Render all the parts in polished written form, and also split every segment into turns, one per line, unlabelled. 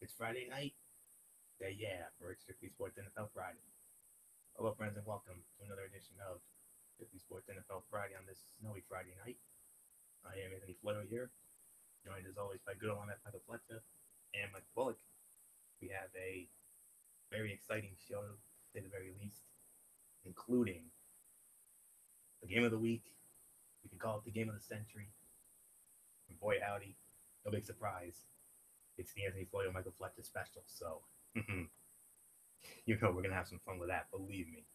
It's Friday night. Yeah, for Strictly Sports NFL Friday. Hello, friends, and welcome to another edition of Strictly Sports NFL Friday on this snowy Friday night. I am Anthony Floro here, joined as always by good old Michael Fletcher and Mike Bullock. We have a very exciting show, to say the very least, including the game of the week. We can call it the game of the century. And boy, howdy, no big surprise. It's the Anthony Floyd Michael Fletcher special. So, you know we're going to have some fun with that, believe me.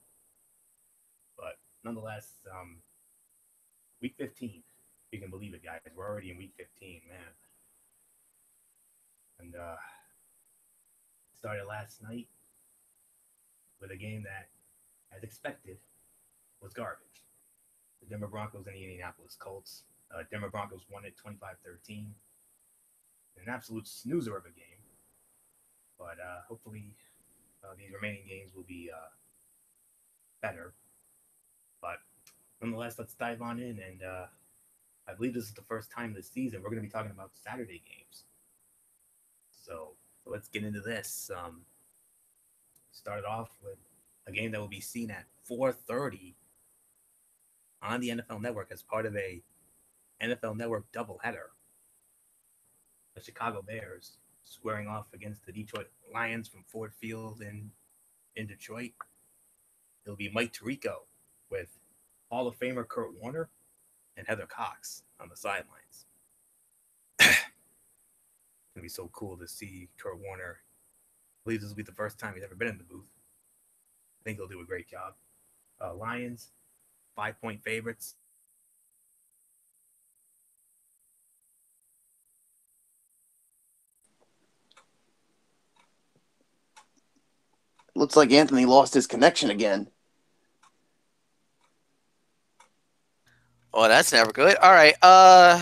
But nonetheless, week 15. You can believe it, guys. We're already in week 15, man. And started last night with a game that, as expected, was garbage. The Denver Broncos and the Indianapolis Colts. Denver Broncos won it 25-13. An absolute snoozer of a game. But hopefully these remaining games will be better. But nonetheless, let's dive on in. And I believe this is the first time this season we're going to be talking about Saturday games. So let's get into this. Started off with a game that will be seen at 4:30 on the NFL Network as part of a NFL Network doubleheader. The Chicago Bears squaring off against the Detroit Lions from Ford Field in Detroit. It'll be Mike Tirico with Hall of Famer Kurt Warner and Heather Cox on the sidelines. It's going to be so cool to see Kurt Warner. I believe this will be the first time he's ever been in the booth. I think he'll do a great job. Lions, 5-point favorites.
Looks like Anthony lost his connection again.
Well, that's never good. All right. All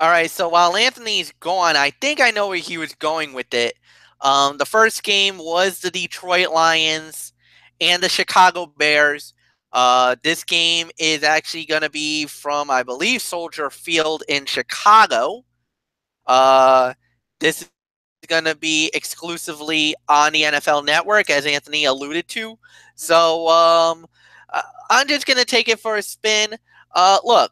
right. So while Anthony's gone, I think I know where he was going with it. The first game was the Detroit Lions and the Chicago Bears. This game is actually going to be from, I believe, Soldier Field in Chicago. This is going to be exclusively on the NFL Network, as Anthony alluded to. So I'm just going to take it for a spin. Look,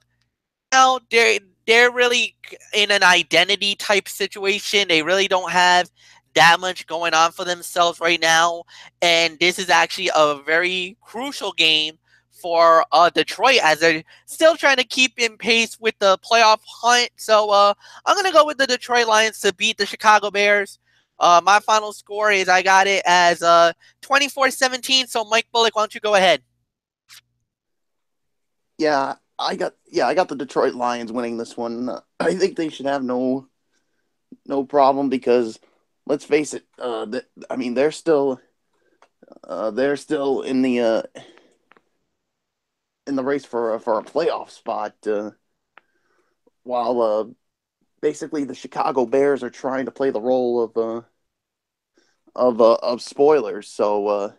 now they're really in an identity type situation. They really don't have that much going on for themselves right now, and this is actually a very crucial game for Detroit as they're still trying to keep in pace with the playoff hunt. So I'm gonna go with the Detroit Lions to beat the Chicago Bears. My final score is I got it as 24-17. So Mike Bullock, why don't you go ahead?
I got the Detroit Lions winning this one. I think they should have no problem because let's face it. They're still in the race for a playoff spot. While basically the Chicago Bears are trying to play the role of spoilers. So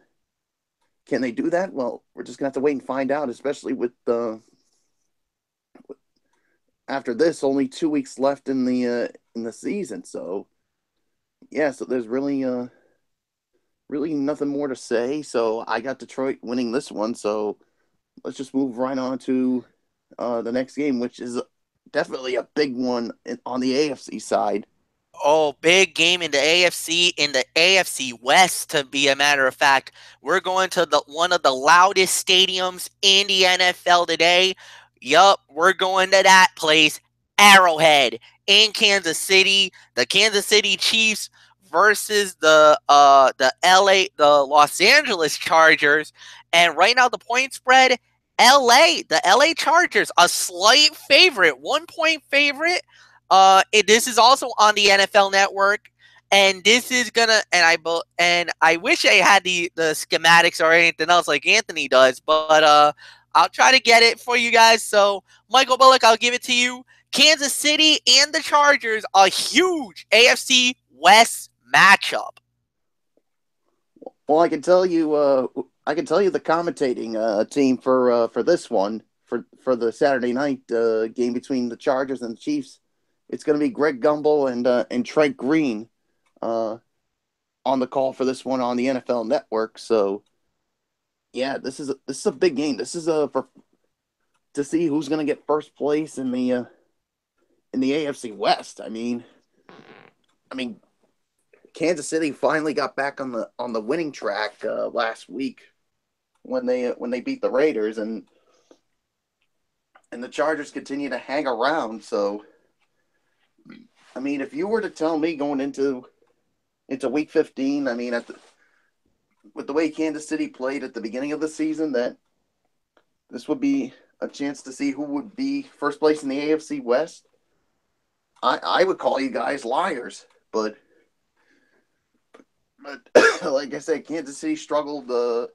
can they do that? Well, we're just gonna have to wait and find out. Especially with after this, only 2 weeks left in the season. So yeah, so there's really nothing more to say. So I got Detroit winning this one. So let's just move right on to the next game, which is definitely a big one on the AFC side.
Oh, big game in the AFC West, to be a matter of fact. We're going to the one of the loudest stadiums in the NFL today. Yup, we're going to that place, Arrowhead in Kansas City. The Kansas City Chiefs versus the Los Angeles Chargers. And right now the point spread, the LA Chargers, a slight favorite, 1 point favorite. This is also on the NFL Network, and this is gonna. And I wish I had the schematics or anything else like Anthony does, but I'll try to get it for you guys. So Michael Bullock, I'll give it to you. Kansas City and the Chargers, a huge AFC West matchup.
Well, I can tell you the commentating team for this one for the Saturday night game between the Chargers and the Chiefs. It's going to be Greg Gumbel and Trent Green. on the call for this one on the NFL Network. So yeah, this is a big game. This is to see who's going to get first place in the AFC West. I mean, Kansas City finally got back on the winning track last week when they beat the Raiders, and the Chargers continue to hang around. So, I mean, if you were to tell me going into Week 15, I mean, with the way Kansas City played at the beginning of the season, that this would be a chance to see who would be first place in the AFC West, I would call you guys liars. But like I said, Kansas City struggled the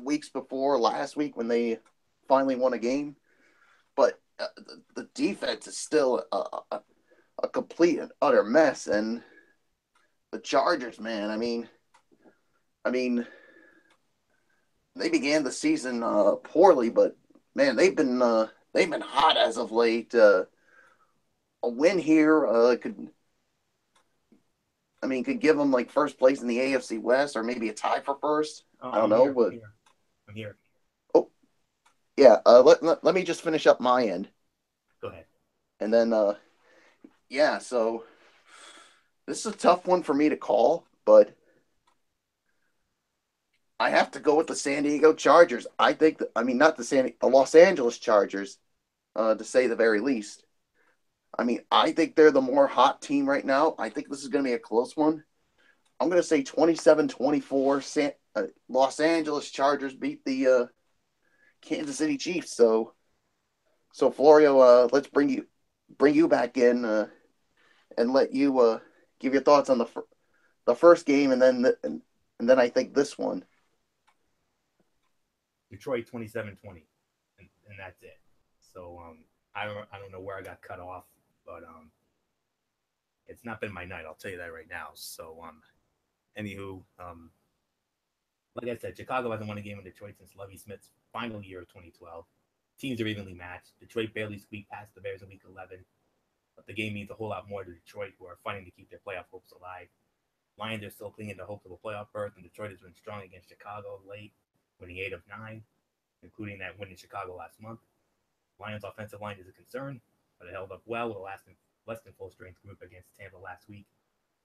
weeks before last week when they finally won a game. But the defense is still a complete and utter mess. And the Chargers, man, I mean, they began the season poorly, but man, they've been hot as of late. A win here could give them like first place in the AFC West, or maybe a tie for first. I don't know, but
I'm here.
Oh, yeah. Let me just finish up my end.
Go ahead.
And then, yeah. So this is a tough one for me to call, but I have to go with the San Diego Chargers. I think not the Los Angeles Chargers, to say the very least. I mean, I think they're the more hot team right now. I think this is going to be a close one. I'm going to say 27-24. Los Angeles Chargers beat the Kansas City Chiefs. So Florio, let's bring you back in and let you give your thoughts on the first game, and then I think this one.
Detroit 27-20, and that's it. So I don't know where I got cut off, but it's not been my night. I'll tell you that right now. So anywho, like I said, Chicago hasn't won a game in Detroit since Lovie Smith's final year of 2012. Teams are evenly matched. Detroit barely squeaked past the Bears in Week 11, but the game means a whole lot more to Detroit, who are fighting to keep their playoff hopes alive. Lions are still clinging to hope of a playoff berth, and Detroit has been strong against Chicago of late, winning 8 of 9, including that win in Chicago last month. Lions' offensive line is a concern, but it held up well with a less than full strength group against Tampa last week.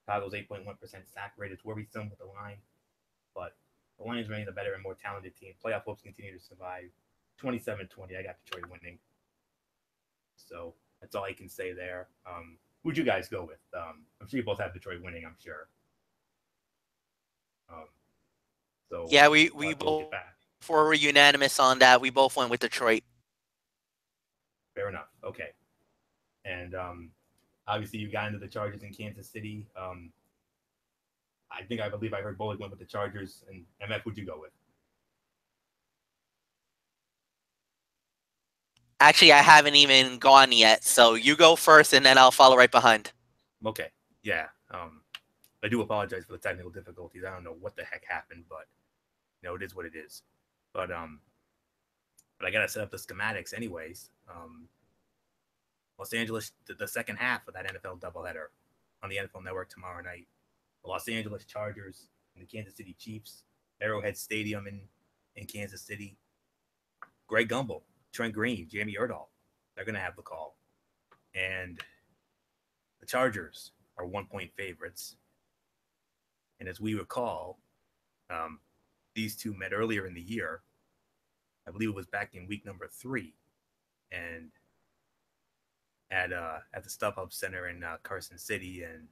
Chicago's 8.1% sack rate is worrisome with the line, but the Lions remain the better and more talented team. Playoff hopes continue to survive. 27-20, I got Detroit winning. So that's all I can say there. Who'd you guys go with? I'm sure you both have Detroit winning, I'm sure. So
yeah, we both were unanimous on that. We both went with Detroit.
Fair enough. Okay. And obviously you got into the Chargers in Kansas City. I believe I heard Bullock went with the Chargers. And MF, who'd you go with?
Actually, I haven't even gone yet. So you go first, and then I'll follow right behind.
Okay. Yeah. I do apologize for the technical difficulties. I don't know what the heck happened, but it is what it is. But I gotta set up the schematics anyways. Los Angeles, the second half of that NFL doubleheader on the NFL Network tomorrow night. The Los Angeles Chargers and the Kansas City Chiefs, Arrowhead Stadium in Kansas City. Greg Gumbel, Trent Green, Jamie Erdahl, they're gonna have the call. And the Chargers are 1-point favorites. And as we recall, these two met earlier in the year. I believe it was back in week number 3, and at the StubHub Center in Carson City, and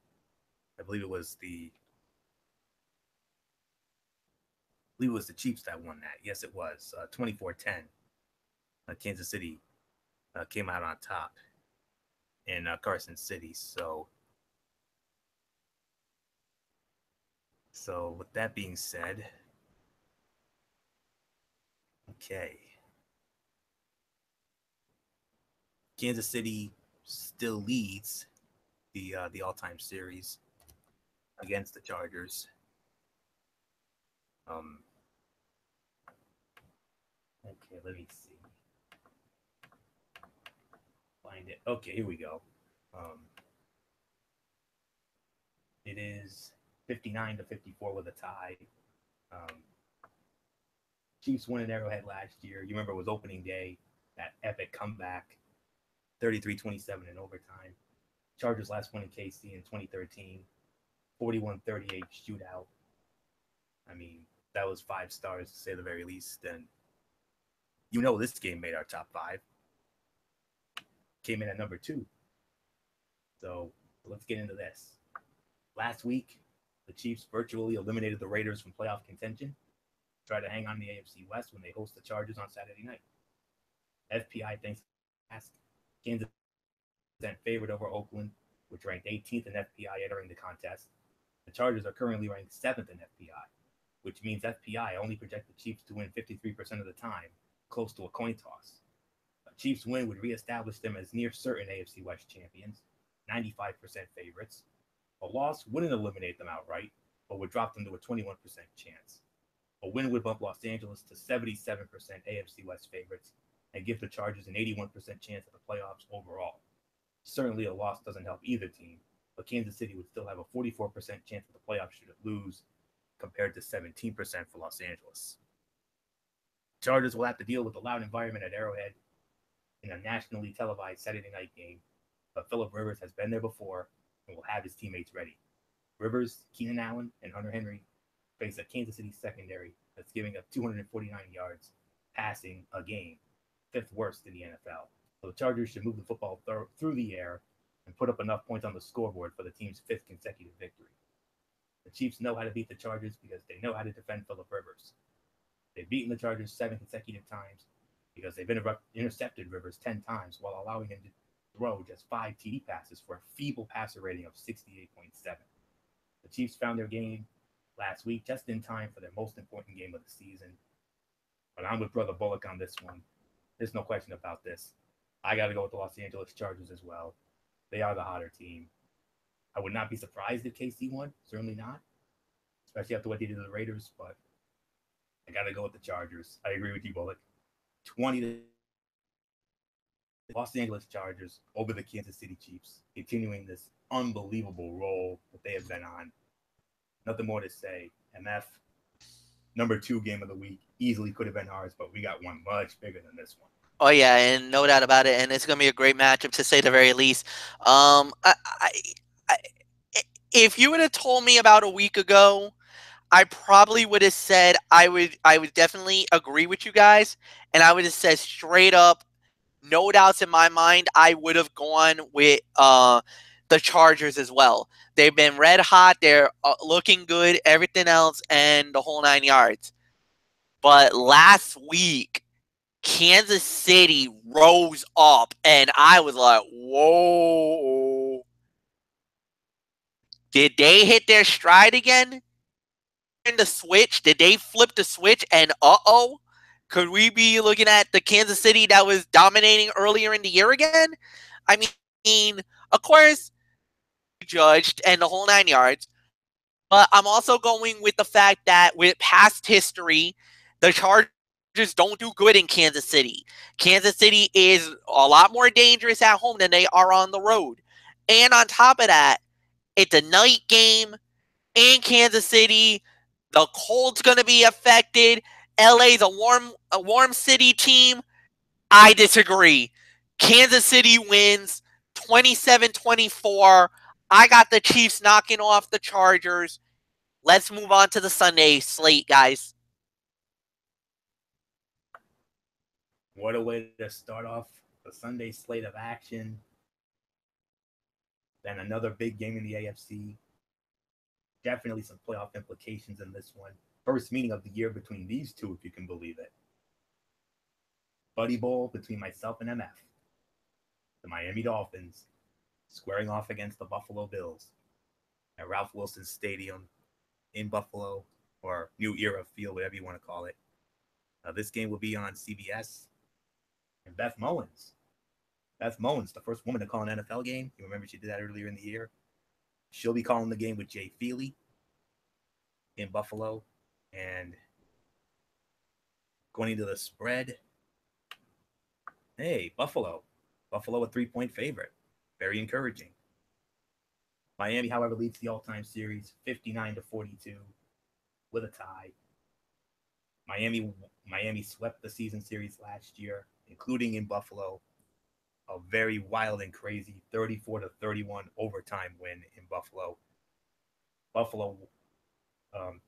I believe it was the Chiefs that won that. Yes, it was 24-10. Kansas City came out on top in Carson City. So with that being said, okay, Kansas City still leads the all-time series against the Chargers. Okay, let me see. Find it. Okay, here we go. It is 59-54 with a tie. Um, Chiefs won at Arrowhead last year. You remember it was opening day, that epic comeback, 33-27 in overtime. Chargers last won in KC in 2013, 41-38 shootout. I mean, that was 5 stars to say the very least. And you know this game made our top 5. Came in at number 2. So let's get into this. Last week, the Chiefs virtually eliminated the Raiders from playoff contention. Tried to hang on the AFC West when they host the Chargers on Saturday night. FPI thanks Kansas City favored over Oakland, which ranked 18th in FPI entering the contest. The Chargers are currently ranked 7th in FPI, which means FPI only project the Chiefs to win 53% of the time, close to a coin toss. A Chiefs win would reestablish them as near certain AFC West champions, 95% favorites. A loss wouldn't eliminate them outright, but would drop them to a 21% chance. A win would bump Los Angeles to 77% AFC West favorites and give the Chargers an 81% chance at the playoffs overall. Certainly a loss doesn't help either team, but Kansas City would still have a 44% chance at the playoffs should it lose, compared to 17% for Los Angeles. Chargers will have to deal with a loud environment at Arrowhead in a nationally televised Saturday night game, but Phillip Rivers has been there before and will have his teammates ready. Rivers, Keenan Allen, and Hunter Henry face a Kansas City secondary that's giving up 249 yards passing a game, 5th worst in the NFL. So the Chargers should move the football through the air and put up enough points on the scoreboard for the team's 5th consecutive victory. The Chiefs know how to beat the Chargers because they know how to defend Phillip Rivers. They've beaten the Chargers 7 consecutive times because they've intercepted Rivers 10 times while allowing him to throw just 5 TD passes for a feeble passer rating of 68.7. The Chiefs found their game last week just in time for their most important game of the season. But I'm with Brother Bullock on this one. There's no question about this. I got to go with the Los Angeles Chargers as well. They are the hotter team. I would not be surprised if KC won. Certainly not. Especially after what they did to the Raiders. But I got to go with the Chargers. I agree with you, Bullock. 20 to Los Angeles Chargers over the Kansas City Chiefs, continuing this unbelievable role that they have been on. Nothing more to say. MF, number 2 game of the week, easily could have been ours, but we got one much bigger than this one.
Oh yeah, and no doubt about it, and it's gonna be a great matchup to say the very least. If you would have told me about a week ago, I probably would have said I would definitely agree with you guys, and I would have said straight up, no doubts in my mind, I would have gone with the Chargers as well. They've been red hot. They're looking good, everything else, and the whole 9 yards. But last week, Kansas City rose up, and I was like, whoa. Did they hit their stride again? In the switch? Did they flip the switch? And uh-oh, could we be looking at the Kansas City that was dominating earlier in the year again? I mean, of course, judged and the whole 9 yards. But I'm also going with the fact that with past history, the Chargers don't do good in Kansas City. Kansas City is a lot more dangerous at home than they are on the road. And on top of that, it's a night game in Kansas City. The cold's going to be affected. LA's a warm city team. I disagree. Kansas City wins 27-24. I got the Chiefs knocking off the Chargers. Let's move on to the Sunday slate, guys.
What a way to start off the Sunday slate of action. Then another big game in the AFC. Definitely some playoff implications in this one. First meeting of the year between these two, if you can believe it. Buddy Bowl between myself and MF. The Miami Dolphins squaring off against the Buffalo Bills at Ralph Wilson Stadium in Buffalo, or New Era Field, whatever you want to call it. This game will be on CBS. And Beth Mowins, the first woman to call an NFL game. You remember she did that earlier in the year. She'll be calling the game with Jay Feely in Buffalo. And going into the spread, hey, Buffalo a 3-point favorite. Very encouraging. Miami, however, leads the all-time series 59-42 with a tie. Miami swept the season series last year, including in Buffalo. A very wild and crazy 34-31 overtime win in Buffalo. Buffalo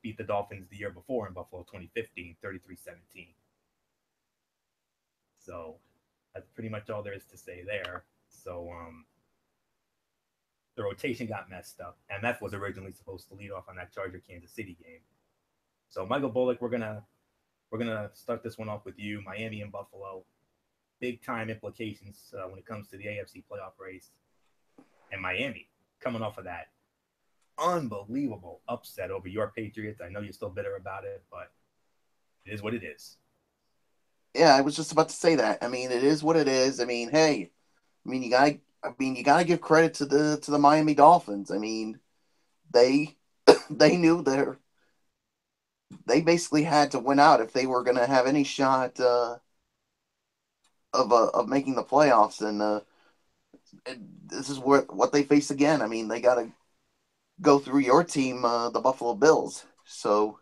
beat the Dolphins the year before in Buffalo 2015, 33-17. So that's pretty much all there is to say there. So the rotation got messed up. MF was originally supposed to lead off on that Charger Kansas City game. So Michael Bullock, we're gonna start this one off with you. Miami and Buffalo, big time implications when it comes to the AFC playoff race. And Miami coming off of that unbelievable upset over your Patriots. I know you're still bitter about it, but it is what it is.
Yeah, I was just about to say that. I mean, it is what it is. I mean, hey, you gotta give credit to the Miami Dolphins. I mean, they they knew they basically had to win out if they were gonna have any shot of making the playoffs, and this is what they face again. I mean, they gotta go through your team, the Buffalo Bills. So,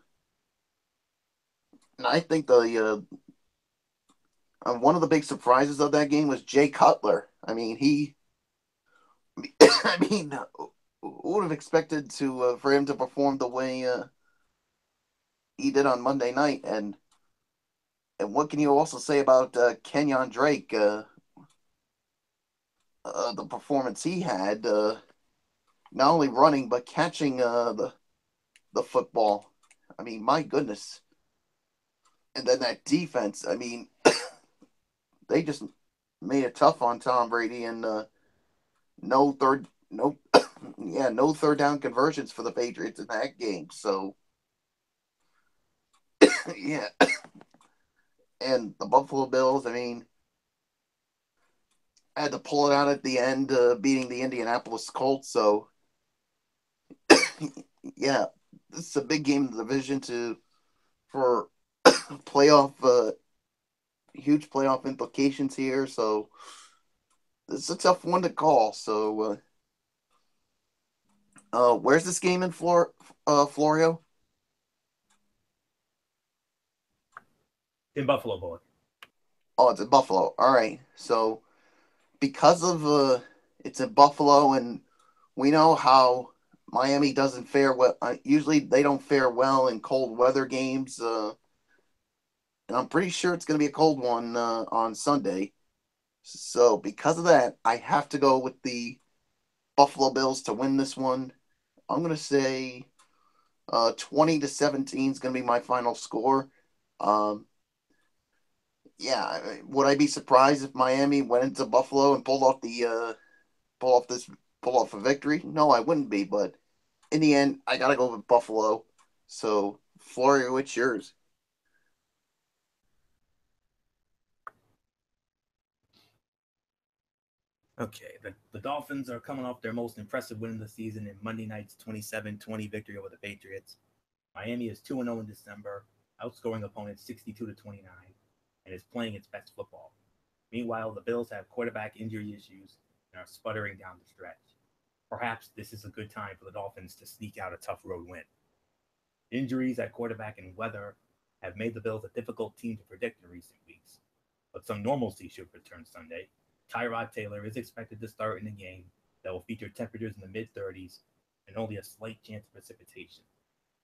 and I think the one of the big surprises of that game was Jay Cutler. I mean, I mean, who would have expected to for him to perform the way he did on Monday night? And what can you also say about Kenyon Drake? The performance he had, not only running but catching the football. I mean, my goodness. And then that defense. I mean, they just made it tough on Tom Brady, and no third, no, yeah, no third down conversions for the Patriots in that game. So yeah, and the Buffalo Bills. I mean, had to pull it out at the end, beating the Indianapolis Colts. So yeah, this is a big game in the division for playoff, huge playoff implications here. So it's a tough one to call. So where's this game in Florio?
In Buffalo, Bullock.
Oh, it's in Buffalo. All right. So because of it's in Buffalo, and we know how Miami doesn't fare well. Usually, they don't fare well in cold weather games. And I'm pretty sure it's going to be a cold one on Sunday. So because of that, I have to go with the Buffalo Bills to win this one. I'm going to say 20-17 is going to be my final score. Um, yeah, would I be surprised if Miami went into Buffalo and pull off this pull off a victory? No, I wouldn't be. But in the end, I gotta go with Buffalo. So, Florio, it's yours.
Okay, the Dolphins are coming off their most impressive win of the season in Monday night's 27-20 victory over the Patriots. Miami is 2-0 in December, outscoring opponents 62-29, and is playing its best football. Meanwhile, the Bills have quarterback injury issues and are sputtering down the stretch. Perhaps this is a good time for the Dolphins to sneak out a tough road win. Injuries at quarterback and weather have made the Bills a difficult team to predict in recent weeks, but some normalcy should return Sunday. Tyrod Taylor is expected to start in a game that will feature temperatures in the mid 30s and only a slight chance of precipitation.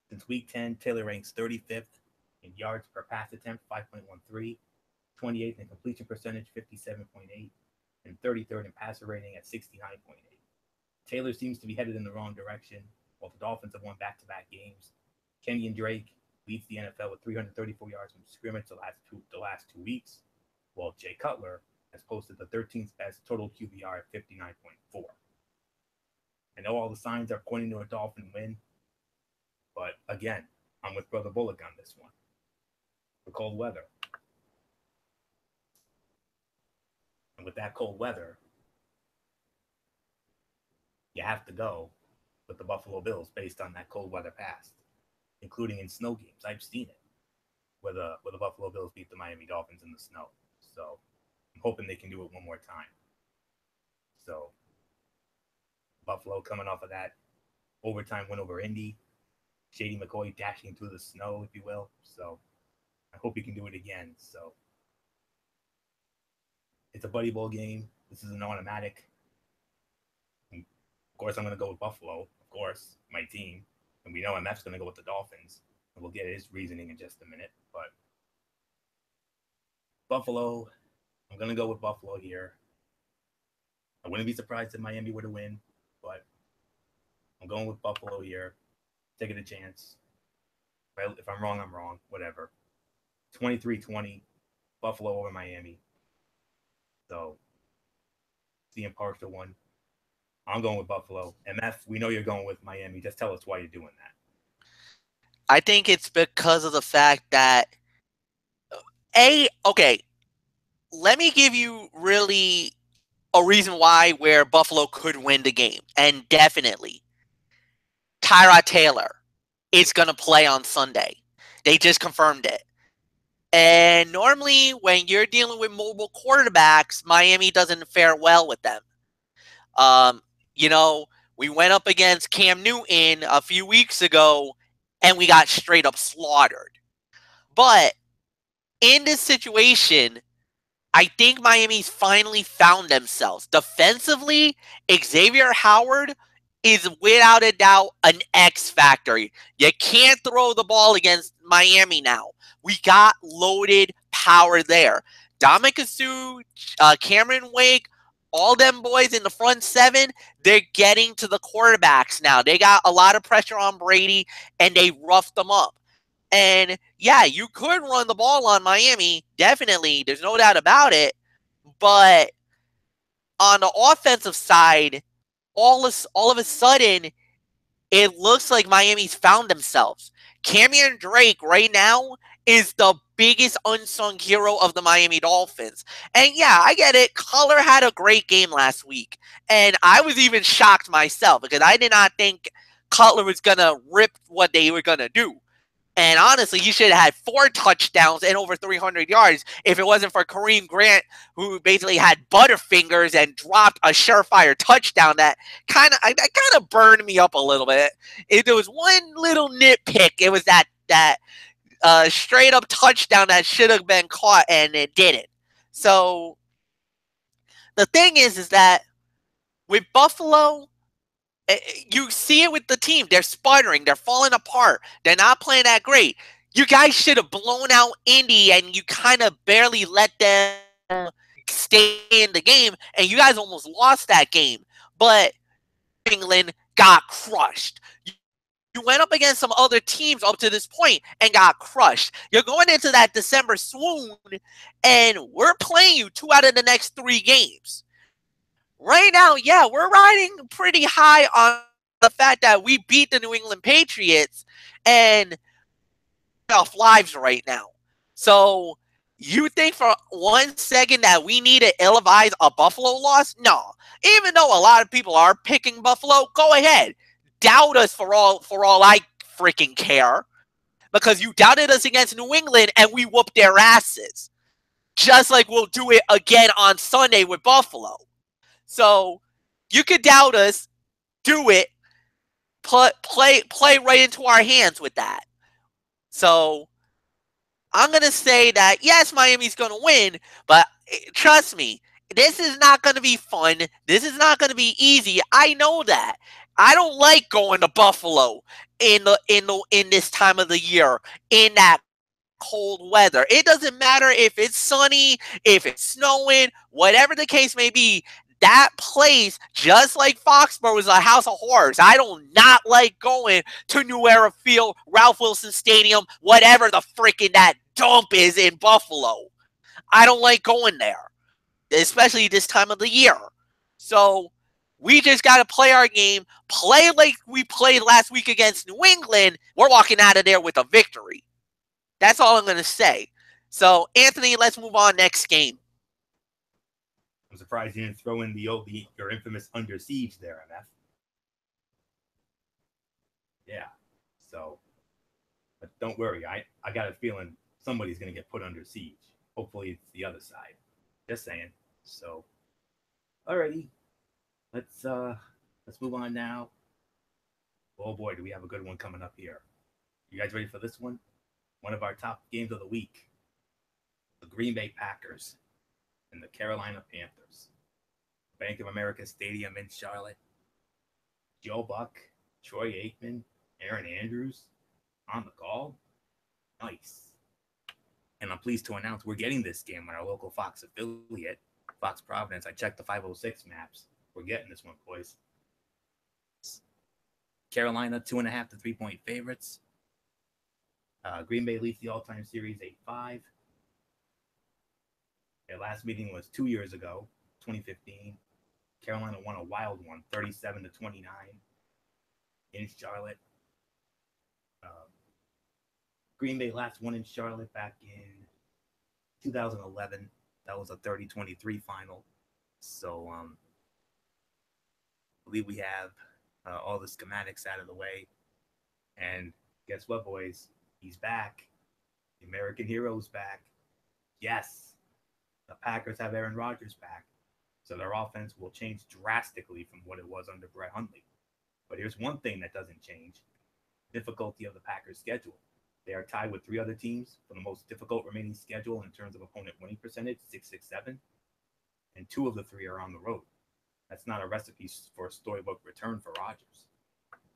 Since week 10, Taylor ranks 35th in yards per pass attempt, 5.13, 28th in completion percentage, 57.8, and 33rd in passer rating at 69.8. Taylor seems to be headed in the wrong direction, while the Dolphins have won back-to-back games. Kenyon Drake leads the NFL with 334 yards from scrimmage the last 2 weeks, while Jay Cutler has posted the 13th best total QBR at 59.4. I know all the signs are pointing to a Dolphin win, but again, I'm with Brother Bullock on this one. The cold weather. And with that cold weather, you have to go with the Buffalo Bills based on that cold weather past, including in snow games. I've seen it where the Buffalo Bills beat the Miami Dolphins in the snow. So I'm hoping they can do it one more time. So Buffalo coming off of that overtime win over Indy. Shady McCoy dashing through the snow, if you will. So I hope he can do it again. So it's a buddy bowl game. This is an automatic. And of course, I'm going to go with Buffalo. Of course, my team. And we know MF's going to go with the Dolphins. And we'll get his reasoning in just a minute. But Buffalo, I'm going to go with Buffalo here. I wouldn't be surprised if Miami were to win, but I'm going with Buffalo here. Taking a chance. If I'm wrong, I'm wrong. Whatever. 23-20, Buffalo over Miami. So, it's the impartial one. I'm going with Buffalo. MF, we know you're going with Miami. Just tell us why you're doing that.
I think it's because of the fact that okay, let me give you really a reason why where Buffalo could win the game. And definitely, Tyrod Taylor is going to play on Sunday. They just confirmed it. And normally when you're dealing with mobile quarterbacks, Miami doesn't fare well with them. We went up against Cam Newton a few weeks ago and we got straight up slaughtered. But in this situation, I think Miami's finally found themselves. Defensively, Xavier Howard is without a doubt an X factor. You can't throw the ball against Miami now. We got loaded power there. Dominic Sue, Cameron Wake, all them boys in the front seven, they're getting to the quarterbacks now. They got a lot of pressure on Brady, and they roughed them up. And, yeah, you could run the ball on Miami, definitely. There's no doubt about it. But on the offensive side, all of a sudden, it looks like Miami's found themselves. Cameron Drake right now is the biggest unsung hero of the Miami Dolphins. And yeah, I get it. Cutler had a great game last week. And I was even shocked myself because I did not think Cutler was going to rip what they were going to do. And honestly, he should have had 4 touchdowns and over 300 yards if it wasn't for Kareem Grant, who basically had butterfingers and dropped a surefire touchdown that kind of burned me up a little bit. If there was one little nitpick, it was that straight up touchdown that should have been caught and it didn't. So the thing is that with Buffalo, you see it with the team. They're sputtering. They're falling apart. They're not playing that great. You guys should have blown out Indy, and you kind of barely let them stay in the game, and you guys almost lost that game. But England got crushed. You went up against some other teams up to this point and got crushed. You're going into that December swoon, and we're playing you 2 out of the next 3 games. Right now, yeah, we're riding pretty high on the fact that we beat the New England Patriots and off lives right now. So you think for 1 second that we need to ill-advise a Buffalo loss? No. Even though a lot of people are picking Buffalo, go ahead. Doubt us for all I freaking care. Because you doubted us against New England and we whooped their asses. Just like we'll do it again on Sunday with Buffalo. So you could doubt us, do it, play right into our hands with that. So I'm going to say that, yes, Miami's going to win, but trust me, this is not going to be fun. This is not going to be easy. I know that. I don't like going to Buffalo in this time of the year, in that cold weather. It doesn't matter if it's sunny, if it's snowing, whatever the case may be. That place, just like Foxborough, is a house of horrors. I do not like going to New Era Field, Ralph Wilson Stadium, whatever the freaking that dump is in Buffalo. I don't like going there, especially this time of the year. So we just got to play our game, play like we played last week against New England. We're walking out of there with a victory. That's all I'm going to say. So, Anthony, let's move on next game.
I'm surprised you didn't throw in your infamous Under Siege there, MF. Yeah. So, but don't worry. I got a feeling somebody's going to get put under siege. Hopefully it's the other side. Just saying. So, alrighty. Let's Let's move on now. Oh boy, do we have a good one coming up here. You guys ready for this one? One of our top games of the week. The Green Bay Packers and the Carolina Panthers. Bank of America Stadium in Charlotte. Joe Buck, Troy Aikman, Aaron Andrews on the call. Nice. And I'm pleased to announce we're getting this game on our local Fox affiliate, Fox Providence. I checked the 506 maps. We're getting this one, boys. Carolina, 2.5 to 3 point favorites. Green Bay leads the all-time series 8-5. Their last meeting was 2 years ago, 2015. Carolina won a wild one, 37 to 29 in Charlotte. Green Bay last won in Charlotte back in 2011. That was a 30-23 final. So I believe we have all the schematics out of the way. And guess what, boys? He's back. The American hero's back. Yes, the Packers have Aaron Rodgers back. So their offense will change drastically from what it was under Brett Hundley. But here's one thing that doesn't change. Difficulty of the Packers' schedule. They are tied with 3 other teams for the most difficult remaining schedule in terms of opponent winning percentage, 6-6-7. And 2 of the 3 are on the road. That's not a recipe for a storybook return for Rodgers.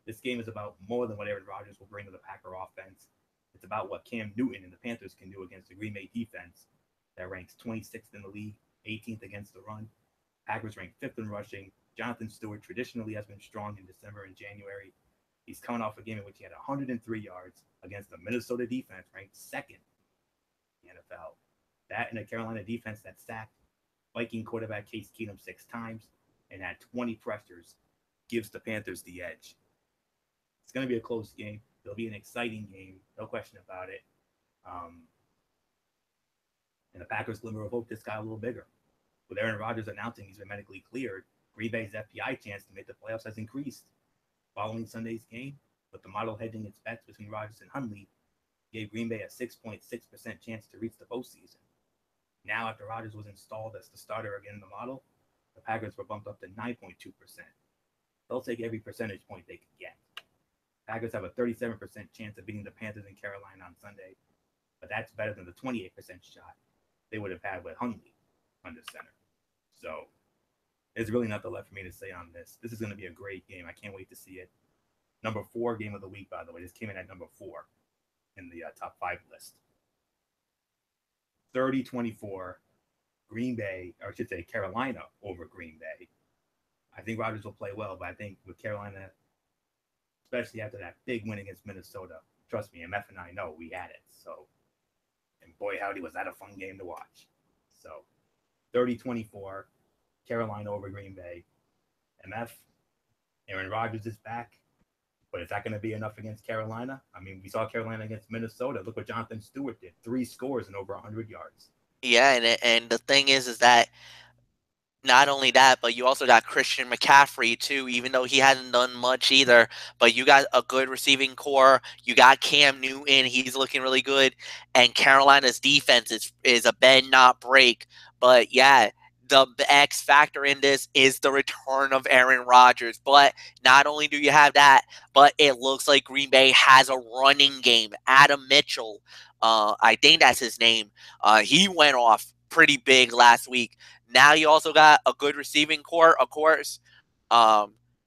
This game is about more than what Aaron Rodgers will bring to the Packer offense. It's about what Cam Newton and the Panthers can do against the Green Bay defense that ranks 26th in the league, 18th against the run. Packers rank 5th in rushing. Jonathan Stewart traditionally has been strong in December and January. He's coming off a game in which he had 103 yards against the Minnesota defense ranked 2nd in the NFL. That and a Carolina defense that sacked Viking quarterback Case Keenum 6 times and had 20 pressures gives the Panthers the edge. It's going to be a close game. It'll be an exciting game, no question about it. And the Packers' glimmer of hope just got a little bigger. With Aaron Rodgers announcing he's been medically cleared, Green Bay's FPI chance to make the playoffs has increased. Following Sunday's game, with the model hedging its bets between Rodgers and Hundley, gave Green Bay a 6.6% chance to reach the postseason. Now, after Rodgers was installed as the starter again in the model, the Packers were bumped up to 9.2%. They'll take every percentage point they can get. Packers have a 37% chance of beating the Panthers in Carolina on Sunday, but that's better than the 28% shot they would have had with Hundley under center. So there's really nothing left for me to say on this. This is going to be a great game. I can't wait to see it. Number 4 game of the week, by the way. This came in at number 4 in the top 5 list. 30-24, Green Bay, or I should say Carolina over Green Bay. I think Rodgers will play well, but I think with Carolina, especially after that big win against Minnesota, trust me, MF and I know we had it. So, and boy, howdy, was that a fun game to watch. So, 30-24, Carolina over Green Bay. MF, Aaron Rodgers is back. But is that going to be enough against Carolina? I mean, we saw Carolina against Minnesota. Look what Jonathan Stewart did. 3 scores and over 100 yards.
Yeah, and the thing is that not only that, but you also got Christian McCaffrey too, even though he hasn't done much either. But you got a good receiving core. You got Cam Newton. He's looking really good. And Carolina's defense is a bend, not break. But yeah, the X factor in this is the return of Aaron Rodgers. But not only do you have that, but it looks like Green Bay has a running game. Adam Mitchell, I think that's his name. He went off pretty big last week. Now you also got a good receiving core, of course.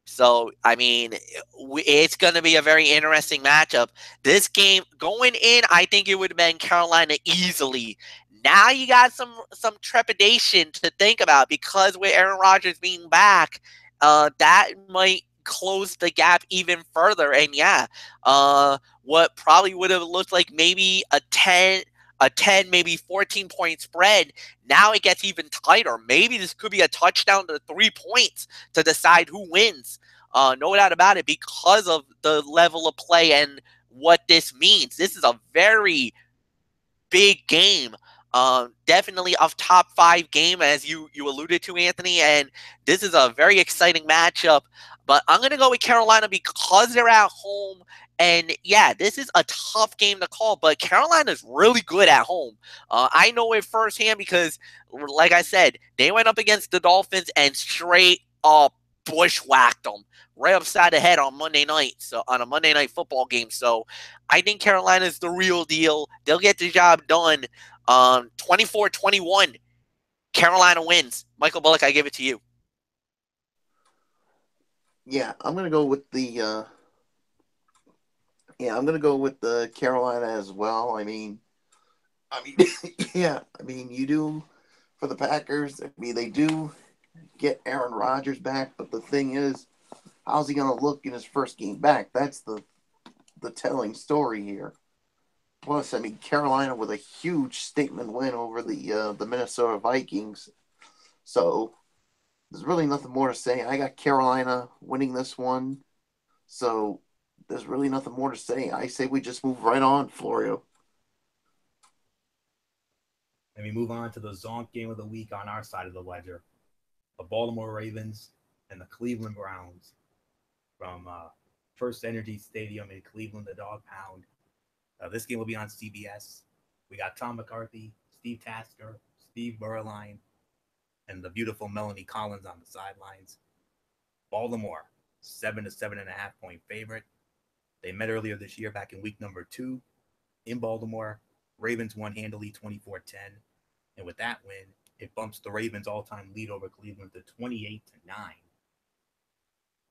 So, I mean, it's going to be a very interesting matchup. This game, going in, I think it would have been Carolina easily. Now you got some trepidation to think about because with Aaron Rodgers being back, that might close the gap even further. And yeah, what probably would have looked like maybe a 10, maybe 14-point spread, now it gets even tighter. Maybe this could be a touchdown to 3 points to decide who wins. No doubt about it, because of the level of play and what this means. This is a very big game. Definitely a top 5 game, as you alluded to, Anthony, and this is a very exciting matchup. But I'm going to go with Carolina because they're at home. And yeah, this is a tough game to call, but Carolina's really good at home. I know it firsthand because, like I said, they went up against the Dolphins and straight up bushwhacked them right upside the head on Monday night. So on a Monday night football game. So I think Carolina's the real deal. They'll get the job done. 24-21. Carolina wins. Michael Bullock, I give it to you.
Yeah, I'm gonna go with the Carolina as well. I mean, yeah. I mean, you do for the Packers. I mean, they do get Aaron Rodgers back, but the thing is, how's he gonna look in his first game back? That's the telling story here. Plus, I mean, Carolina with a huge statement win over the Minnesota Vikings. So there's really nothing more to say. I got Carolina winning this one. So there's really nothing more to say. I say we just move right on, Florio.
And we move on to the Zonk game of the week on our side of the ledger. The Baltimore Ravens and the Cleveland Browns from First Energy Stadium in Cleveland, the Dog Pound. This game will be on CBS. We got Tom McCarthy, Steve Tasker, Steve Berline, and the beautiful Melanie Collins on the sidelines. Baltimore, 7 to 7.5 point favorite. They met earlier this year back in week number 2 in Baltimore. Ravens won handily 24-10. And with that win, it bumps the Ravens' all-time lead over Cleveland to 28-9.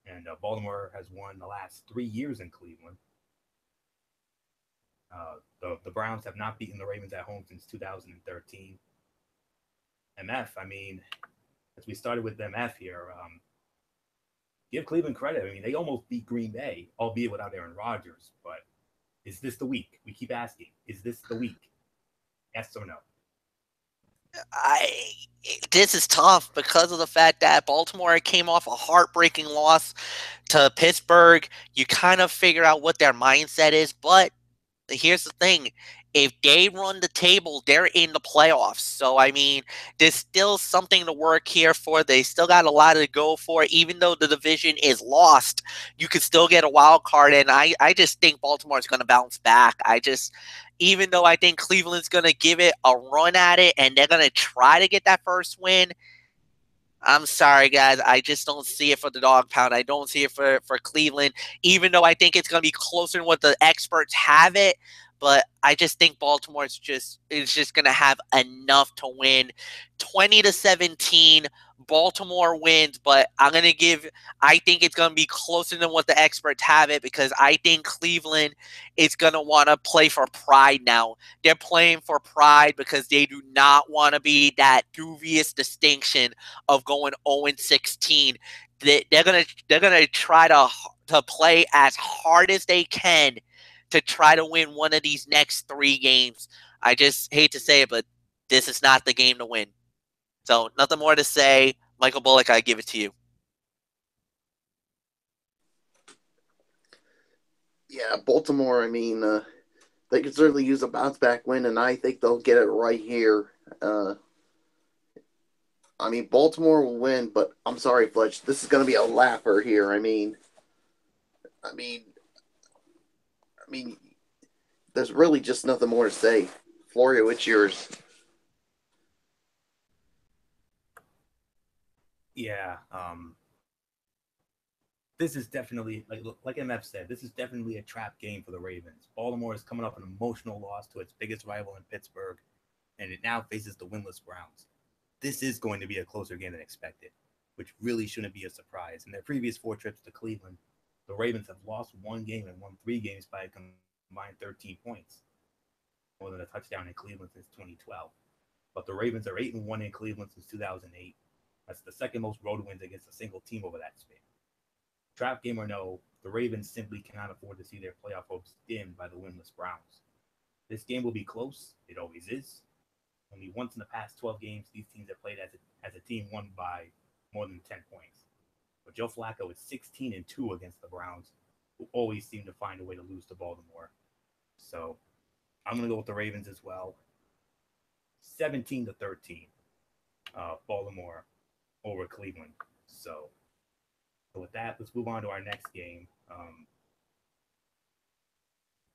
And Baltimore has won the last 3 years in Cleveland. The Browns have not beaten the Ravens at home since 2013. MF, I mean, as we started with MF here, give Cleveland credit. I mean, they almost beat Green Bay, albeit without Aaron Rodgers. But is this the week? We keep asking, is this the week? Yes or no?
This is tough because of the fact that Baltimore came off a heartbreaking loss to Pittsburgh. You kind of figure out what their mindset is, but here's the thing. If they run the table, they're in the playoffs. So, I mean, there's still something to work here for. They still got a lot to go for. Even though the division is lost, you could still get a wild card. And I just think Baltimore is going to bounce back. Even though I think Cleveland's going to give it a run at it and they're going to try to get that first win, I'm sorry, guys. I just don't see it for the Dog Pound. I don't see it for Cleveland, even though I think it's going to be closer than what the experts have it. But I just think Baltimore is just going to have enough to win. 20-17, Baltimore wins, but I think it's going to be closer than what the experts have it because I think Cleveland is going to want to play for pride now. They're playing for pride because they do not want to be that dubious distinction of going 0-16. They're gonna try to play as hard as they can to try to win one of these next 3 games. I just hate to say it, but this is not the game to win. So nothing more to say. Michael Bullock, I give it to you.
Yeah, Baltimore, I mean, they could certainly use a bounce back win, and I think they'll get it right here. I mean, Baltimore will win, but I'm sorry, Fletch, this is going to be a lapper here. I mean, there's really just nothing more to say. Florio, it's yours.
Yeah, this is definitely, like MF said, this is definitely a trap game for the Ravens. Baltimore is coming off an emotional loss to its biggest rival in Pittsburgh, and it now faces the winless Browns. This is going to be a closer game than expected, which really shouldn't be a surprise. In their previous 4 trips to Cleveland, the Ravens have lost 1 game and won 3 games by a combined 13 points, more than a touchdown in Cleveland since 2012. But the Ravens are 8-1 in Cleveland since 2008. That's the second most road wins against a single team over that span. Trap game or no, the Ravens simply cannot afford to see their playoff hopes dimmed by the winless Browns. This game will be close. It always is. Only once in the past 12 games, these teams have played as a team won by more than 10 points. But Joe Flacco is 16-2 against the Browns, who always seem to find a way to lose to Baltimore. So I'm going to go with the Ravens as well. 17-13, Baltimore over Cleveland. So with that, let's move on to our next game.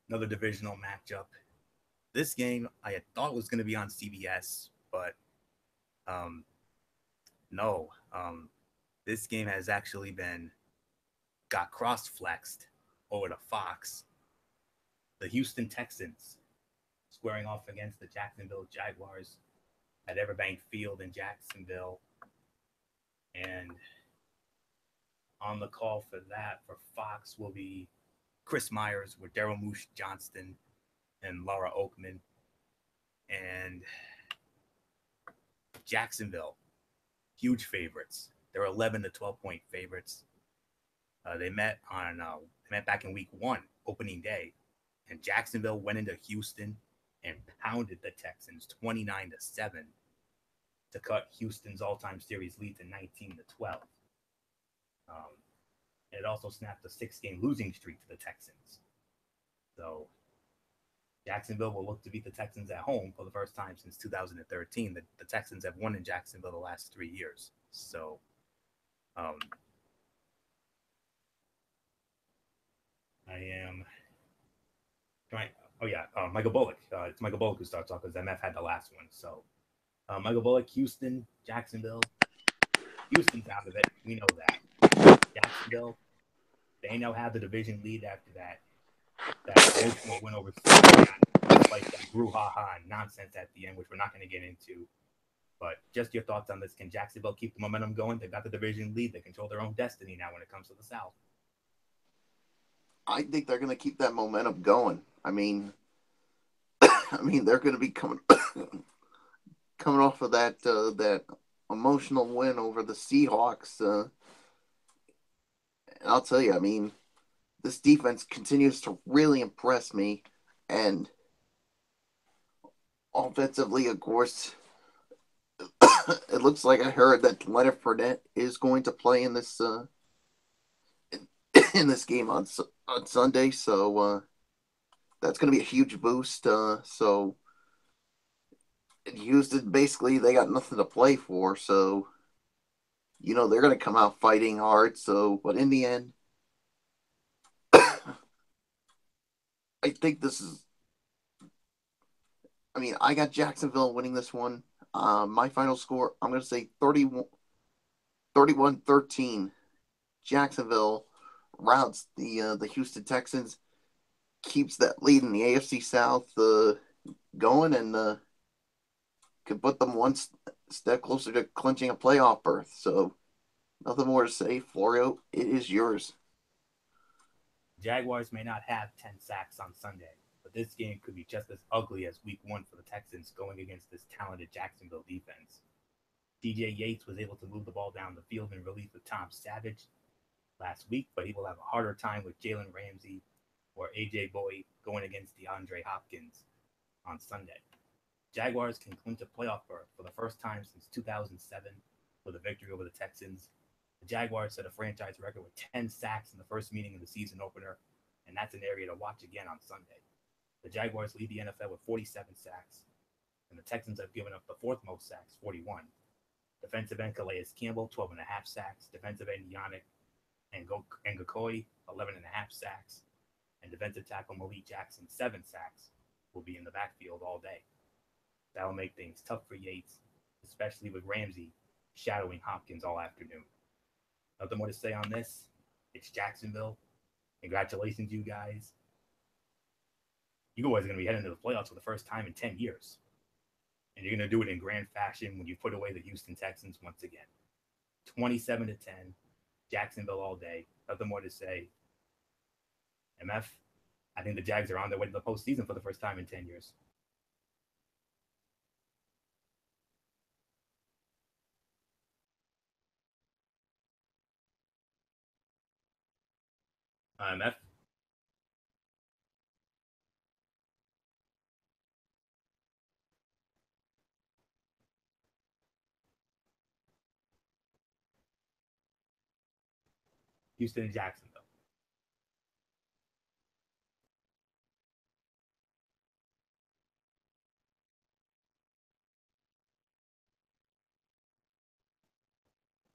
Another divisional matchup. This game I had thought was going to be on CBS, but no. this game has actually got cross-flexed over to Fox. The Houston Texans squaring off against the Jacksonville Jaguars at Everbank Field in Jacksonville. And on the call for that for Fox will be Chris Myers with Daryl Moosh Johnston and Laura Oakman. And Jacksonville, huge favorites. They're 11 to 12-point favorites. They met back in week 1, opening day, and Jacksonville went into Houston and pounded the Texans 29-7 to cut Houston's all-time series lead to 19-12. And it also snapped a 6-game losing streak to the Texans. So Jacksonville will look to beat the Texans at home for the first time since 2013. The Texans have won in Jacksonville the last 3 years. So I am trying. Oh yeah, Michael Bullock. It's Michael Bullock who starts off because MF had the last one. So Michael Bullock, Houston, Jacksonville. Houston's out of it. We know that. Jacksonville, they now have the division lead after that emotional win over like that brouhaha and nonsense at the end, which we're not going to get into. But just your thoughts on this. Can Jacksonville keep the momentum going? They've got the division lead. They control their own destiny now when it comes to the South.
I think they're going to keep that momentum going. I mean, they're going to be coming off of that emotional win over the Seahawks. And I'll tell you, I mean, this defense continues to really impress me. And offensively, of course, it looks like I heard that Leonard Fournette is going to play in this game on Sunday. So that's going to be a huge boost. So Houston, basically, they got nothing to play for. So, they're going to come out fighting hard. So, but in the end, I think this is, I got Jacksonville winning this one. My final score, I'm going to say 31-13. Jacksonville routs the Houston Texans, keeps that lead in the AFC South going, and could put them one step closer to clinching a playoff berth. So, nothing more to say. Florio, it is yours.
Jaguars may not have 10 sacks on Sunday, but this game could be just as ugly as week 1 for the Texans going against this talented Jacksonville defense. DJ Yates was able to move the ball down the field in relief of Tom Savage last week, but he will have a harder time with Jalen Ramsey or AJ Boyd going against DeAndre Hopkins on Sunday. Jaguars can clinch a playoff berth for the first time since 2007 with a victory over the Texans. The Jaguars set a franchise record with 10 sacks in the first meeting of the season opener, and that's an area to watch again on Sunday. The Jaguars lead the NFL with 47 sacks, and the Texans have given up the 4th most sacks, 41. Defensive end Calais Campbell, 12.5 sacks. Defensive end Yannick Ngakoue, 11.5 sacks. And defensive tackle Malik Jackson, 7 sacks, will be in the backfield all day. That'll make things tough for Yates, especially with Ramsey shadowing Hopkins all afternoon. Nothing more to say on this. It's Jacksonville. Congratulations, you guys. You guys are going to be heading to the playoffs for the first time in 10 years. And you're going to do it in grand fashion when you put away the Houston Texans once again. 27-10. Jacksonville all day. Nothing more to say. MF, I think the Jags are on their way to the postseason for the first time in 10 years. MF? Houston and Jacksonville.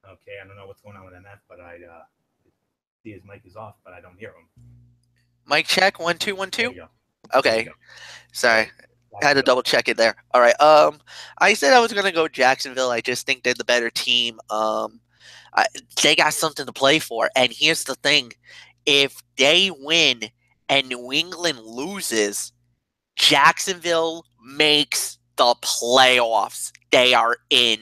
Okay, I don't know what's going on with MF, but I see his mic is off, but I don't hear him.
Mic check, 1 2 1 2.
There
Okay, sorry, I had to double check it there. All right, I said I was gonna go Jacksonville. I just think they're the better team. They got something to play for. And here's the thing: if they win and New England loses, Jacksonville makes the playoffs. They are in.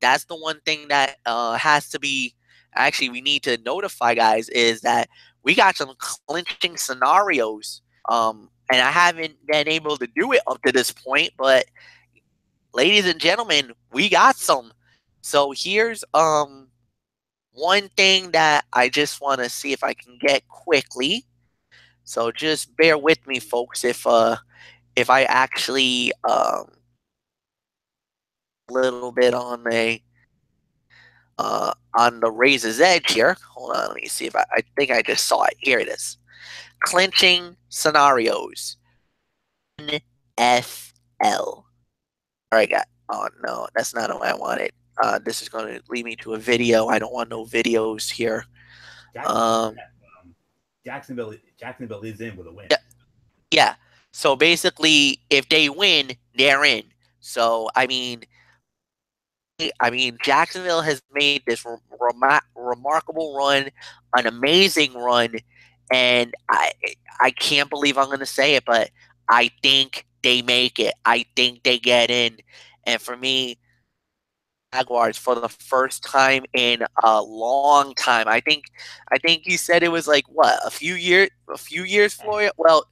That's the one thing that has to be. Actually, we need to notify guys is that we got some clinching scenarios. And I haven't been able to do it up to this point, but ladies and gentlemen, we got some. So here's one thing that I just want to see if I can get quickly. So just bear with me, folks, if I actually little bit on the razor's edge here. Hold on, let me see if I think I just saw it. Here it is. Clinching scenarios. NFL. All right, got. Oh no, that's not what I wanted. This is going to lead me to a video. I don't want no videos here.
Jacksonville is in with a win.
Yeah. So basically, if they win, they're in. So I mean, Jacksonville has made this remarkable run, an amazing run, and I can't believe I'm going to say it, but I think they make it. I think they get in, and for me, Jaguars for the first time in a long time. I think you said it was like what, a few years for it. Well,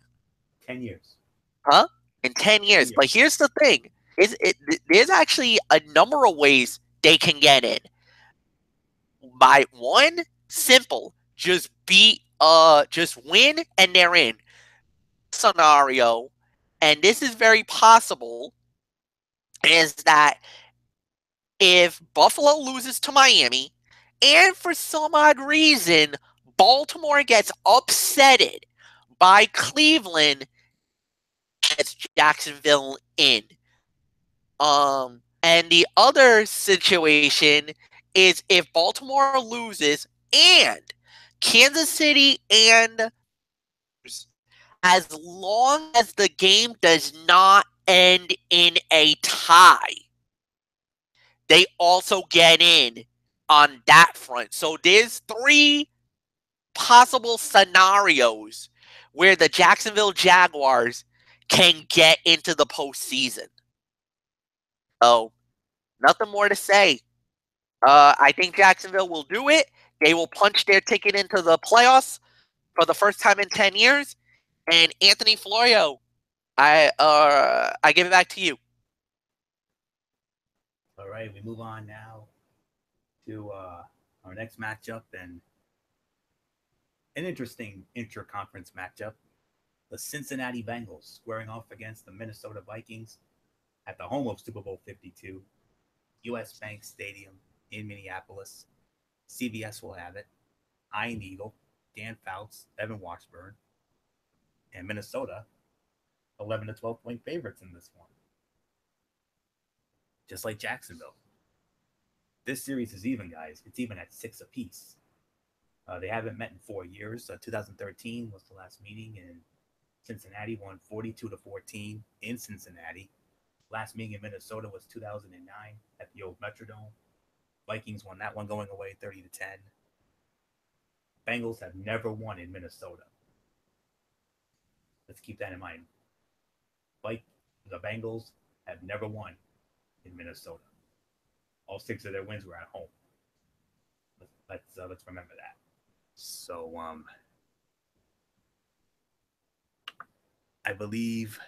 10 years.
Huh? In 10 years. But here's the thing: there's actually a number of ways they can get in. By one, simple, just win and they're in. Scenario, and this is very possible, is that if Buffalo loses to Miami, and for some odd reason Baltimore gets upsetted by Cleveland, gets Jacksonville in. And the other situation is if Baltimore loses and Kansas City, and as long as the game does not end in a tie, they also get in on that front. So there's 3 possible scenarios where the Jacksonville Jaguars can get into the postseason. So, nothing more to say. I think Jacksonville will do it. They will punch their ticket into the playoffs for the first time in 10 years. And Anthony Florio, I give it back to you.
All right, we move on now to our next matchup, and an interesting intra-conference matchup. The Cincinnati Bengals squaring off against the Minnesota Vikings at the home of Super Bowl 52, US Bank Stadium in Minneapolis. CBS will have it. Ian Eagle, Dan Fouts, Evan Washburn, and Minnesota, 11 to 12 point favorites in this one. Just like Jacksonville. This series is even, guys. It's even at 6 apiece. They haven't met in 4 years. 2013 was the last meeting, and Cincinnati won 42 to 14 in Cincinnati. Last meeting in Minnesota was 2009 at the old Metrodome. Vikings won that one going away 30 to 10. Bengals have never won in Minnesota. Let's keep that in mind. The Bengals have never won in Minnesota. All 6 of their wins were at home. Let's remember that. So I believe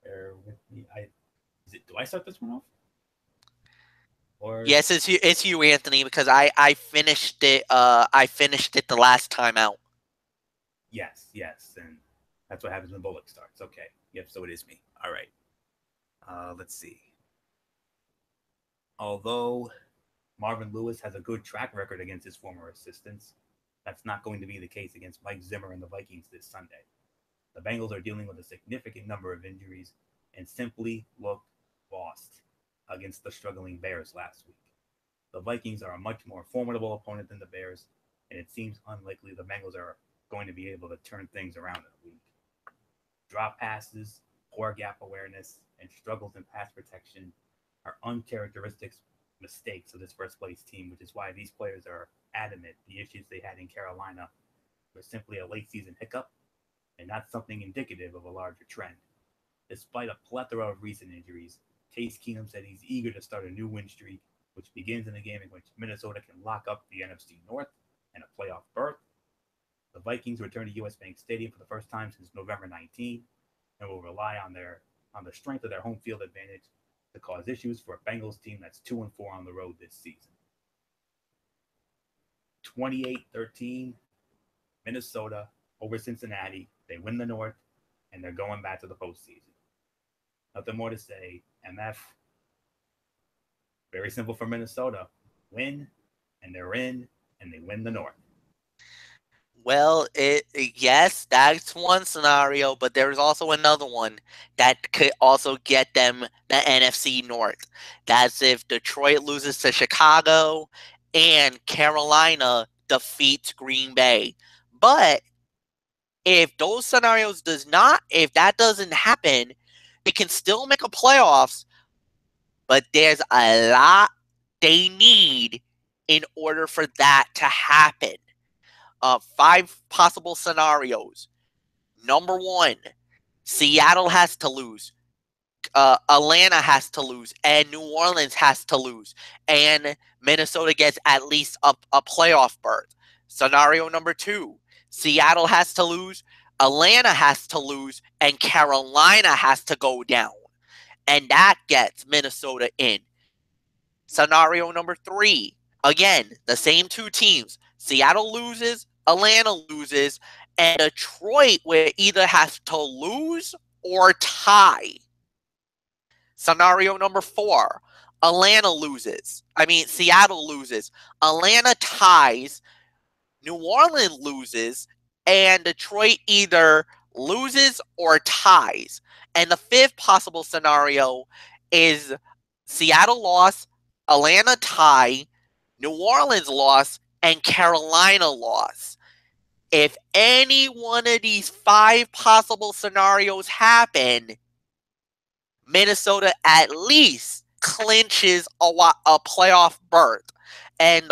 bear with me. Do I start this one off? Or
yes, it's you, Anthony, because I finished it. I finished it the last time out.
Yes, and that's what happens when Bullock starts. Okay, yep. So it is me. All right. Let's see. Although Marvin Lewis has a good track record against his former assistants, that's not going to be the case against Mike Zimmer and the Vikings this Sunday. The Bengals are dealing with a significant number of injuries and simply looked lost against the struggling Bears last week. The Vikings are a much more formidable opponent than the Bears, and it seems unlikely the Bengals are going to be able to turn things around in a week. Drop passes, poor gap awareness, and struggles in pass protection are uncharacteristic mistakes of this first place team, which is why these players are adamant the issues they had in Carolina were simply a late season hiccup and not something indicative of a larger trend. Despite a plethora of recent injuries, Case Keenum said he's eager to start a new win streak, which begins in a game in which Minnesota can lock up the NFC North and a playoff berth. The Vikings return to US Bank Stadium for the first time since November 19 and will rely on the strength of their home field advantage to cause issues for a Bengals team that's 2-4 on the road this season. 28-13, Minnesota over Cincinnati. They win the North, and they're going back to the postseason. Nothing more to say. MF, very simple for Minnesota. Win, and they're in, and they win the North.
Well, yes, that's one scenario, but there's also another one that could also get them the NFC North. That's if Detroit loses to Chicago and Carolina defeats Green Bay. But if those scenarios if that doesn't happen, they can still make a playoffs, but there's a lot they need in order for that to happen. 5 possible scenarios. Number 1, Seattle has to lose. Atlanta has to lose. And New Orleans has to lose. And Minnesota gets at least a playoff berth. Scenario number 2, Seattle has to lose. Atlanta has to lose. And Carolina has to go down. And that gets Minnesota in. Scenario number 3, again, the same 2 teams. Seattle loses, Atlanta loses, and Detroit will either have to lose or tie. Scenario number 4, Seattle loses, Atlanta ties, New Orleans loses, and Detroit either loses or ties. And the 5th possible scenario is Seattle loss, Atlanta tie, New Orleans loss, and Carolina loss. If any one of these 5 possible scenarios happen, Minnesota at least clinches a playoff berth, and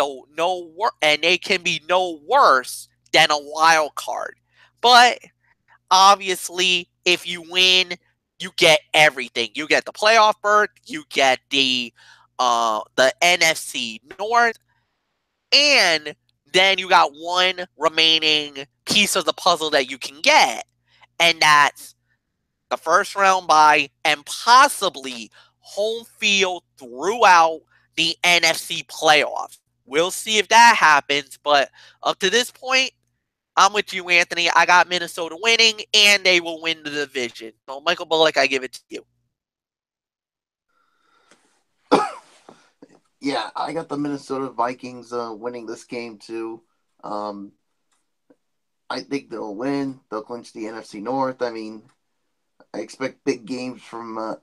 they can be no worse than a wild card. But obviously, if you win, you get everything. You get the playoff berth, you get the NFC North, and then you got one remaining piece of the puzzle that you can get, and that's the first round bye and possibly home field throughout the NFC playoffs. We'll see if that happens, but up to this point, I'm with you, Anthony. I got Minnesota winning, and they will win the division. So, Michael Bullock, I give it to you.
Yeah, I got the Minnesota Vikings winning this game too. I think they'll win. They'll clinch the NFC North. I mean, I expect big games from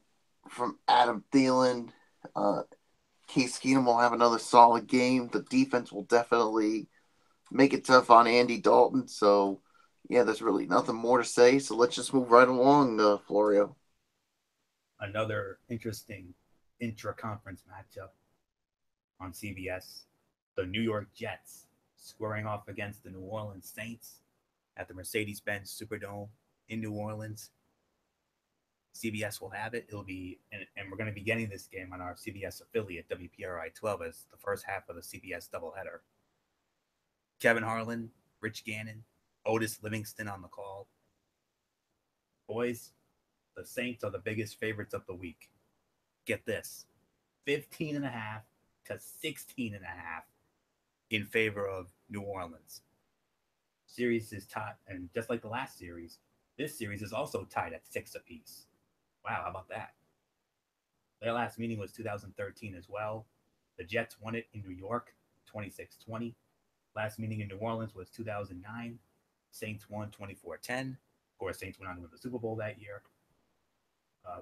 Adam Thielen. Case Keenum will have another solid game. The defense will definitely make it tough on Andy Dalton. So, yeah, there's really nothing more to say. So let's just move right along, Florio.
Another interesting intra-conference matchup on CBS. The New York Jets squaring off against the New Orleans Saints at the Mercedes-Benz Superdome in New Orleans. CBS will have it. It'll be, and we're going to be getting this game on our CBS affiliate, WPRI 12, as the first half of the CBS doubleheader. Kevin Harlan, Rich Gannon, Otis Livingston on the call. Boys, the Saints are the biggest favorites of the week. Get this, 15.5 to 16.5 in favor of New Orleans. Series is tied, and just like the last series, this series is also tied at 6 apiece. Wow, how about that? Their last meeting was 2013 as well. The Jets won it in New York, 26-20. Last meeting in New Orleans was 2009. Saints won 24-10. Of course, Saints went on to win the Super Bowl that year.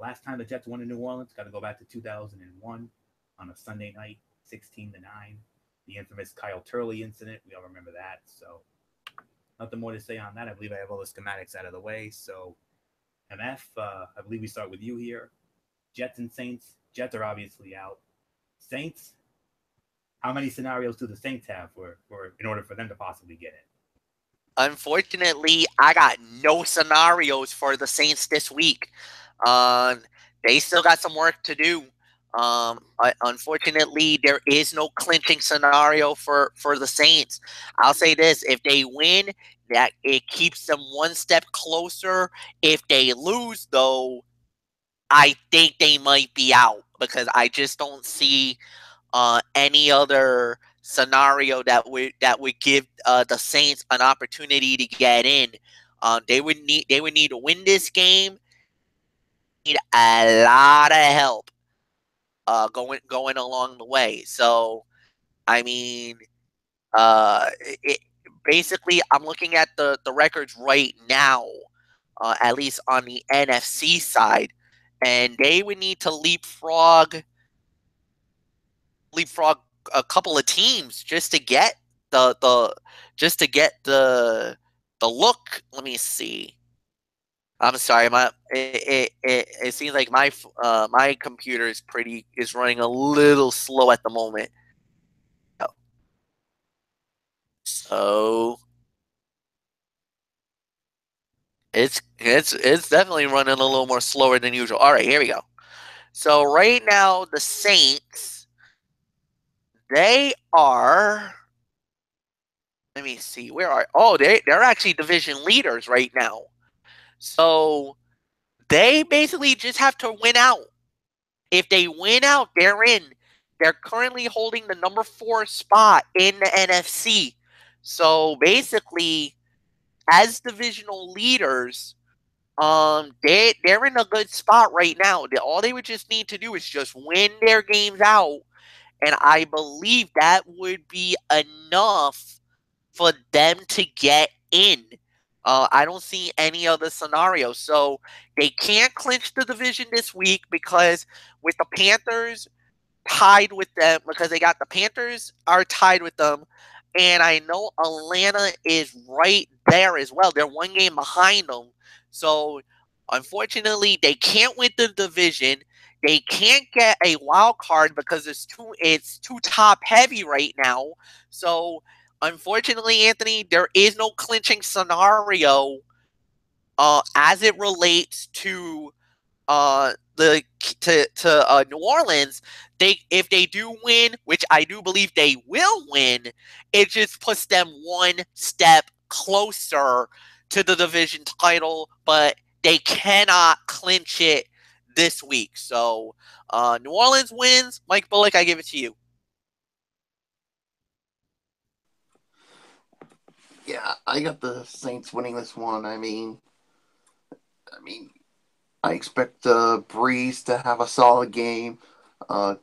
Last time the Jets won in New Orleans, got to go back to 2001 on a Sunday night, 16-9. The infamous Kyle Turley incident. We all remember that. So nothing more to say on that. I believe I have all the schematics out of the way. So, MF, I believe we start with you here. Jets and Saints. Jets are obviously out. Saints. How many scenarios do the Saints have for in order for them to possibly get in?
Unfortunately, I got no scenarios for the Saints this week. They still got some work to do. Unfortunately, there is no clinching scenario for the Saints. I'll say this: if they win, that it keeps them one step closer. If they lose, though, I think they might be out because I just don't see any other scenario that would give the Saints an opportunity to get in. They would need to win this game. Need a lot of help going along the way. So I mean, it, basically, I'm looking at the records right now, at least on the NFC side, and they would need to leapfrog a couple of teams just to get the the look. Let me see. I'm sorry, it seems like my computer is running a little slow at the moment. So it's definitely running a little more slower than usual. All right, here we go. So right now the Saints, they are. Let me see. They're actually division leaders right now. So they basically just have to win out. If they win out, they're in. They're currently holding the number 4 spot in the NFC. So basically, as divisional leaders, they're in a good spot right now. All they would just need to do is just win their games out, and I believe that would be enough for them to get in. I don't see any other scenario. So they can't clinch the division this week because with the Panthers tied with them, because they got the Panthers are tied with them, and I know Atlanta is right there as well. They're one game behind them. So unfortunately, they can't win the division. They can't get a wild card because it's too top heavy right now. So unfortunately, Anthony, there is no clinching scenario as it relates to New Orleans. If they do win, which I do believe they will win, it just puts them one step closer to the division title, but they cannot clinch it this week. So New Orleans wins. Mike Bullock, I give it to you.
Yeah, I got the Saints winning this one. I mean, I expect Breeze to have a solid game. The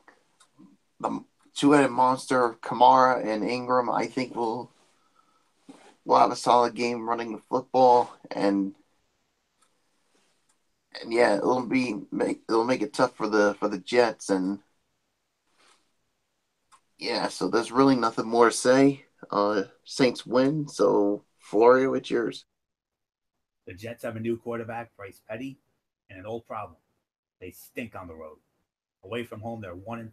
two-headed monster Kamara and Ingram, I think will have a solid game running the football, and yeah, it'll make it tough for the Jets, and yeah, so there's really nothing more to say. Saints win, so Florio, it's yours.
The Jets have a new quarterback, Bryce Petty, and an old problem. They stink on the road. Away from home, they're 1-5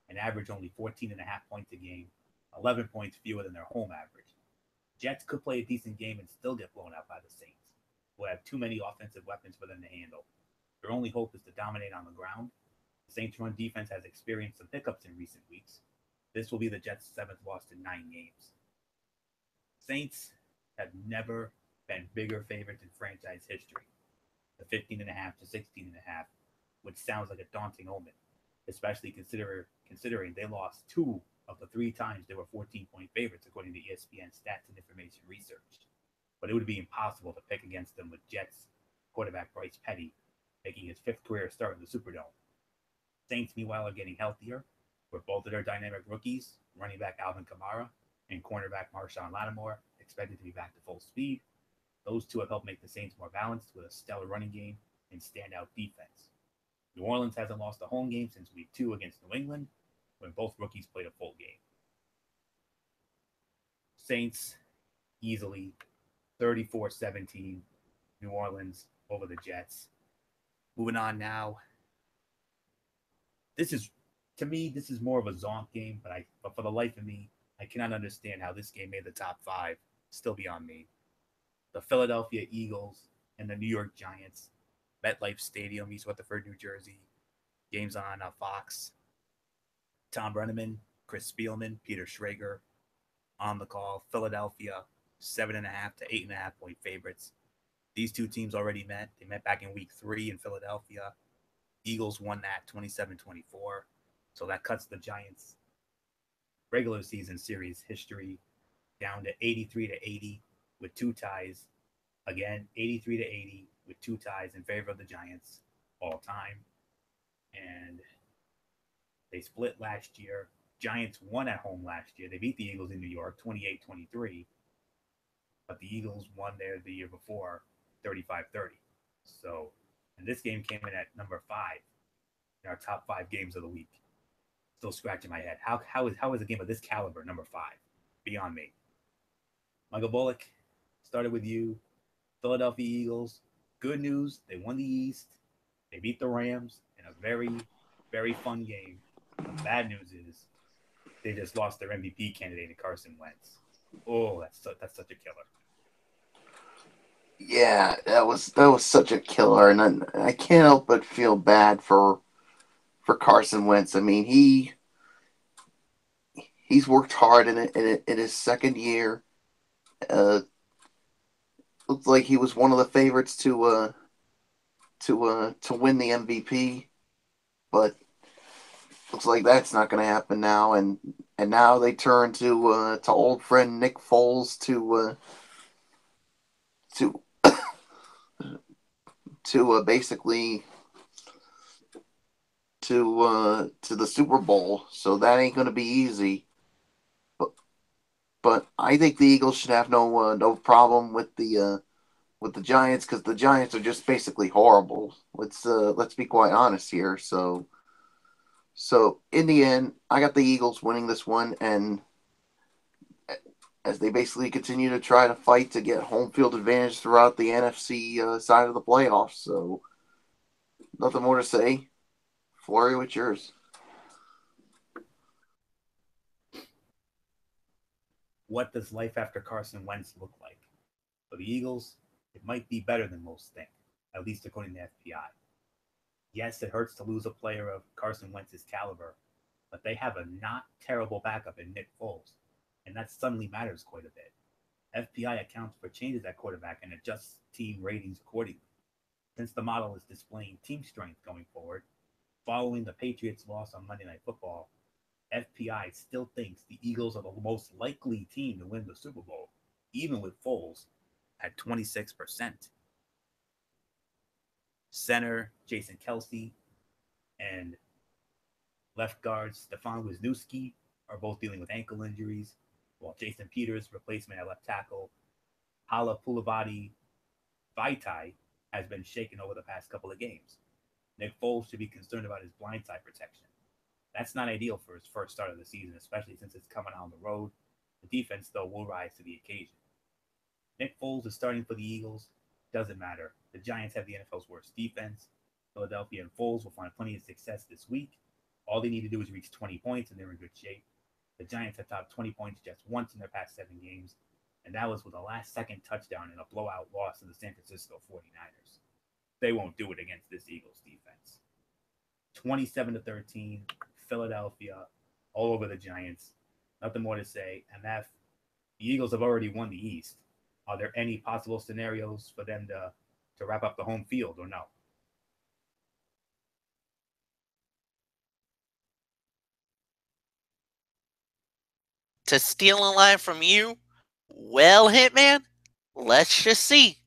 and average only 14.5 points a game, 11 points fewer than their home average. Jets could play a decent game and still get blown out by the Saints, who have too many offensive weapons for them to handle. Their only hope is to dominate on the ground. The Saints' run defense has experienced some hiccups in recent weeks. This will be the Jets' 7th loss in 9 games. Saints have never been bigger favorites in franchise history. The 15.5 to 16.5, which sounds like a daunting omen, especially considering they lost 2 of the 3 times they were 14-point favorites, according to ESPN Stats and Information Research. But it would be impossible to pick against them with Jets quarterback Bryce Petty making his 5th career start in the Superdome. Saints, meanwhile, are getting healthier, with both of their dynamic rookies, running back Alvin Kamara and cornerback Marshawn Lattimore, expected to be back to full speed. Those two have helped make the Saints more balanced with a stellar running game and standout defense. New Orleans hasn't lost a home game since Week 2 against New England, when both rookies played a full game. Saints easily 34-17, New Orleans over the Jets. Moving on now This is, to me, this is more of a zonk game, but for the life of me, I cannot understand how this game made the top five. Still beyond me. The Philadelphia Eagles and the New York Giants, MetLife Stadium, East Rutherford, New Jersey. Games on Fox. Tom Brenneman, Chris Spielman, Peter Schrager on the call. Philadelphia, 7.5 to 8.5 point favorites. These two teams already met. They met back in week 3 in Philadelphia. Eagles won that 27-24. So that cuts the Giants' regular season series history down to 83 to 80 with 2 ties. Again, 83 to 80 with 2 ties in favor of the Giants all time. And they split last year. Giants won at home last year. They beat the Eagles in New York 28-23. But the Eagles won there the year before 35-30. So, and this game came in at number 5 in our top 5 games of the week. Still scratching my head. How is a game of this caliber number 5? Beyond me. Michael Bullock, started with you. Philadelphia Eagles. Good news, they won the East. They beat the Rams in a very, very fun game. The bad news is they just lost their MVP candidate in Carson Wentz. Oh, that's such a killer.
Yeah, that was such a killer, and I can't help but feel bad for Carson Wentz. I mean, he's worked hard in his second year. Looks like he was one of the favorites to win the MVP, but looks like that's not going to happen now. And now they turn to old friend Nick Foles to basically to the Super Bowl. So that ain't going to be easy. But I think the Eagles should have no problem with the Giants, because the Giants are just basically horrible. Let's be quite honest here. So in the end, I got the Eagles winning this one, and as they basically continue to try to fight to get home field advantage throughout the NFC side of the playoffs. So nothing more to say. Flory, what's yours?
What does life after Carson Wentz look like? For the Eagles, it might be better than most think, at least according to FBI. Yes, it hurts to lose a player of Carson Wentz's caliber, but they have a not terrible backup in Nick Foles, and that suddenly matters quite a bit. FPI accounts for changes at quarterback and adjusts team ratings accordingly. Since the model is displaying team strength going forward, following the Patriots' loss on Monday Night Football, FPI still thinks the Eagles are the most likely team to win the Super Bowl, even with Foles at 26%. Center Jason Kelce and left guard Stefan Wisniewski are both dealing with ankle injuries, while Jason Peters, replacement at left tackle, Hala Pulavati Vaitai, has been shaken over the past couple of games. Nick Foles should be concerned about his blindside protection. That's not ideal for his first start of the season, especially since it's coming on the road. The defense, though, will rise to the occasion. Nick Foles is starting for the Eagles. Doesn't matter. The Giants have the NFL's worst defense. Philadelphia and Foles will find plenty of success this week. All they need to do is reach 20 points, and they're in good shape. The Giants have topped 20 points just once in their past 7 games, and that was with a last-second touchdown in a blowout loss to the San Francisco 49ers. They won't do it against this Eagles defense. 27-13, Philadelphia, all over the Giants. Nothing more to say. MF, the Eagles have already won the East. Are there any possible scenarios for them to wrap up the home field or no?
To steal a line from you, well, Hitman, let's just see.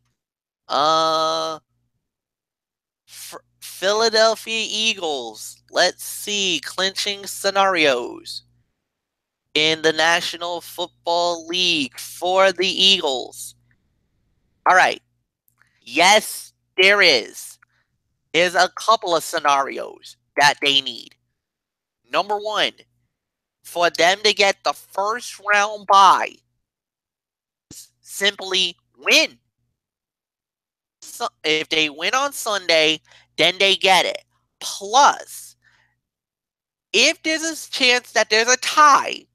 Philadelphia Eagles. Let's see clinching scenarios in the National Football League for the Eagles. All right. Yes, there is. There's a couple of scenarios that they need. Number one, for them to get the first round bye, simply win. So if they win on Sunday, then they get it. Plus, if there's a chance that there's a tie,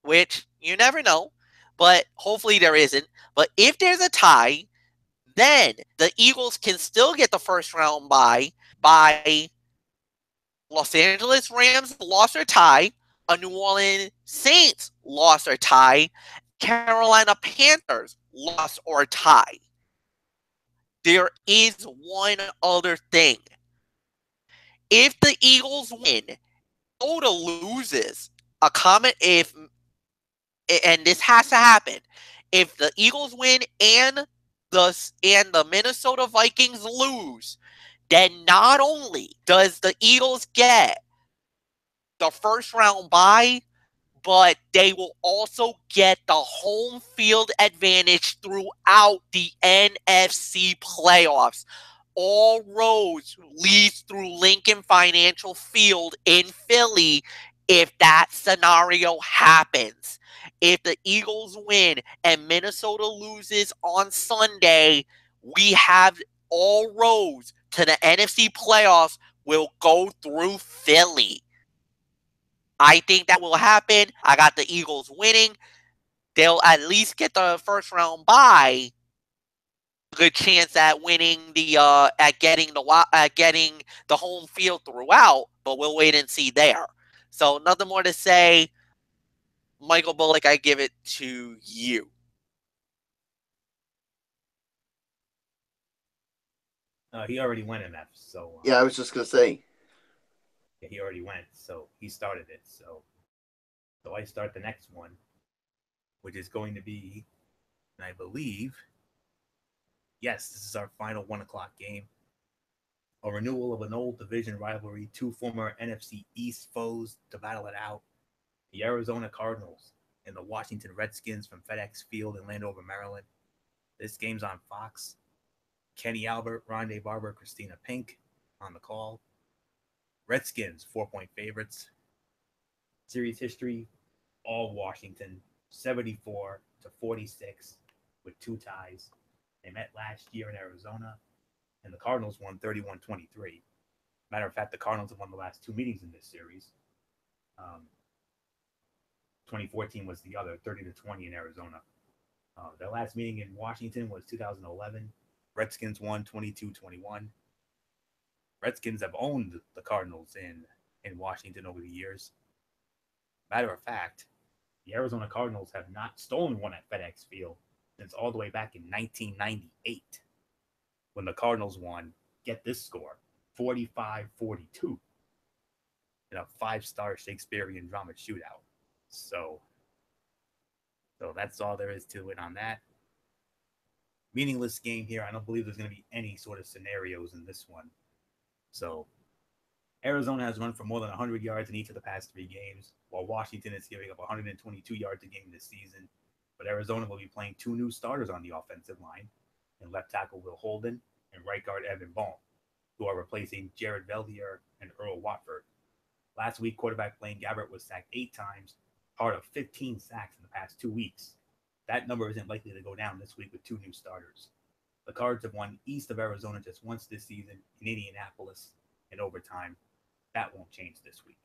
which you never know, but hopefully there isn't. But if there's a tie, then the Eagles can still get the first round bye by Los Angeles Rams lost or tie, a New Orleans Saints lost or tie, Carolina Panthers lost or tie. There is one other thing. If the Eagles win, Minnesota loses. A comment if, and this has to happen, if the Eagles win and the Minnesota Vikings lose, then not only does the Eagles get the first round bye, but they will also get the home field advantage throughout the NFC playoffs. All roads leads through Lincoln Financial Field in Philly if that scenario happens. If the Eagles win and Minnesota loses on Sunday, we have all roads to the NFC playoffs will go through Philly. I think that will happen. I got the Eagles winning. They'll at least get the first round bye. Good chance at winning at getting the home field throughout, but we'll wait and see there. So nothing more to say. Michael Bullock, I give it to you.
He already went MF, so
Yeah, I was just gonna say.
Yeah, he already went, so he started it. So I start the next one, which is going to be, and I believe, yes, this is our final 1:00 game. A renewal of an old division rivalry, two former NFC East foes to battle it out. The Arizona Cardinals and the Washington Redskins from FedEx Field in Landover, Maryland. This game's on Fox. Kenny Albert, Rondé Barber, Christina Pink on the call. Redskins, 4-point favorites. Series history, all Washington, 74-46 with 2 ties. They met last year in Arizona, and the Cardinals won 31-23. Matter of fact, the Cardinals have won the last 2 meetings in this series. 2014 was the other, 30-20 in Arizona. Their last meeting in Washington was 2011. Redskins won 22-21. Redskins have owned the Cardinals in Washington over the years. Matter of fact, the Arizona Cardinals have not stolen one at FedEx Field since all the way back in 1998, when the Cardinals won, get this score, 45-42 in a 5-star Shakespearean drama shootout. So that's all there is to it on that. Meaningless game here. I don't believe there's going to be any sort of scenarios in this one. So Arizona has run for more than 100 yards in each of the past 3 games, while Washington is giving up 122 yards a game this season. But Arizona will be playing 2 new starters on the offensive line, and left tackle Will Holden and right guard Evan Baum, who are replacing Jared Veldier and Earl Watford. Last week, quarterback Blaine Gabbert was sacked 8 times, part of 15 sacks in the past 2 weeks. That number isn't likely to go down this week with 2 new starters. The Cards have won east of Arizona just once this season in Indianapolis in overtime. That won't change this week.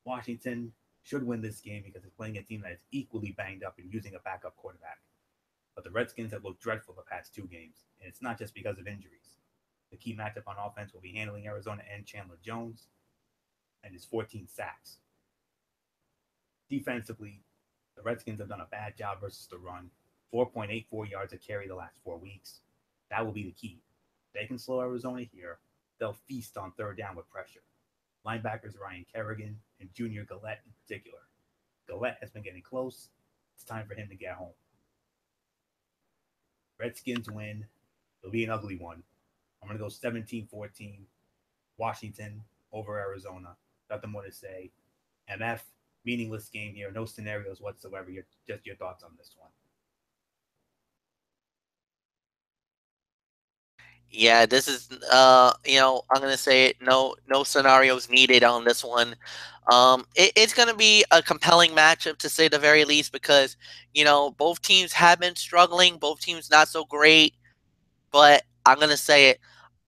Washington should win this game because it's playing a team that is equally banged up and using a backup quarterback. But the Redskins have looked dreadful the past 2 games, and it's not just because of injuries. The key matchup on offense will be handling Arizona and Chandler Jones and his 14 sacks. Defensively, the Redskins have done a bad job versus the run, 4.84 yards a carry the last 4 weeks. That will be the key. If they can slow Arizona here, they'll feast on third down with pressure. Linebackers Ryan Kerrigan and Junior Gillette in particular. Gillette has been getting close. It's time for him to get home. Redskins win. It'll be an ugly one. I'm going to go 17-14. Washington over Arizona. Nothing more to say. MF, meaningless game here. No scenarios whatsoever. Just your thoughts on this one.
Yeah, this is I'm gonna say it. No scenarios needed on this one. It's gonna be a compelling matchup to say the very least because both teams have been struggling. Both teams not so great, but I'm gonna say it.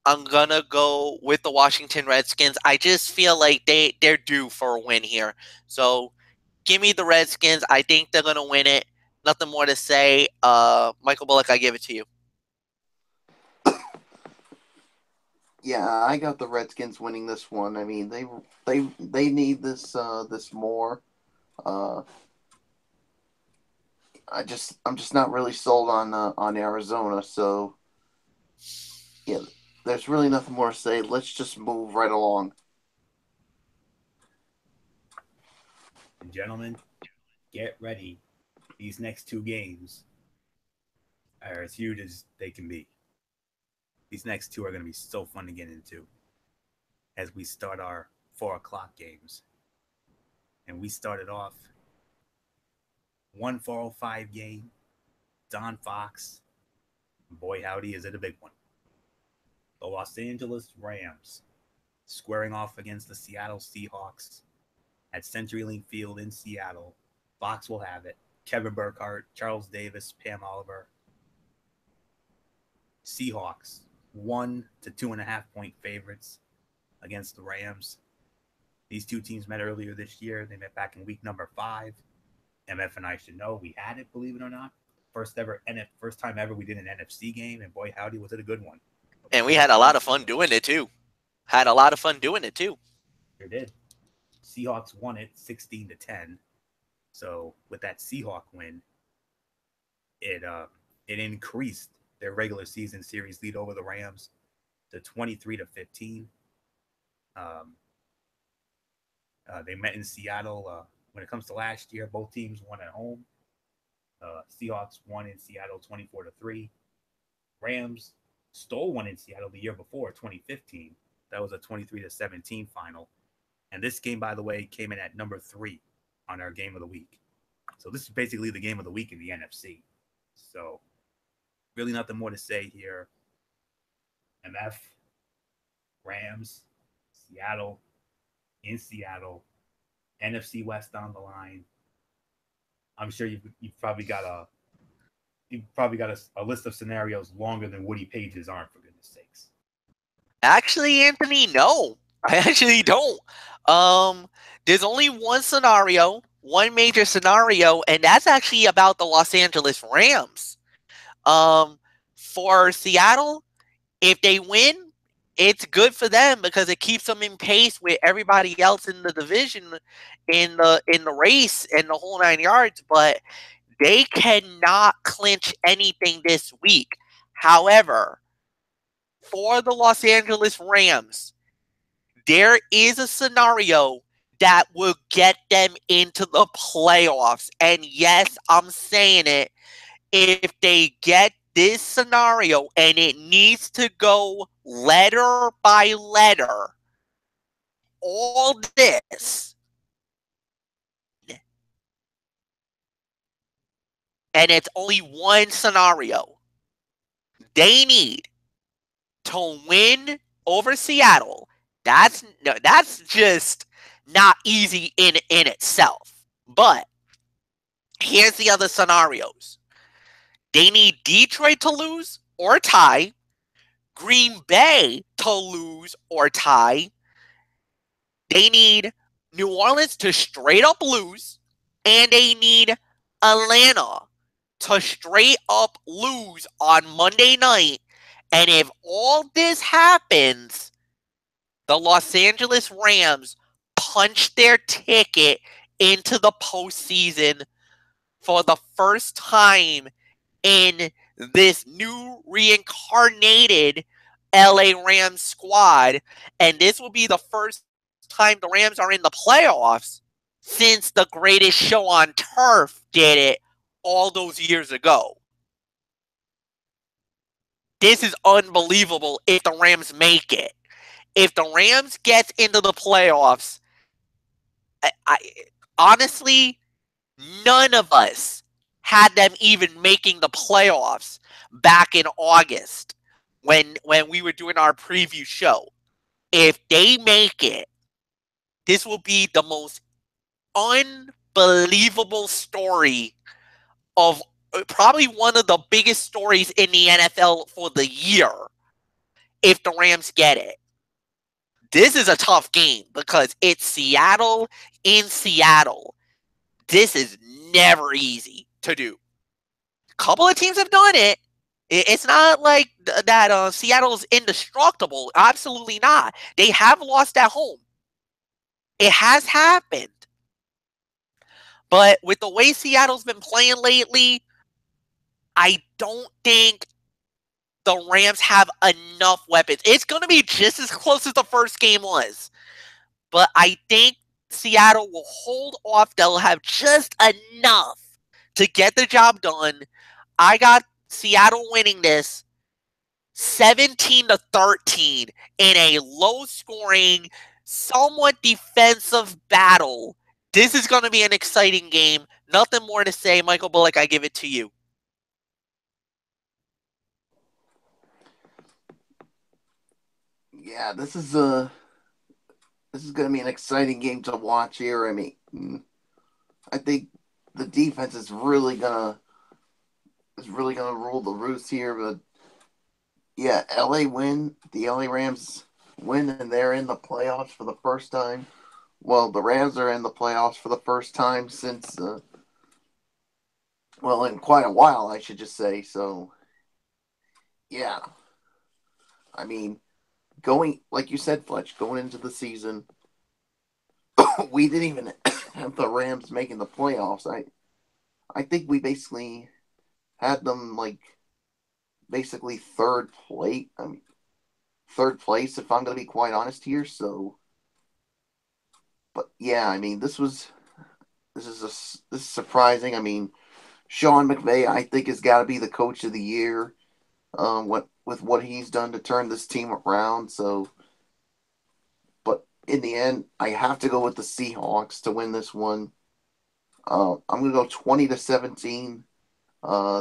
I'm gonna go with the Washington Redskins. I just feel like they're due for a win here. So give me the Redskins. I think they're gonna win it. Nothing more to say. Michael Bullock, I give it to you.
Yeah, I got the Redskins winning this one. I mean, they need this this more. I'm just not really sold on Arizona. So yeah, there's really nothing more to say. Let's just move right along.
And gentlemen, get ready. These next two games are as huge as they can be. These next two are going to be so fun to get into as we start our 4 o'clock games. And we started off 1 4:05 game. Don Fox. Boy, howdy, is it a big one. The Los Angeles Rams squaring off against the Seattle Seahawks at CenturyLink Field in Seattle. Fox will have it. Kevin Burkhardt, Charles Davis, Pam Oliver. Seahawks 1 to 2.5 point favorites against the Rams. These two teams met earlier this year. They met back in week number 5. MF and I should know we had it, believe it or not. First time ever we did an NFC game, and boy, howdy, was it a good one.
And we had a lot of fun doing it too.
Sure did. Seahawks won it 16-10. So with that Seahawk win, it increased their regular season series lead over the Rams to 23-15. They met in Seattle. When it comes to last year, both teams won at home. Seahawks won in Seattle 24-3. Rams stole one in Seattle the year before, 2015. That was a 23-17 final. And this game, by the way, came in at number 3 on our game of the week. So this is basically the game of the week in the NFC. So really nothing more to say here. MF, Rams, Seattle, in Seattle, NFC West on the line. I'm sure you've probably got a list of scenarios longer than Woody Page's arm, for goodness sakes.
Actually, Anthony, no. I actually don't. There's only one scenario, one major scenario, and that's actually about the Los Angeles Rams. For Seattle, if they win, it's good for them because it keeps them in pace with everybody else in the division, in the race, and the whole 9 yards. But they cannot clinch anything this week. However, for the Los Angeles Rams, there is a scenario that will get them into the playoffs. And yes, I'm saying it. If they get this scenario and it needs to go letter by letter, all this, and it's only one scenario, they need to win over Seattle. That's just not easy in itself. But here's the other scenarios. They need Detroit to lose or tie, Green Bay to lose or tie. They need New Orleans to straight up lose, and they need Atlanta to straight up lose on Monday night. And if all this happens, the Los Angeles Rams punch their ticket into the postseason for the first time in this new reincarnated LA Rams squad. And this will be the first time the Rams are in the playoffs since the Greatest Show on Turf did it all those years ago. This is unbelievable if the Rams make it. If the Rams get into the playoffs, I honestly, none of us had them even making the playoffs back in August when we were doing our preview show. If they make it, this will be the most unbelievable story of probably one of the biggest stories in the NFL for the year. if the Rams get it. This is a tough game because it's Seattle in Seattle. This is never easy to do. A couple of teams have done it. It's not like that Seattle's indestructible. Absolutely not. They have lost at home. It has happened. But with the way Seattle's been playing lately, I don't think the Rams have enough weapons. It's going to be just as close as the first game was. But I think Seattle will hold off. They'll have just enough to get the job done. I got Seattle winning this 17-13 in a low-scoring, somewhat defensive battle. This is going to be an exciting game. Nothing more to say. Michael Bullock, I give it to you.
Yeah, this is going to be an exciting game to watch here. I mean, I think the defense is really gonna rule the roost here. But yeah, the LA Rams win, and they're in the playoffs for the first time. Well, the Rams are in the playoffs for the first time since, in quite a while, I should just say. So, yeah, I mean, like you said, Fletch, going into the season, we didn't even have the Rams making the playoffs. I think we basically had them basically third place. I mean, third place, if I'm going to be quite honest here. So, but yeah, I mean, this is surprising. I mean, Sean McVay, I think, has got to be the coach of the year. With what he's done to turn this team around. So, but in the end, I have to go with the Seahawks to win this one. I'm gonna go 20-17.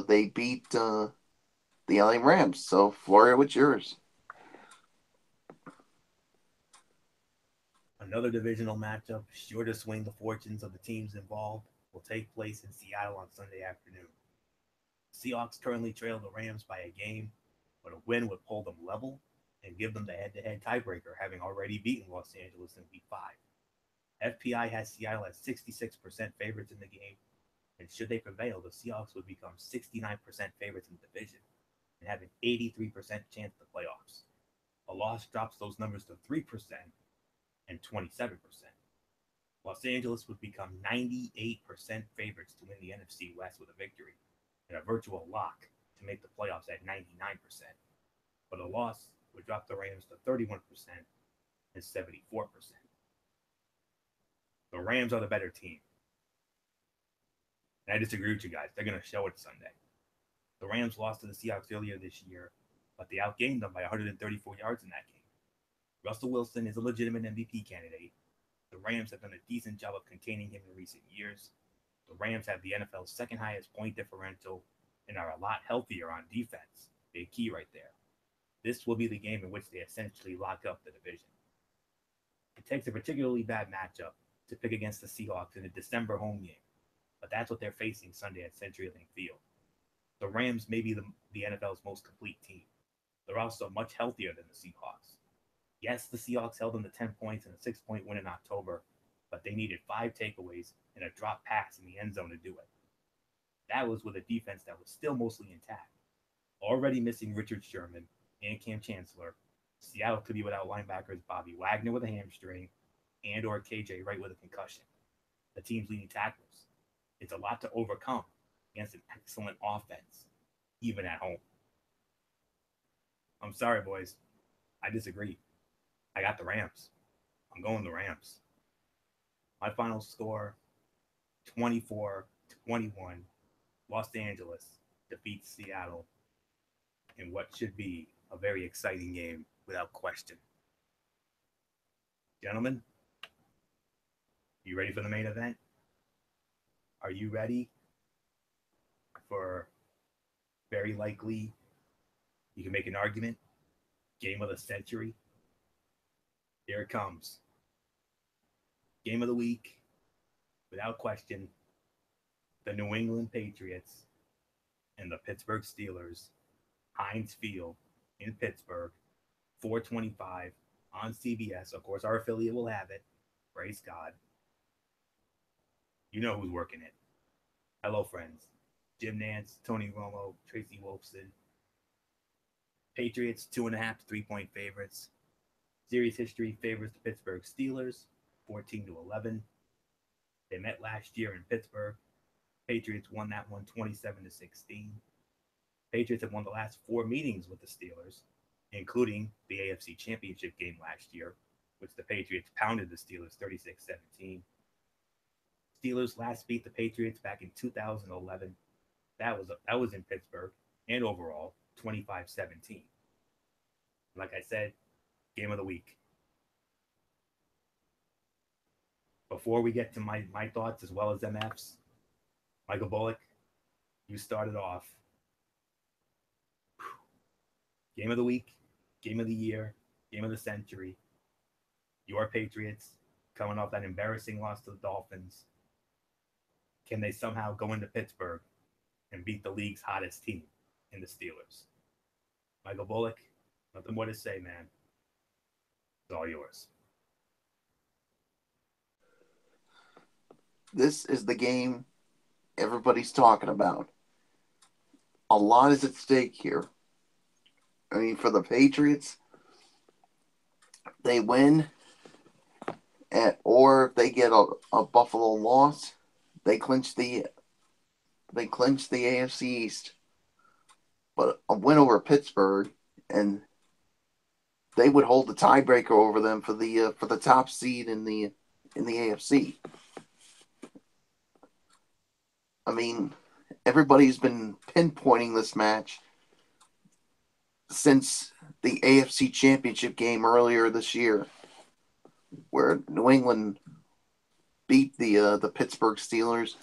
They beat the LA Rams. So, Florio, what's yours?
Another divisional matchup, sure to swing the fortunes of the teams involved, will take place in Seattle on Sunday afternoon. The Seahawks currently trail the Rams by a game, but a win would pull them level and give them the head-to-head tiebreaker, having already beaten Los Angeles in Week 5. FPI has Seattle at 66% favorites in the game, and should they prevail, the Seahawks would become 69% favorites in the division and have an 83% chance at the playoffs. A loss drops those numbers to 3% and 27%. Los Angeles would become 98% favorites to win the NFC West with a victory, and a virtual lock to make the playoffs at 99%. But a loss would drop the Rams to 31% and 74%. The Rams are the better team. And I disagree with you guys. They're going to show it Sunday. The Rams lost to the Seahawks earlier this year, but they outgained them by 134 yards in that game. Russell Wilson is a legitimate MVP candidate. The Rams have done a decent job of containing him in recent years. The Rams have the NFL's second highest point differential and are a lot healthier on defense. Big key right there. This will be the game in which they essentially lock up the division. It takes a particularly bad matchup to pick against the Seahawks in a December home game, but that's what they're facing Sunday at CenturyLink Field. The Rams may be the NFL's most complete team. They're also much healthier than the Seahawks. Yes, the Seahawks held them to 10 points in a 6-point win in October, but they needed 5 takeaways and a drop pass in the end zone to do it. That was with a defense that was still mostly intact. Already missing Richard Sherman and Cam Chancellor, Seattle could be without linebackers Bobby Wagner with a hamstring and or KJ Wright with a concussion. The team's leading tacklers. It's a lot to overcome against an excellent offense, even at home. I'm sorry, boys. I disagree. I got the Rams. I'm going the Rams. My final score, 24-21. Los Angeles defeats Seattle in what should be a very exciting game without question. Gentlemen, you ready for the main event? Are you ready for very likely, you can make an argument, game of the century? Here it comes. Game of the week, without question, the New England Patriots and the Pittsburgh Steelers, Heinz Field in Pittsburgh, 4:25 on CBS. Of course, our affiliate will have it. Praise God. You know who's working it. Hello, friends. Jim Nance, Tony Romo, Tracy Wolfson. Patriots 2.5 to 3-point favorites. Series history favors the Pittsburgh Steelers 14-11. They met last year in Pittsburgh. Patriots won that one 27-16. Patriots have won the last 4 meetings with the Steelers, including the AFC Championship game last year, which the Patriots pounded the Steelers 36-17. Steelers last beat the Patriots back in 2011. That was in Pittsburgh, and overall 25-17. Like I said, game of the week. Before we get to my thoughts as well as MFs, Michael Bullock, you started off. Game of the week, game of the year, game of the century. Your Patriots coming off that embarrassing loss to the Dolphins. Can they somehow go into Pittsburgh and beat the league's hottest team in the Steelers? Michael Bullock, nothing more to say, man. It's all yours.
This is the game everybody's talking about. A lot is at stake here. I mean, for the Patriots, they win, or if they get a Buffalo loss, they clinch the AFC East. But a win over Pittsburgh, and they would hold the tiebreaker over them for the top seed in the AFC. I mean, everybody's been pinpointing this match since the AFC Championship game earlier this year, where New England beat the Pittsburgh Steelers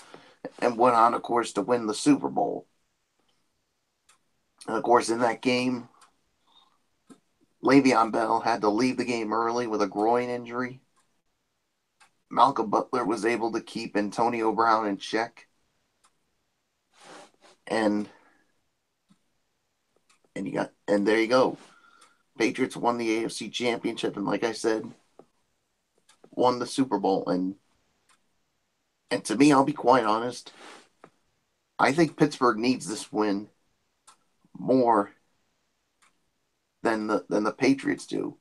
and went on, of course, to win the Super Bowl. And, of course, in that game, Le'Veon Bell had to leave the game early with a groin injury. Malcolm Butler was able to keep Antonio Brown in check. And there you go. Patriots won the AFC Championship, and like I said, won the Super Bowl. And to me, I'll be quite honest, I think Pittsburgh needs this win more than the Patriots do.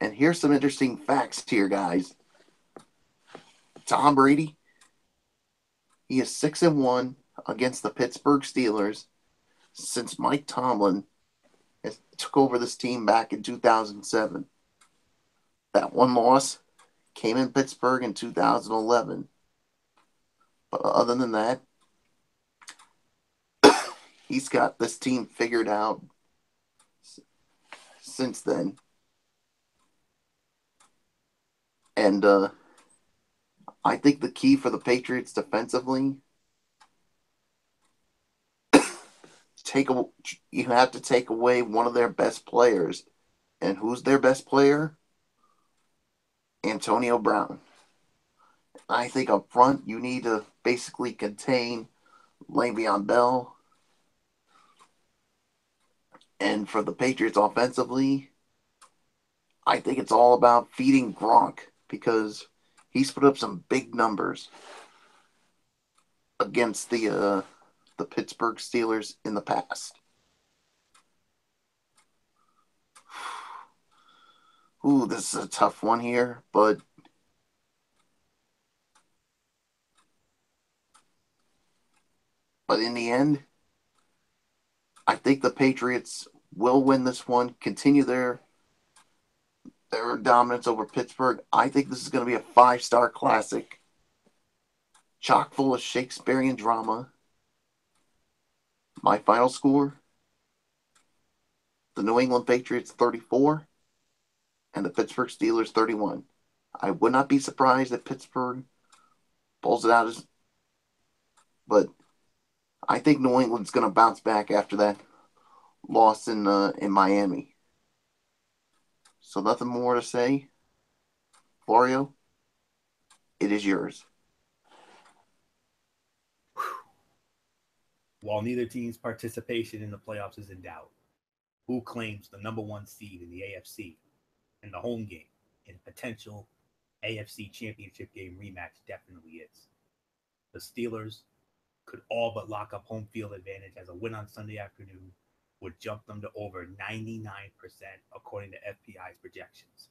And here's some interesting facts here, guys. Tom Brady, he is 6-1 against the Pittsburgh Steelers since Mike Tomlin took over this team back in 2007. That one loss came in Pittsburgh in 2011. But other than that, he's got this team figured out since then. And I think the key for the Patriots defensively, you have to take away one of their best players. And who's their best player? Antonio Brown. I think up front, you need to basically contain Le'Veon Bell. And for the Patriots offensively, I think it's all about feeding Gronk, because he's put up some big numbers against the Pittsburgh Steelers in the past. Ooh, this is a tough one here, but in the end, I think the Patriots will win this one, continue their dominance over Pittsburgh. I think this is going to be a 5-star classic, chock full of Shakespearean drama. My final score, the New England Patriots 34 and the Pittsburgh Steelers 31. I would not be surprised if Pittsburgh pulls it out, but I think New England's going to bounce back after that loss in Miami. So nothing more to say. Florio, it is yours.
While neither team's participation in the playoffs is in doubt, who claims the number 1 seed in the AFC in the home game in a potential AFC Championship game rematch definitely is. The Steelers could all but lock up home field advantage, as a win on Sunday afternoon would jump them to over 99% according to FPI's projections.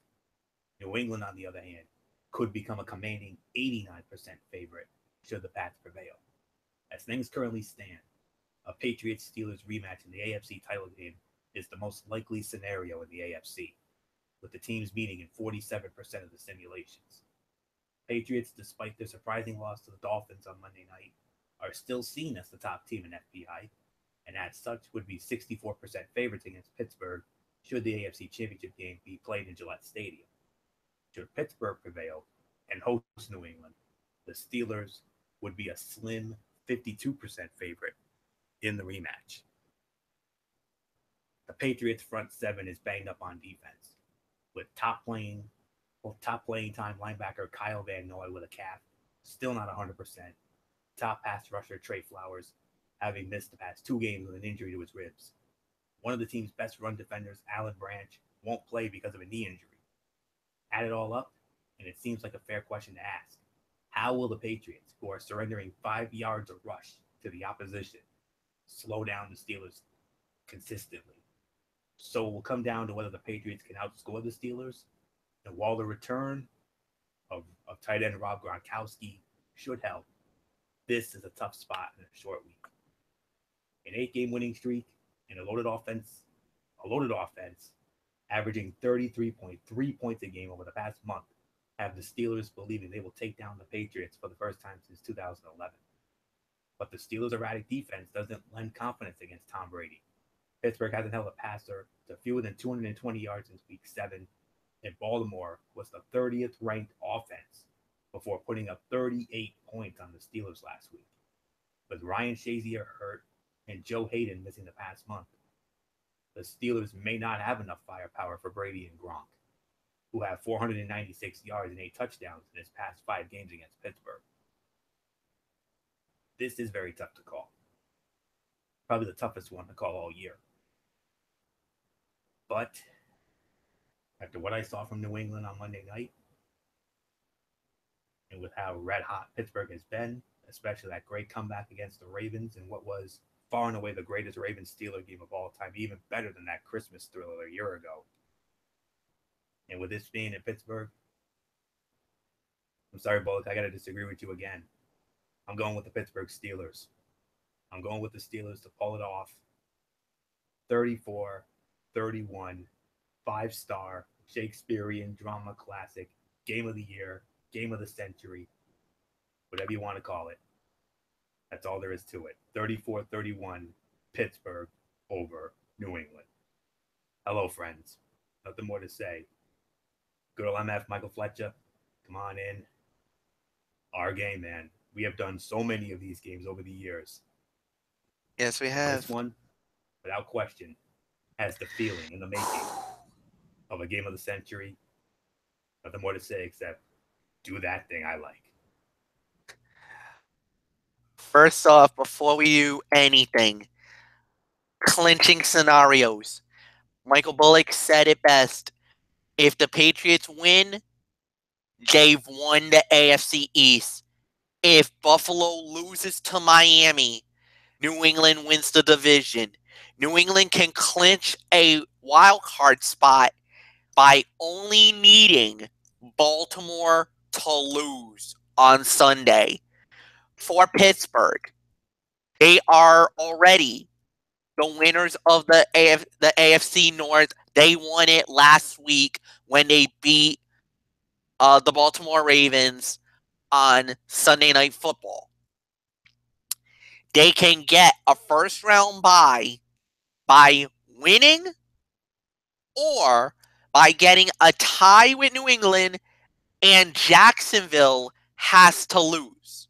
New England, on the other hand, could become a commanding 89% favorite should the Pats prevail. As things currently stand, a Patriots-Steelers rematch in the AFC title game is the most likely scenario in the AFC, with the teams meeting in 47% of the simulations. Patriots, despite their surprising loss to the Dolphins on Monday night, are still seen as the top team in FPI, and as such would be 64% favorites against Pittsburgh should the AFC Championship game be played in Gillette Stadium. Should Pittsburgh prevail and host New England, the Steelers would be a slim 52% favorite in the rematch. The Patriots front seven is banged up on defense, with top playing time linebacker Kyle Van Noy with a calf, still not 100%. Top pass rusher Trey Flowers having missed the past 2 games with an injury to his ribs. One of the team's best run defenders, Alan Branch, won't play because of a knee injury. Add it all up, and it seems like a fair question to ask. How will the Patriots, who are surrendering 5 yards a rush to the opposition, slow down the Steelers consistently? So it will come down to whether the Patriots can outscore the Steelers, and while the return of tight end Rob Gronkowski should help, this is a tough spot in a short week. An 8-game winning streak and a loaded offense, averaging 33.3 points a game over the past month, have the Steelers believing they will take down the Patriots for the first time since 2011. But the Steelers' erratic defense doesn't lend confidence against Tom Brady. Pittsburgh hasn't held a passer to fewer than 220 yards since Week 7, and Baltimore was the 30th ranked offense before putting up 38 points on the Steelers last week. With Ryan Shazier hurt and Joe Hayden missing the past month, the Steelers may not have enough firepower for Brady and Gronk, who have 496 yards and 8 touchdowns in his past 5 games against Pittsburgh. This is very tough to call. Probably the toughest one to call all year. But after what I saw from New England on Monday night, and with how red hot Pittsburgh has been, especially that great comeback against the Ravens in what was far and away the greatest Ravens-Steelers game of all time, even better than that Christmas thriller a year ago. And with this being in Pittsburgh, I'm sorry, Bullock, I got to disagree with you again. I'm going with the Pittsburgh Steelers. I'm going with the Steelers to pull it off. 34-31, 5-star Shakespearean drama classic, game of the year, game of the century, whatever you want to call it. That's all there is to it. 34-31, Pittsburgh over New England. Hello, friends. Nothing more to say. Good old MF, Michael Fletcher. Come on in. Our game, man. We have done so many of these games over the years.
Yes, we have.
This one, without question, has the feeling and the making of a game of the century. Nothing more to say except do that thing I like.
First off, before we do anything, clinching scenarios. Michael Bullock said it best. If the Patriots win, they've won the AFC East. If Buffalo loses to Miami, New England wins the division. New England can clinch a wild card spot by only needing Baltimore to lose on Sunday. For Pittsburgh, they are already the winners of the AFC North. They won it last week when they beat the Baltimore Ravens on Sunday Night Football. They can get a first-round bye by winning or by getting a tie with New England and Jacksonville has to lose.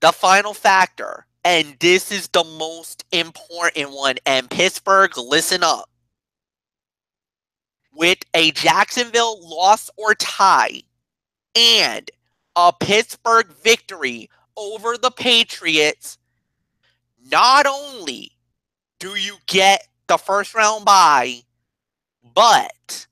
The final factor, and this is the most important one, and Pittsburgh, listen up. With a Jacksonville loss or tie and a Pittsburgh victory over the Patriots, not only do you get the first round bye, but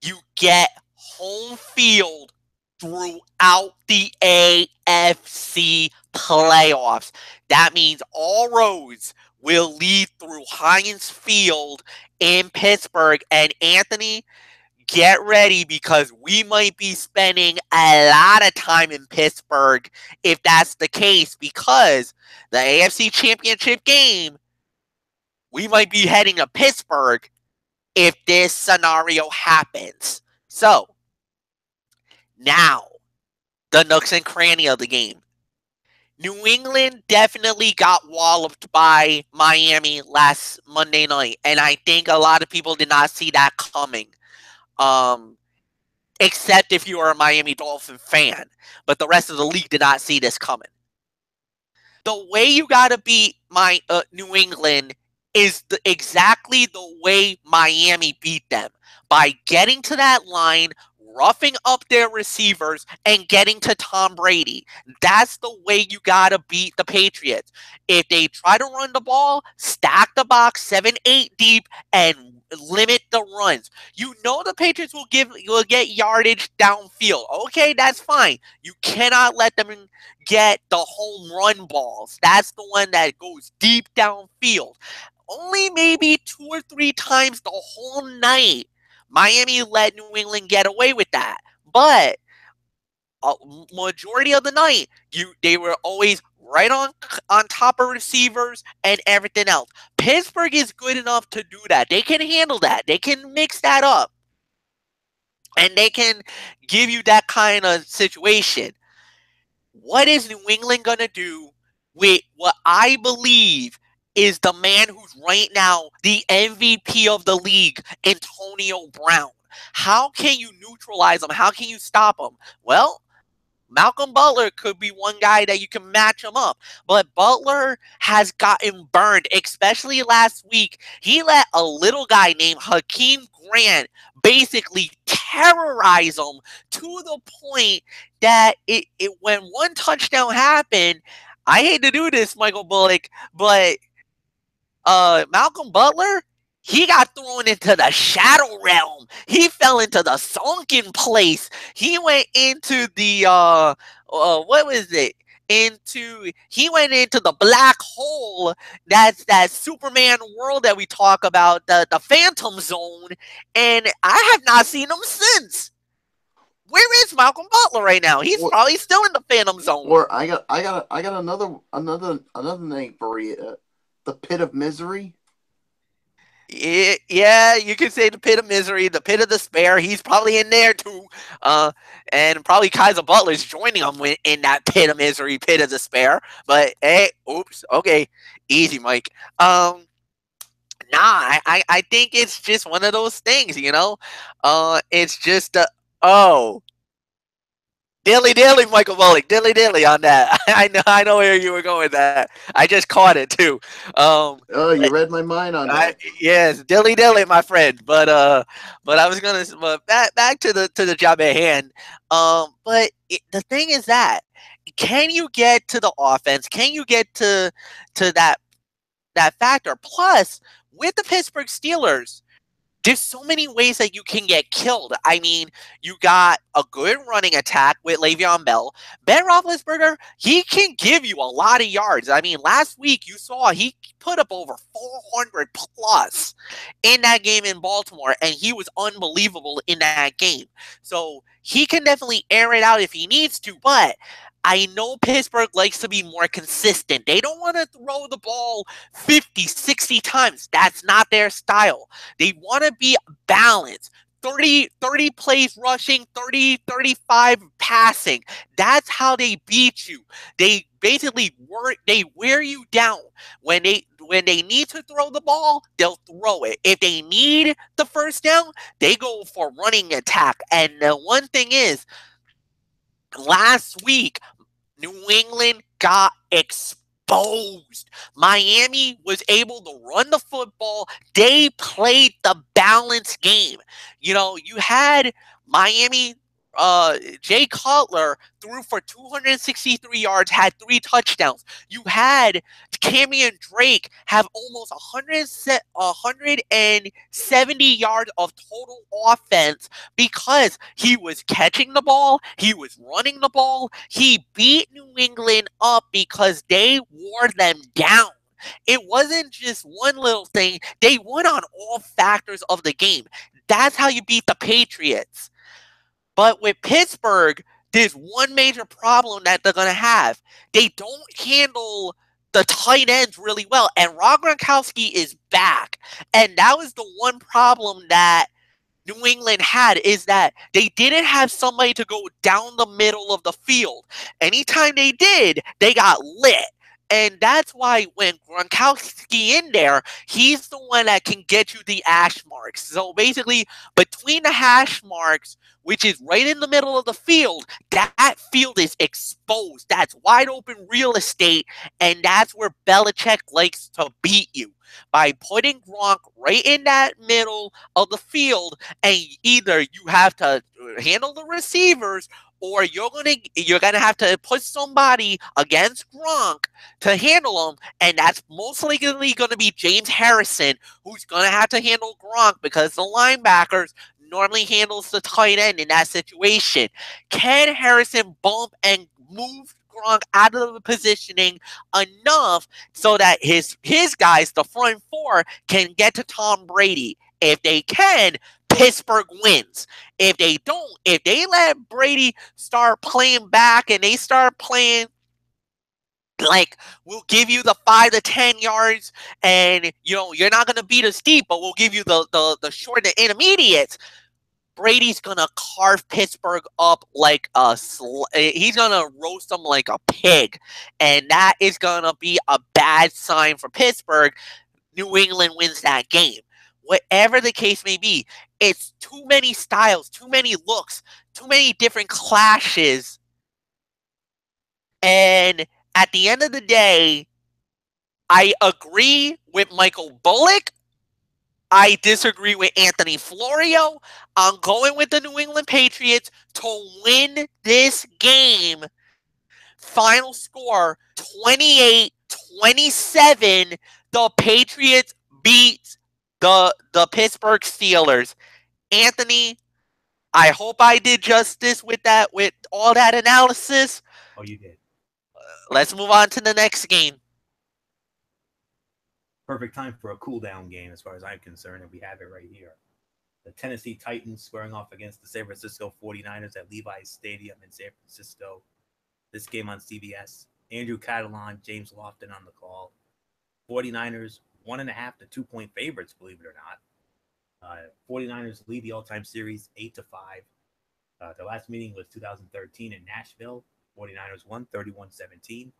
you get home field throughout the AFC playoffs. That means all roads will lead through Heinz Field in Pittsburgh. And Anthony, get ready because we might be spending a lot of time in Pittsburgh if that's the case, because the AFC Championship game, we might be heading to Pittsburgh if this scenario happens. So, now, the nooks and cranny of the game. New England definitely got walloped by Miami last Monday night, and I think a lot of people did not see that coming. Except if you are a Miami Dolphin fan. But the rest of the league did not see this coming. The way you got to beat New England is exactly the way Miami beat them. By getting to that line, roughing up their receivers, and getting to Tom Brady. That's the way you got to beat the Patriots. If they try to run the ball, stack the box 7-8 deep, and limit the runs. You know the Patriots will get yardage downfield. Okay, that's fine. You cannot let them get the home run balls. That's the one that goes deep downfield. Only maybe 2 or 3 times the whole night Miami let New England get away with that. But a majority of the night, they were always right on top of receivers and everything else. Pittsburgh is good enough to do that. They can handle that. They can mix that up. And they can give you that kind of situation. What is New England going to do with what I believe is the man who's right now the MVP of the league, Antonio Brown? How can you neutralize him? How can you stop him? Well, Malcolm Butler could be one guy that you can match him up. But Butler has gotten burned, especially last week. He let a little guy named Hakeem Grant basically terrorize him to the point that when one touchdown happened, I hate to do this, Michael Bullock, but Malcolm Butler, he got thrown into the shadow realm. He fell into the sunken place. He went into the what was it? He went into the black hole. That's that Superman world that we talk about, the Phantom Zone, and I have not seen him since. Where is Malcolm Butler right now? He's probably still in the Phantom Zone.
Or I got another name for you. The Pit of Misery.
Yeah, you could say the Pit of Misery, the Pit of Despair. He's probably in there too. And probably Kaiser Butler's joining him in that Pit of Misery, Pit of Despair. But hey, oops, okay, easy, Mike. I think it's just one of those things, you know. It's just dilly, Michael Bullock, dilly on that. I know where you were going with that. I just caught it too.
You read my mind on that.
Yes, dilly, my friend. But I was gonna back to the job at hand. But the thing is that, can you get to the offense? Can you get to that factor? Plus, with the Pittsburgh Steelers, there's so many ways that you can get killed. I mean, you got a good running attack with Le'Veon Bell. Ben Roethlisberger, he can give you a lot of yards. I mean, last week you saw he put up over 400 plus in that game in Baltimore, and he was unbelievable in that game. So he can definitely air it out if he needs to, but I know Pittsburgh likes to be more consistent. They don't want to throw the ball 50, 60 times. That's not their style. They want to be balanced. 30 plays rushing, 35 passing. That's how they beat you. They basically wear you down. When they need to throw the ball, they'll throw it. If they need the first down, they go for running attack. And the one thing is, last week, New England got exposed. Miami was able to run the football. They played the balanced game. You know, you had Miami Jay Cutler threw for 263 yards, had 3 touchdowns. You had Cameron Drake have almost 170 yards of total offense because he was catching the ball, he was running the ball. He beat New England up because they wore them down. It wasn't just one little thing. They won on all factors of the game. That's how you beat the Patriots. But with Pittsburgh, there's one major problem that they're going to have. They don't handle the tight ends really well. And Rob Gronkowski is back. And that was the one problem that New England had, is that they didn't have somebody to go down the middle of the field. Anytime they did, they got lit. And that's why when Gronkowski in there, he's the one that can get you the hash marks. So basically, between the hash marks, which is right in the middle of the field, that field is exposed. That's wide open real estate, and that's where Belichick likes to beat you, by putting Gronk right in that middle of the field, and either you have to handle the receivers, or you're gonna have to put somebody against Gronk to handle him, and that's most likely gonna be James Harrison, who's gonna have to handle Gronk because the linebackers normally handles the tight end in that situation. Can Harrison bump and move Gronk out of the positioning enough so that his guys, the front four, can get to Tom Brady? If they can, Pittsburgh wins. If they don't, if they let Brady start playing back and they start playing like, we'll give you the 5 to 10 yards, and you're not going to beat us deep, but we'll give you the short and intermediates, Brady's gonna carve Pittsburgh up like he's gonna roast them like a pig, and that is gonna be a bad sign for Pittsburgh. New England wins that game. Whatever the case may be, it's too many styles, too many looks, too many different clashes, and at the end of the day, I agree with Michael Bullock. I disagree with Anthony Florio. I'm going with the New England Patriots to win this game. Final score 28-27. The Patriots beat the Pittsburgh Steelers. Anthony, I hope I did justice with all that analysis.
Oh, you did.
Let's move on to the next game.
Perfect time for a cool down game as far as I'm concerned, and we have it right here. The Tennessee Titans squaring off against the San Francisco 49ers at Levi's Stadium in San Francisco. This game on CBS. Andrew Catalan, James Lofton on the call. 49ers 1.5 to 2 point favorites, believe it or not. 49ers lead the all-time series 8-5. The last meeting was 2013 in Nashville. 49ers won 31-17.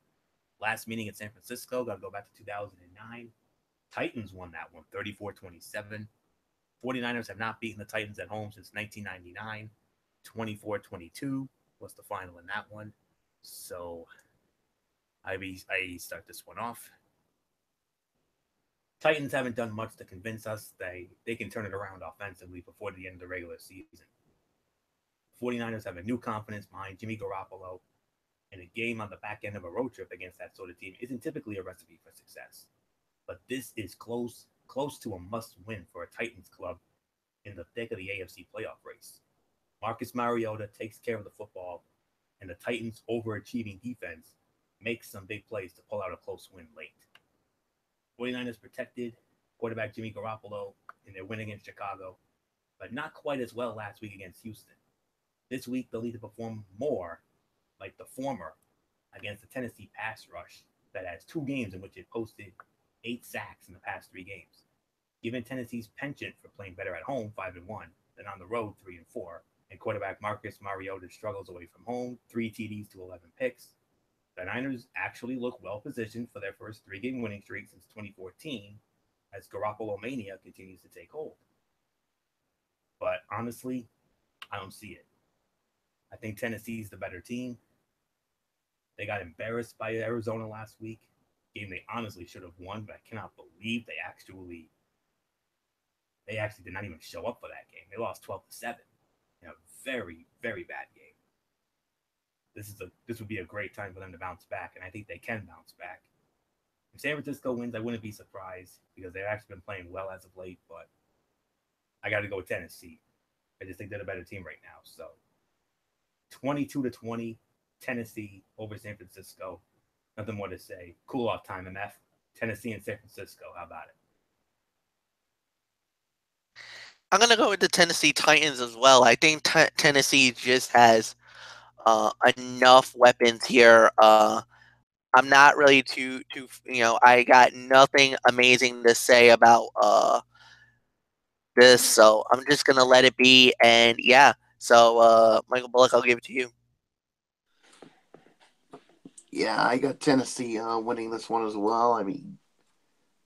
Last meeting in San Francisco, got to go back to 2009. Titans won that one 34-27. 49ers have not beaten the Titans at home since 1999. 24-22 was the final in that one. So I start this one off. Titans haven't done much to convince us they can turn it around offensively before the end of the regular season. 49ers have a new confidence behind Jimmy Garoppolo, and a game on the back end of a road trip against that sort of team isn't typically a recipe for success. But this is close to a must-win for a Titans club in the thick of the AFC playoff race. Marcus Mariota takes care of the football, and the Titans' overachieving defense makes some big plays to pull out a close win late. 49ers protected quarterback Jimmy Garoppolo in their win against Chicago, but not quite as well last week against Houston. This week, they'll need to perform more like the former against the Tennessee pass rush that has 2 games in which it posted 8 sacks in the past 3 games. Given Tennessee's penchant for playing better at home, 5-1, than on the road, 3-4, and quarterback Marcus Mariota struggles away from home, 3 TDs to 11 picks, the Niners actually look well positioned for their first 3-game winning streak since 2014 as Garoppolo mania continues to take hold. But honestly, I don't see it. I think Tennessee's the better team. They got embarrassed by Arizona last week. Game they honestly should have won, but I cannot believe they actually did not even show up for that game. They lost 12-7. in a very, very bad game. This would be a great time for them to bounce back, and I think they can bounce back. If San Francisco wins, I wouldn't be surprised because they've actually been playing well as of late. But I got to go with Tennessee. I just think they're the better team right now. So 22-20, Tennessee over San Francisco. Nothing more to say. Cool off time, MF. Tennessee and San Francisco. How about it?
I'm gonna go with the Tennessee Titans as well. I think Tennessee just has enough weapons here. I'm not really too I got nothing amazing to say about this, so I'm just gonna let it be. And yeah, so Michael Bullock, I'll give it to you.
Yeah, I got Tennessee winning this one as well. I mean,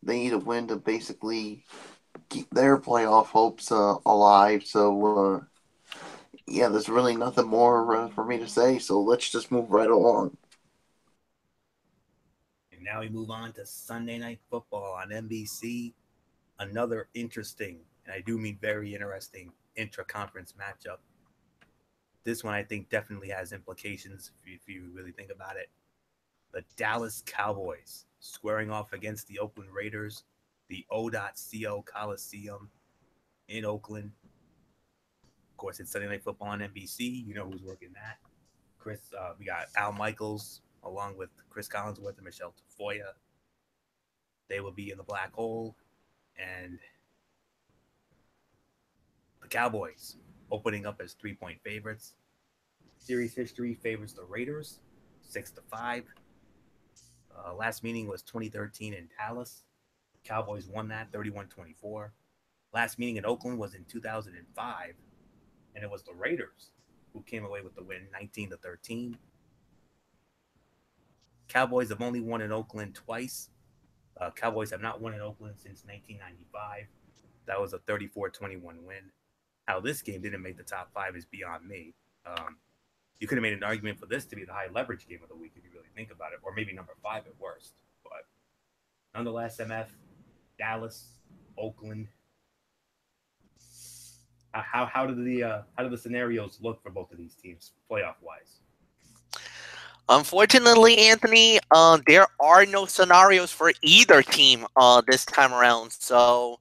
they need a win to basically keep their playoff hopes alive. So, yeah, there's really nothing more for me to say. So let's just move right along.
And now we move on to Sunday Night Football on NBC. Another interesting, and I do mean very interesting, intra-conference matchup. This one I think definitely has implications if you really think about it. The Dallas Cowboys squaring off against the Oakland Raiders, the O.CO Coliseum in Oakland. Of course, it's Sunday Night Football on NBC. You know who's working that. We got Al Michaels along with Chris Collinsworth and Michelle Tafoya. They will be in the black hole. And the Cowboys opening up as 3-point favorites. Series history favors the Raiders 6-5. Last meeting was 2013 in Dallas. Cowboys won that 31-24. Last meeting in Oakland was in 2005, and it was the Raiders who came away with the win 19-13. Cowboys have only won in Oakland twice. Cowboys have not won in Oakland since 1995. That was a 34-21 win. How this game didn't make the top 5 is beyond me. You could have made an argument for this to be the high leverage game of the week if you really think about it, or maybe number 5 at worst. But nonetheless, MF, Dallas, Oakland. How do the scenarios look for both of these teams playoff wise?
Unfortunately, Anthony, there are no scenarios for either team this time around. So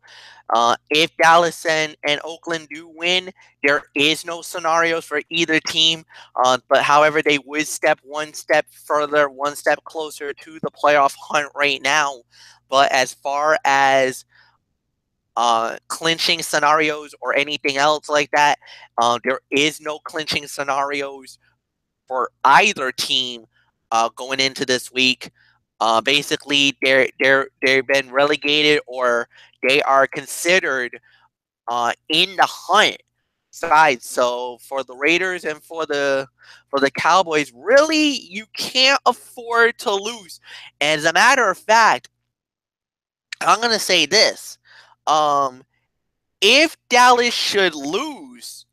if Dallas and Oakland do win, there is no scenarios for either team. But however, they would step one step further, one step closer to the playoff hunt right now. But as far as clinching scenarios or anything else like that, there is no clinching scenarios for either team going into this week. Basically, they've been relegated, or they are considered in the hunt side. So for the Raiders and for the Cowboys, really, you can't afford to lose. As a matter of fact, I'm gonna say this: if Dallas should lose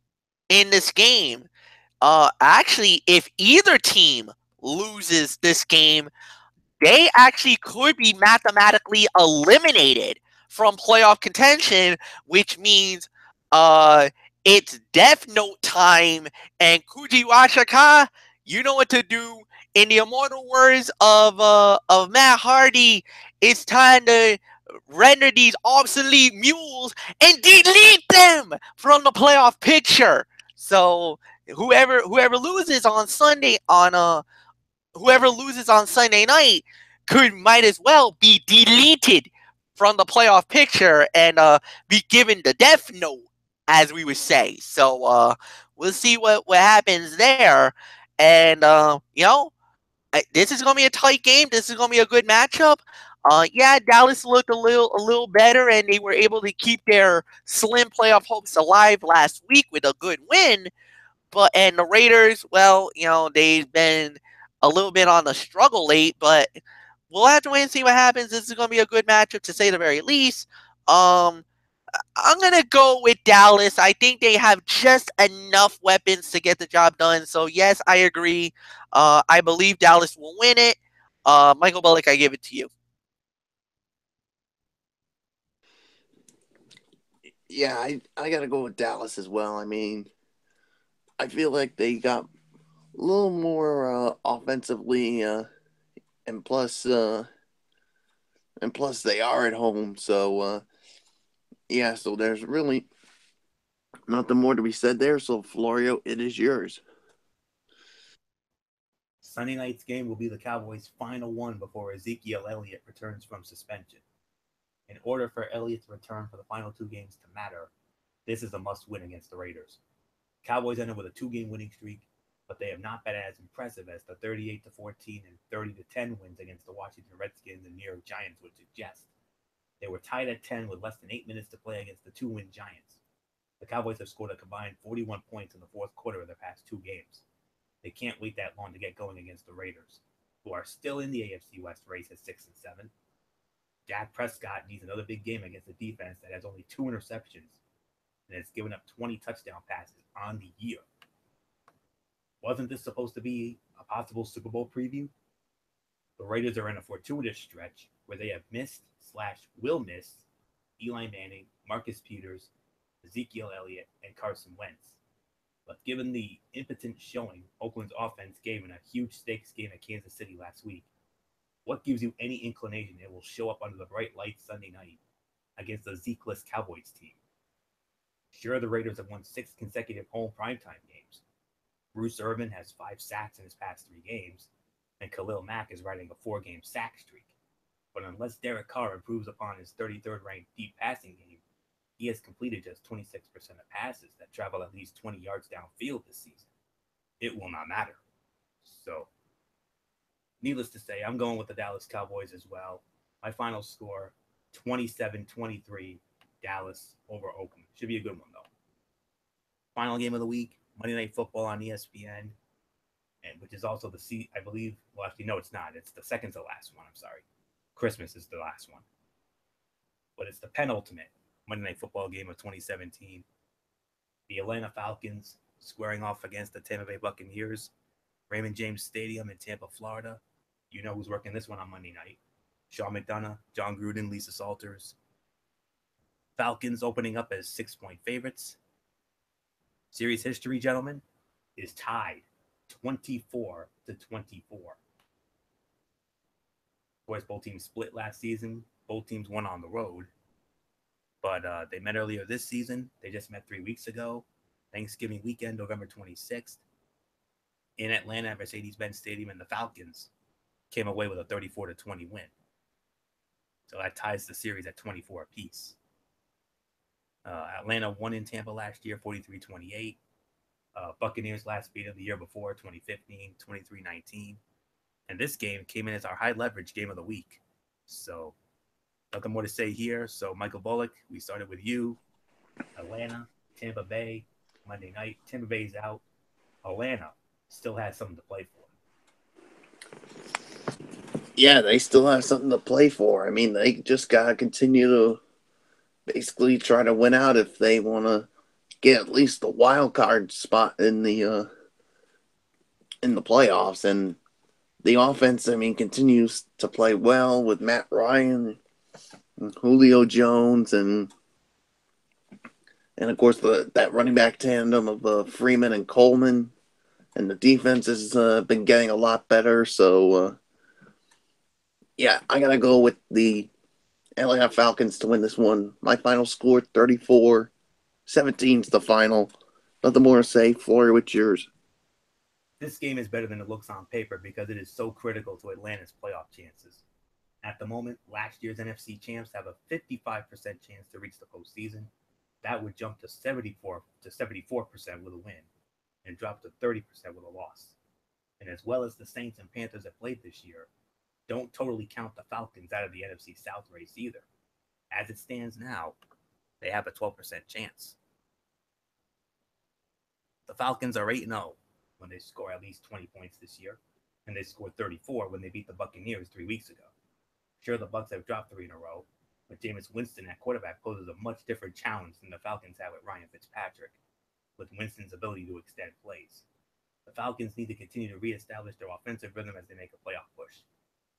in this game, actually, if either team loses this game, they actually could be mathematically eliminated from playoff contention, which means it's Death Note time. And Kujiwashika, you know what to do. In the immortal words of Matt Hardy, it's time to render these obsolete mules and delete them from the playoff picture. So whoever loses on Sunday whoever loses on Sunday night might as well be deleted from the playoff picture and be given the death note, as we would say. So we'll see what happens there. And this is gonna be a tight game. This is gonna be a good matchup. Yeah, Dallas looked a little better, and they were able to keep their slim playoff hopes alive last week with a good win. And the Raiders, well, they've been a little bit on the struggle late, but we'll have to wait and see what happens. This is going to be a good matchup, to say the very least. I'm going to go with Dallas. I think they have just enough weapons to get the job done. So, yes, I agree. I believe Dallas will win it. Michael Bullock, I give it to you.
Yeah, I got to go with Dallas as well. I mean, I feel like they got a little more offensively, and plus, they are at home. So yeah, so there's really nothing more to be said there. So Florio, it is yours.
Sunday night's game will be the Cowboys' final one before Ezekiel Elliott returns from suspension. In order for Elliott to return for the final two games to matter, this is a must win against the Raiders. Cowboys ended with a 2-game winning streak, but they have not been as impressive as the 38-14 and 30-10 wins against the Washington Redskins and New York Giants would suggest. They were tied at 10 with less than 8 minutes to play against the 2-win Giants. The Cowboys have scored a combined 41 points in the fourth quarter of their past 2 games. They can't wait that long to get going against the Raiders, who are still in the AFC West race at 6-7. Dak Prescott needs another big game against a defense that has only 2 interceptions and has given up 20 touchdown passes on the year. Wasn't this supposed to be a possible Super Bowl preview? The Raiders are in a fortuitous stretch where they have missed/will miss Eli Manning, Marcus Peters, Ezekiel Elliott, and Carson Wentz. But given the impotent showing Oakland's offense gave in a huge stakes game at Kansas City last week, what gives you any inclination it will show up under the bright lights Sunday night against the Zeke-less Cowboys team? Sure, the Raiders have won 6 consecutive home primetime games. Bruce Irvin has 5 sacks in his past 3 games, and Khalil Mack is riding a 4-game sack streak. But unless Derek Carr improves upon his 33rd ranked deep passing game, he has completed just 26% of passes that travel at least 20 yards downfield this season. It will not matter. So, needless to say, I'm going with the Dallas Cowboys as well. My final score, 27-23, Dallas over Oakland. Should be a good one, though. Final game of the week, Monday Night Football on ESPN, and which is also I believe, well, actually, no, it's not. It's the second to last one. I'm sorry. Christmas is the last one. But it's the penultimate Monday Night Football game of 2017. The Atlanta Falcons squaring off against the Tampa Bay Buccaneers. Raymond James Stadium in Tampa, Florida. You know who's working this one on Monday night. Sean McDonough, John Gruden, Lisa Salters. Falcons opening up as 6-point favorites. Series history, gentlemen, is tied 24-24. Of course, both teams split last season. Both teams won on the road. But they met earlier this season. They just met 3 weeks ago. Thanksgiving weekend, November 26th. In Atlanta at Mercedes-Benz Stadium, and the Falcons came away with a 34-20 win. So that ties the series at 24 apiece. Atlanta won in Tampa last year, 43-28. Buccaneers last beat them the year before, 2015, 23-19. And this game came in as our high leverage game of the week. So nothing more to say here. So Michael Bullock, we started with you. Atlanta, Tampa Bay, Monday night. Tampa Bay's out. Atlanta still has something to play for.
Yeah, they still have something to play for. I mean, they just got to continue to basically try to win out if they want to get at least the wild card spot in the playoffs. And the offense, I mean, continues to play well with Matt Ryan and Julio Jones and of course that running back tandem of Freeman and Coleman. And the defense has been getting a lot better. So, yeah, I got to go with the Atlanta Falcons to win this one. My final score, 34-17 is the final. Nothing more to say. Flory, what's yours?
This game is better than it looks on paper because it is so critical to Atlanta's playoff chances. At the moment, last year's NFC champs have a 55% chance to reach the postseason. That would jump to 74% with a win and drop to 30% with a loss. And as well as the Saints and Panthers that played this year, don't totally count the Falcons out of the NFC South race either. As it stands now, they have a 12% chance. The Falcons are 8-0 when they score at least 20 points this year, and they scored 34 when they beat the Buccaneers 3 weeks ago. Sure, the Bucs have dropped 3 in a row, but Jameis Winston at quarterback poses a much different challenge than the Falcons have with Ryan Fitzpatrick, with Winston's ability to extend plays. The Falcons need to continue to reestablish their offensive rhythm as they make a playoff push.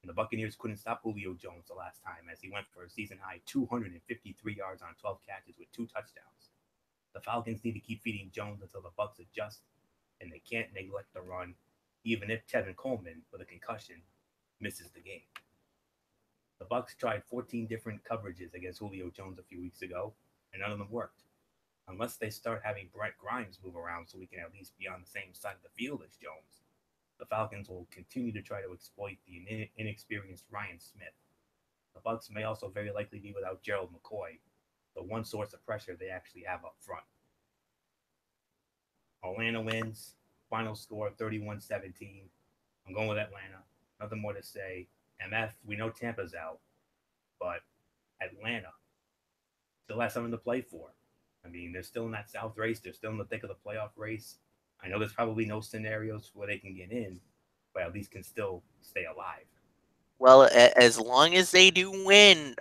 And the Buccaneers couldn't stop Julio Jones the last time as he went for a season-high 253 yards on 12 catches with 2 touchdowns. The Falcons need to keep feeding Jones until the Bucs adjust and they can't neglect the run, even if Tevin Coleman, with a concussion, misses the game. The Bucs tried 14 different coverages against Julio Jones a few weeks ago, and none of them worked. Unless they start having Brett Grimes move around so we can at least be on the same side of the field as Jones, the Falcons will continue to try to exploit the inexperienced Ryan Smith. The Bucs may also very likely be without Gerald McCoy, the one source of pressure they actually have up front. Atlanta wins. Final score 31-17. I'm going with Atlanta. Nothing more to say. MF, we know Tampa's out, but Atlanta still has something to play for. I mean, they're still in that South race. They're still in the thick of the playoff race. I know there's probably no scenarios where they can get in, but at least can still stay alive.
Well, as long as they do win,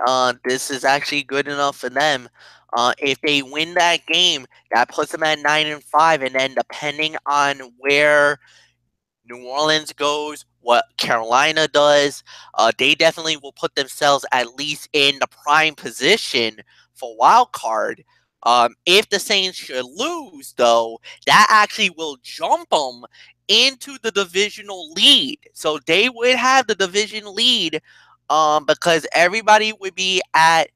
this is actually good enough for them. If they win that game, that puts them at 9-5, and then depending on where New Orleans goes, what Carolina does, they definitely will put themselves at least in the prime position for wild card. If the Saints should lose, though, that actually will jump them into the divisional lead. So they would have the division lead because everybody would be at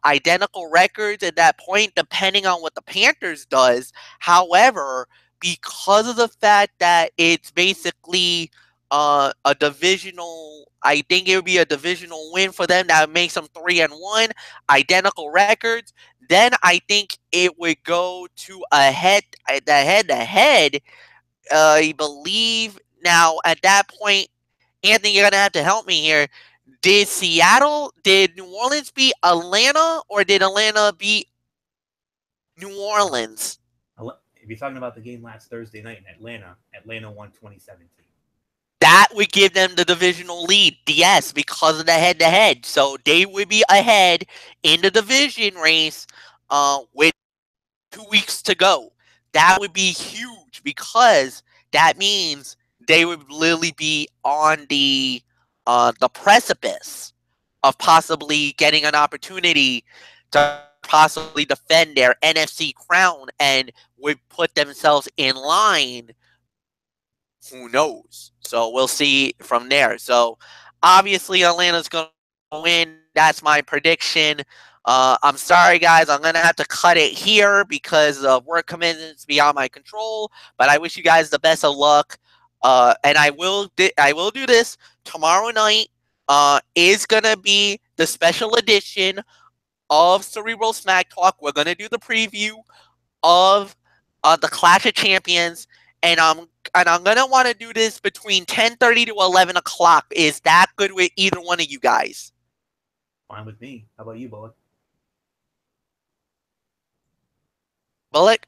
identical records at that point, depending on what the Panthers does. However, because of the fact that it's basically a divisional, I think it would be a divisional win for them that makes them 3-1, identical records. Then I think it would go to the head-to-head. I believe now at that point, Anthony, you're gonna have to help me here. Did New Orleans beat Atlanta, or did Atlanta beat New Orleans?
If you're talking about the game last Thursday night in Atlanta, Atlanta won 2017.
That would give them the divisional lead, yes, because of the head-to-head. So they would be ahead in the division race with 2 weeks to go. That would be huge because that means they would literally be on the precipice of possibly getting an opportunity to possibly defend their NFC crown and would put themselves in line. Who knows? So we'll see from there. So obviously Atlanta's going to win. That's my prediction. I'm sorry, guys. I'm going to have to cut it here because of work commitments beyond my control. But I wish you guys the best of luck. And I will do this tomorrow night. Is going to be the special edition of Cerebral Smack Talk. We're going to do the preview of the Clash of Champions, and I'm gonna want to do this between 10:30 to 11 o'clock. Is that good with either one of you guys?
Fine with me. How about you, Bullock?
Bullock?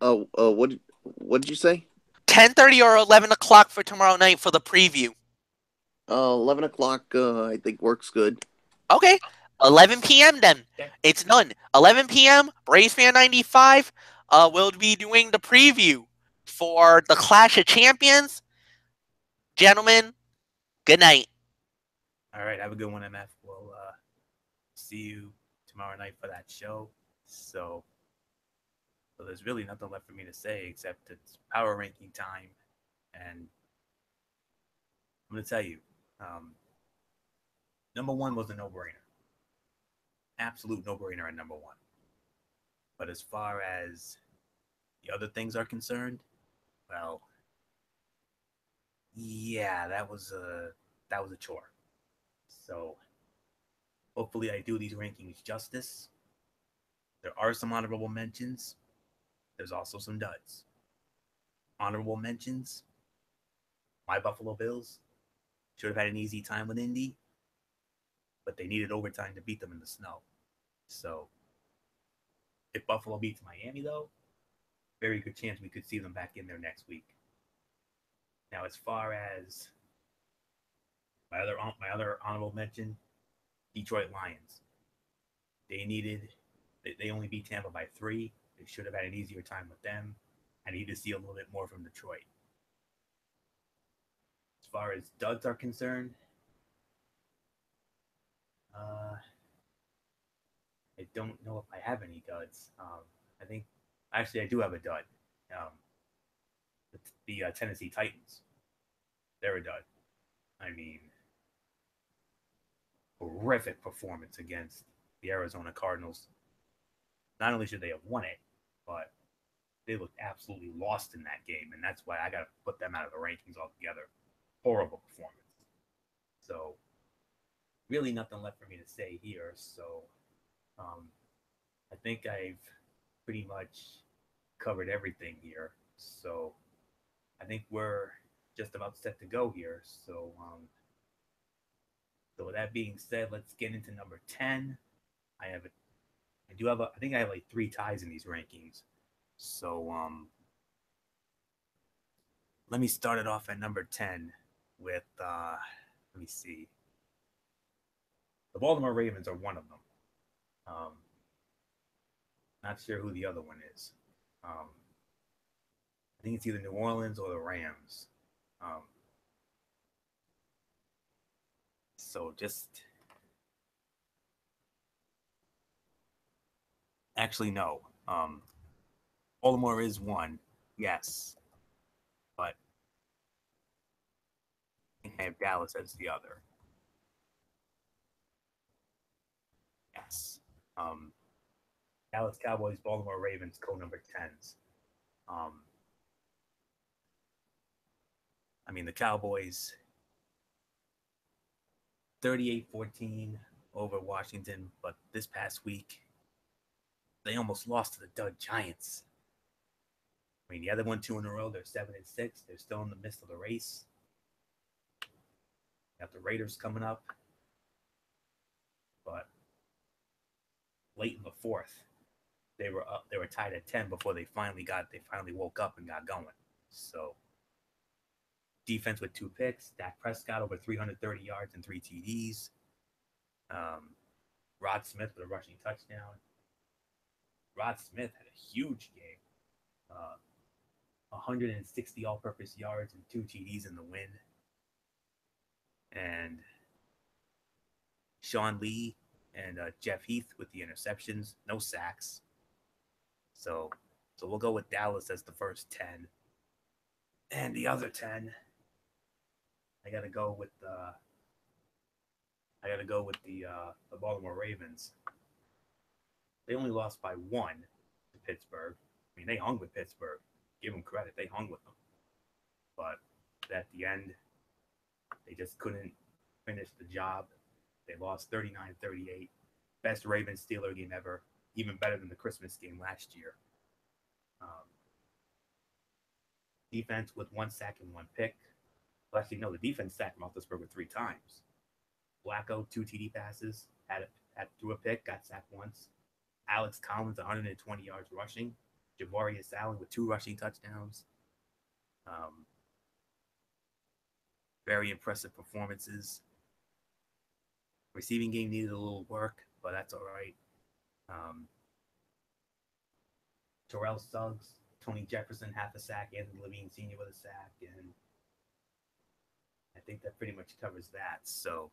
What did you say?
10:30 or 11 o'clock for tomorrow night for the preview.
11 o'clock. I think works good.
Okay, 11 p.m. then.
Okay.
It's done. 11 p.m. Braves Fan 95. We'll be doing the preview for the Clash of Champions. Gentlemen, good night.
All right, have a good one, MF. We'll see you tomorrow night for that show. So there's really nothing left for me to say except it's power ranking time, and I'm going to tell you, number one was a no-brainer. Absolute no-brainer at number one. But as far as the other things are concerned, well, yeah, that was a chore. So hopefully I do these rankings justice. There are some honorable mentions. There's also some duds. Honorable mentions, my Buffalo Bills should have had an easy time with Indy, but they needed overtime to beat them in the snow. So if Buffalo beats Miami, though, very good chance we could see them back in there next week. Now, as far as my other honorable mention, Detroit Lions. They only beat Tampa by 3. They should have had an easier time with them. I need to see a little bit more from Detroit. As far as duds are concerned, I don't know if I have any duds. I think Actually, I do have a dud. Um, the Tennessee Titans. They're a dud. I mean, horrific performance against the Arizona Cardinals. Not only should they have won it, but they looked absolutely lost in that game, and that's why I got to put them out of the rankings altogether. Horrible performance. So, really nothing left for me to say here. So, um, I think I've pretty much covered everything here. So, I think we're just about set to go here. So with that being said, let's get into number 10. I have a, I do have a, I think I have like 3 ties in these rankings. So let me start it off at number 10 with let me see. The Baltimore Ravens are one of them. Um, not sure who the other one is. I think it's either New Orleans or the Rams. Um, so just actually no. Baltimore is one, yes, but I have Dallas as the other. Yes. Um, Dallas Cowboys, Baltimore Ravens, co-number 10s. Um, I mean, the Cowboys 38-14 over Washington, but this past week, they almost lost to the Dud Giants. I mean, the other one 2 in a row, they're 7-6. They're still in the midst of the race. Got the Raiders coming up, but late in the fourth, they were up. They were tied at 10 before they finally woke up and got going. So defense with 2 picks. Dak Prescott over 330 yards and 3 TDs. Rod Smith with a rushing touchdown. Rod Smith had a huge game. 160 all-purpose yards and 2 TDs in the win. And Sean Lee and Jeff Heath with the interceptions. No sacks. So we'll go with Dallas as the first 10. And the other 10, I gotta go with the Baltimore Ravens. They only lost by 1 to Pittsburgh. I mean, they hung with Pittsburgh. Give them credit, they hung with them. But at the end, they just couldn't finish the job. They lost 39-38. Best Ravens Steeler game ever. Even better than the Christmas game last year. Defense with 1 sack and 1 pick. Well, actually, no, the defense sacked Roethlisberger 3 times. Flacco, 2 TD passes, threw a pick, got sacked once. Alex Collins, 120 yards rushing. Javarius Allen with 2 rushing touchdowns. Very impressive performances. Receiving game needed a little work, but that's all right. Terrell Suggs, Tony Jefferson, half a sack, Anthony Levine Sr. with a sack, and I think that pretty much covers that. So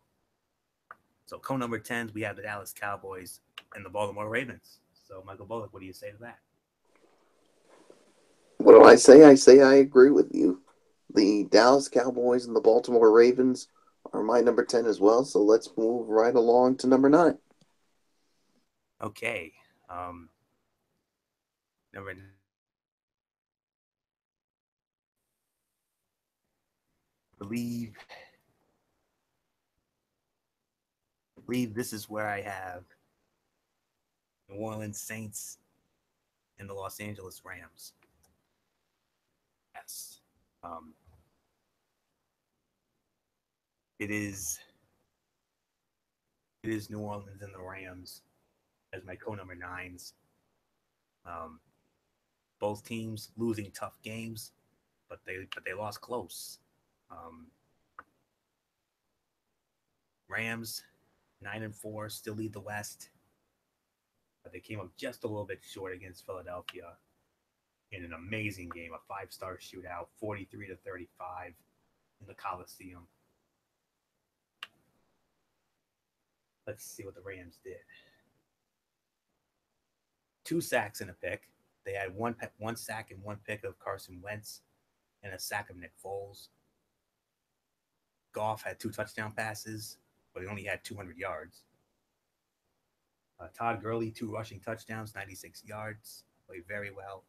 co-number 10s, we have the Dallas Cowboys and the Baltimore Ravens. So, Michael Bullock, what do you say to that?
What do I say? I say I agree with you. The Dallas Cowboys and the Baltimore Ravens are my number 10 as well. So let's move right along to number 9.
Okay. Number 9. I believe this is where I have New Orleans Saints and the Los Angeles Rams. Yes. It is New Orleans and the Rams as my co-number 9s. Both teams losing tough games, but they lost close. Rams 9-4, still lead the West, but they came up just a little bit short against Philadelphia in an amazing game, a 5-star shootout, 43-35 in the Coliseum. Let's see what the Rams did. 2 sacks and a pick. They had one sack and one pick of Carson Wentz and a sack of Nick Foles. Goff had 2 touchdown passes, but he only had 200 yards. Todd Gurley, 2 rushing touchdowns, 96 yards, played very well.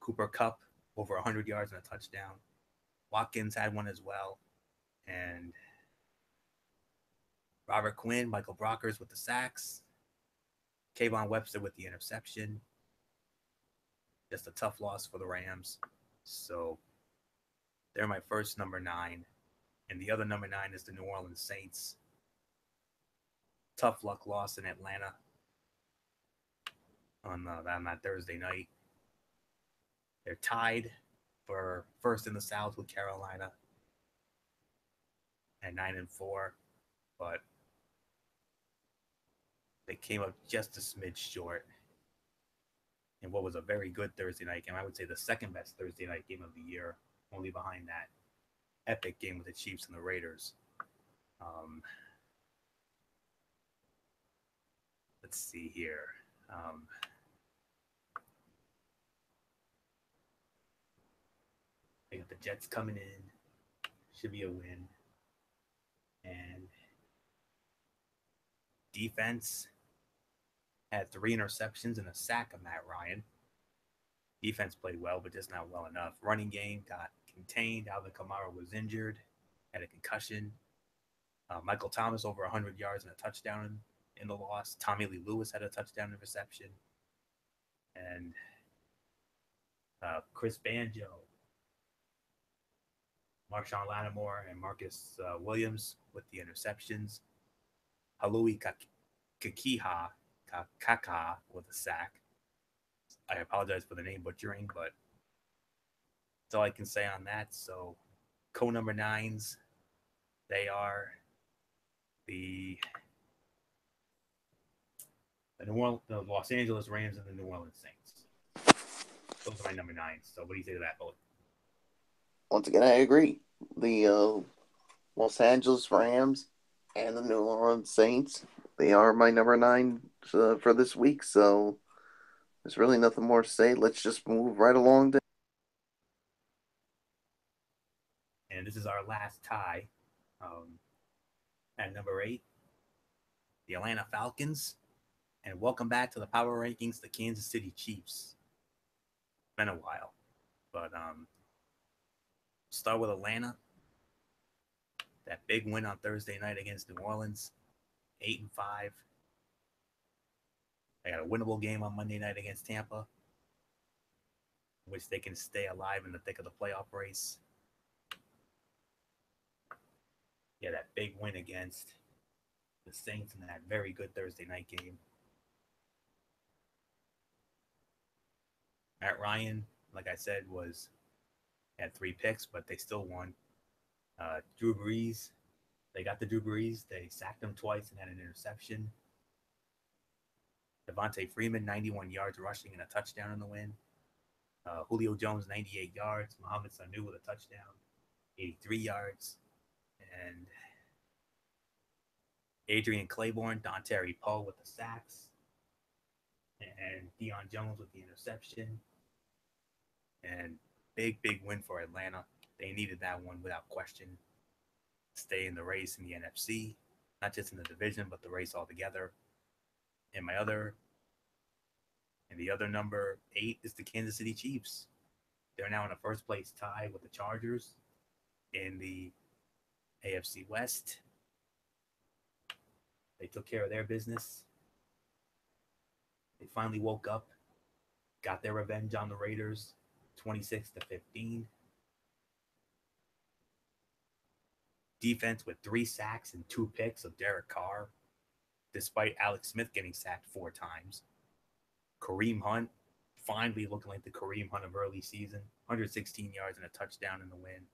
Cooper Kupp, over 100 yards and a touchdown. Watkins had one as well. And Robert Quinn, Michael Brockers with the sacks. Kayvon Webster with the interception. Just a tough loss for the Rams. So they're my first number 9. And the other number 9 is the New Orleans Saints. Tough luck loss in Atlanta on that Thursday night. They're tied for first in the South with Carolina at 9-4, but they came up just a smidge short in what was a very good Thursday night game. I would say the second best Thursday night game of the year, only behind that epic game with the Chiefs and the Raiders. Let's see here. They got the Jets coming in. Should be a win. And defense had 3 interceptions and a sack of Matt Ryan. Defense played well, but just not well enough. Running game got contained. Alvin Kamara was injured, had a concussion. Michael Thomas over 100 yards and a touchdown in the loss. Tommy Lee Lewis had a touchdown and reception. And Chris Banjo, Marshawn Lattimore, and Marcus Williams with the interceptions. Halui Kaka with a sack. I apologize for the name butchering, but that's all I can say on that. So, co-number 9s, they are the Los Angeles Rams and the New Orleans Saints. Those are my number 9s. So, what do you say to that, Bullet?
Once again, I agree. The Los Angeles Rams and the New Orleans Saints, they are my number 9 for this week. So there's really nothing more to say. Let's just move right along.
And this is our last tie. At number 8, the Atlanta Falcons. And welcome back to the Power Rankings, the Kansas City Chiefs. Been a while. But start with Atlanta. That big win on Thursday night against New Orleans. 8-5. They got a winnable game on Monday night against Tampa, in which they can stay alive in the thick of the playoff race. Yeah, that big win against the Saints in that very good Thursday night game. Matt Ryan, like I said, had 3 picks, but they still won. Drew Brees, they got the Drew Brees. They sacked him twice and had an interception. Devontae Freeman, 91 yards rushing and a touchdown in the win. Julio Jones, 98 yards. Mohamed Sanu with a touchdown, 83 yards. And Adrian Claiborne, Dontari Poe with the sacks. And Deion Jones with the interception. And big win for Atlanta. They needed that one without question. Stay in the race in the NFC. Not just in the division, but the race altogether. And the other number 8 is the Kansas City Chiefs. They're now in a first place tie with the Chargers in the AFC West. They took care of their business. They finally woke up, got their revenge on the Raiders, 26-15. Defense with 3 sacks and 2 picks of Derek Carr, despite Alex Smith getting sacked 4 times. Kareem Hunt finally looking like the Kareem Hunt of early season, 116 yards and a touchdown in the win.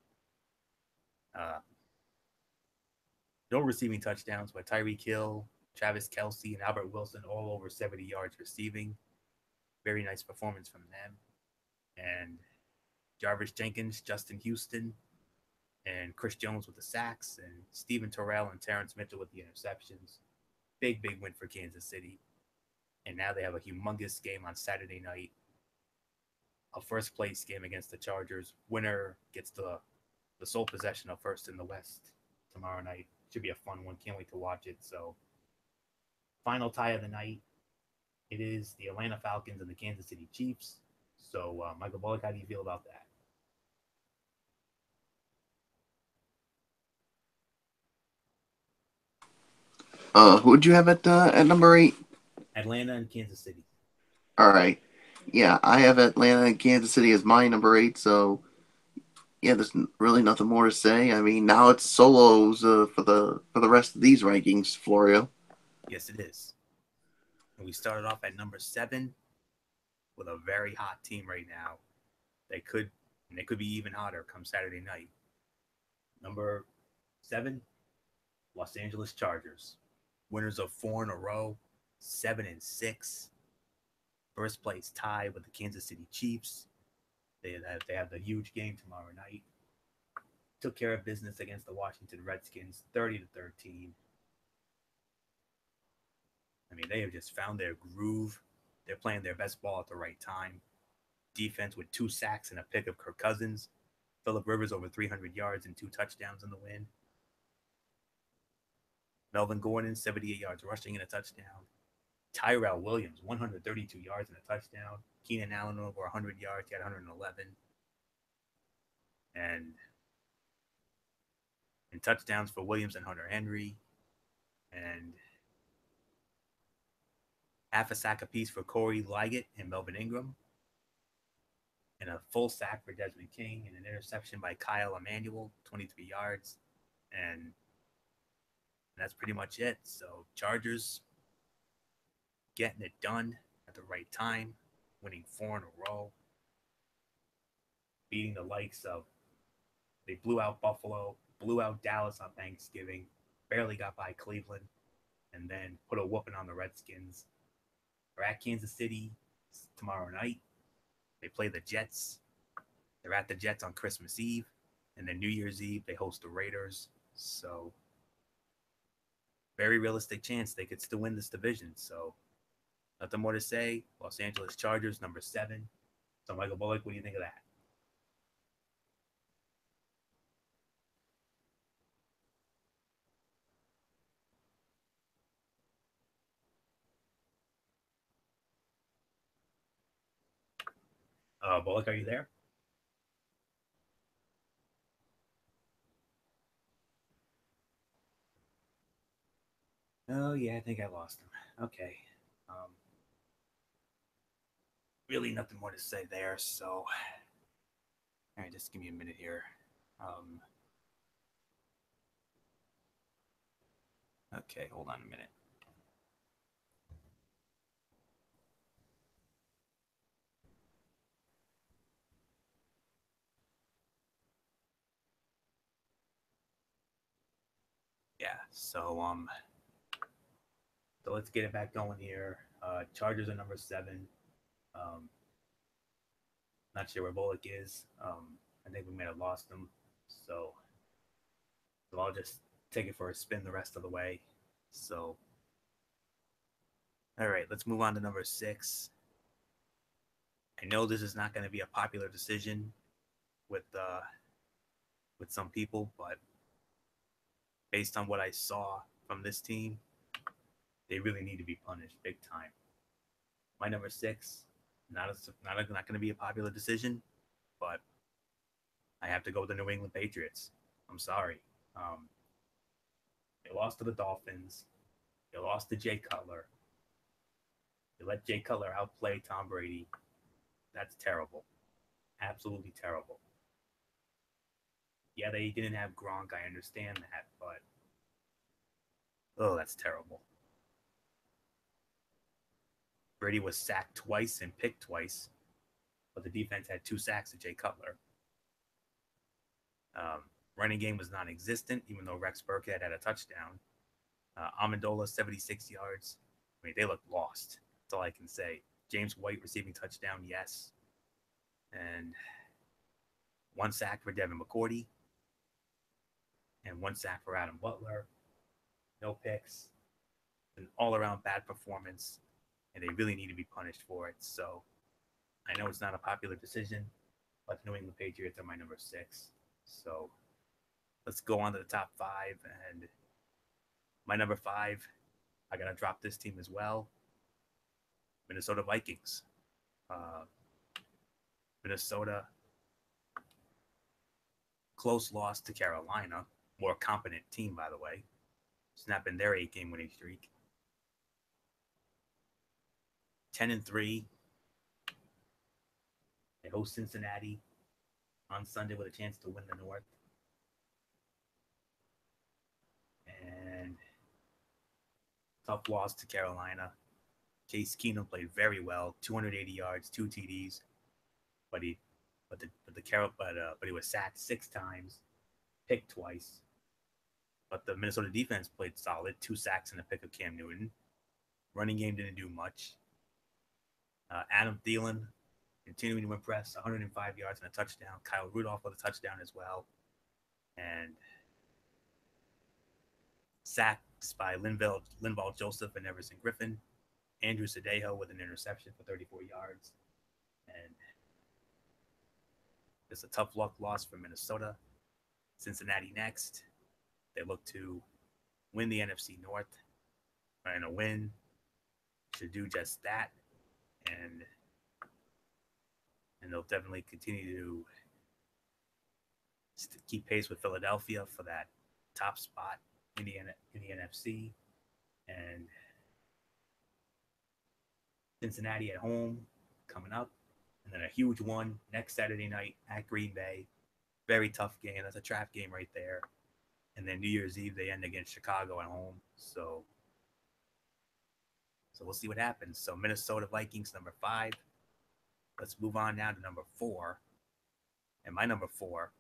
No receiving touchdowns, but Tyreek Hill, Travis Kelce, and Albert Wilson all over 70 yards receiving. Very nice performance from them. And Jarvis Jenkins, Justin Houston, and Chris Jones with the sacks, and Steven Terrell and Terrence Mitchell with the interceptions. Big win for Kansas City. And now they have a humongous game on Saturday night a first place game against the Chargers. Winner gets the sole possession of first in the West tomorrow night. Should be a fun one. Can't wait to watch it. So, final tie of the night. It is the Atlanta Falcons and the Kansas City Chiefs. So, Michael Bullock, how do you feel about that?
Who would you have at number 8?
Atlanta and Kansas City.
All right. Yeah, I have Atlanta and Kansas City as my number 8. So yeah, there's really nothing more to say. I mean, now it's solos for the rest of these rankings, Florio.
Yes, it is. And we started off at number 7 with a very hot team right now. They could be even hotter come Saturday night. Number 7, Los Angeles Chargers, winners of 4 in a row, 7-6. First place tie with the Kansas City Chiefs. They have the huge game tomorrow night. Took care of business against the Washington Redskins, 30-13. I mean, they have just found their groove. They're playing their best ball at the right time. Defense with 2 sacks and a pick of Kirk Cousins. Phillip Rivers over 300 yards and 2 touchdowns in the win. Melvin Gordon, 78 yards rushing and a touchdown. Tyrell Williams, 132 yards and a touchdown. Keenan Allen over 100 yards, he had 111. And touchdowns for Williams and Hunter Henry. And half a sack apiece for Corey Liggett and Melvin Ingram. And a full sack for Desmond King and an interception by Kyle Emanuel, 23 yards. And that's pretty much it. So Chargers getting it done at the right time, winning 4 in a row, beating the likes of, they blew out Buffalo, blew out Dallas on Thanksgiving, barely got by Cleveland, and then put a whooping on the Redskins. They're at Kansas City tomorrow night. They play the Jets. They're at the Jets on Christmas Eve. And then New Year's Eve, they host the Raiders. So, very realistic chance they could still win this division. So, nothing more to say. Los Angeles Chargers, number 7. So, Michael Bullock, what do you think of that? Bullock, are you there? Oh, yeah, I think I lost him. Okay. Really nothing more to say there. So, all right, just give me a minute here. Okay, hold on a minute. Yeah, so let's get it back going here. Chargers are number 7. Not sure where Bullock is. I think we may have lost him. So I'll just take it for a spin the rest of the way. So, all right, let's move on to number 6. I know this is not going to be a popular decision with some people, but based on what I saw from this team, they really need to be punished big time. My number 6, not going to be a popular decision, but I have to go with the New England Patriots. I'm sorry. They lost to the Dolphins. They lost to Jay Cutler. They let Jay Cutler outplay Tom Brady. That's terrible. Absolutely terrible. Yeah, they didn't have Gronk. I understand that, but oh, that's terrible. Brady was sacked twice and picked twice, but the defense had 2 sacks of Jay Cutler. Running game was non-existent, even though Rex Burkhead had a touchdown. Amendola, 76 yards. I mean, they looked lost. That's all I can say. James White receiving touchdown, yes. And 1 sack for Devin McCourty. And 1 sack for Adam Butler. No picks. An all-around bad performance. And they really need to be punished for it. So, I know it's not a popular decision, but the New England Patriots are my number 6. So let's go on to the top 5. And my number 5, I got to drop this team as well. Minnesota Vikings. Uh, Minnesota, close loss to Carolina. More competent team, by the way. Snapping their 8-game winning streak. 10-3. They host Cincinnati on Sunday with a chance to win the North. And tough loss to Carolina. Case Keenum played very well, 280 yards, 2 TDs, but he was sacked 6 times, picked twice. But the Minnesota defense played solid, 2 sacks and a pick of Cam Newton. Running game didn't do much. Adam Thielen continuing to impress, 105 yards and a touchdown. Kyle Rudolph with a touchdown as well. And sacks by Linval Joseph and Everson Griffin. Andrew Sadejo with an interception for 34 yards. And it's a tough luck loss for Minnesota. Cincinnati next. They look to win the NFC North. And a win should do just that. And they'll definitely continue to keep pace with Philadelphia for that top spot in the NFC. And Cincinnati at home coming up. And then a huge one next Saturday night at Green Bay. Very tough game. That's a trap game right there. And then New Year's Eve, they end against Chicago at home. So we'll see what happens. So Minnesota Vikings, number 5. Let's move on now to number 4. And my number 4,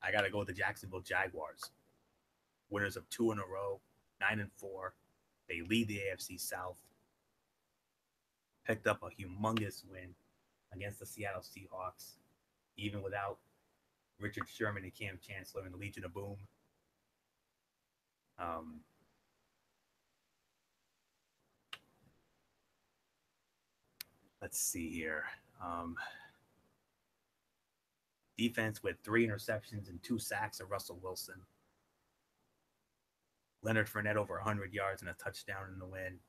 I got to go with the Jacksonville Jaguars. Winners of 2 in a row, 9-4. They lead the AFC South. Picked up a humongous win against the Seattle Seahawks, even without Richard Sherman and Cam Chancellor and the Legion of Boom. Let's see here. Defense with 3 interceptions and 2 sacks of Russell Wilson. Leonard Fournette over 100 yards and a touchdown in the win.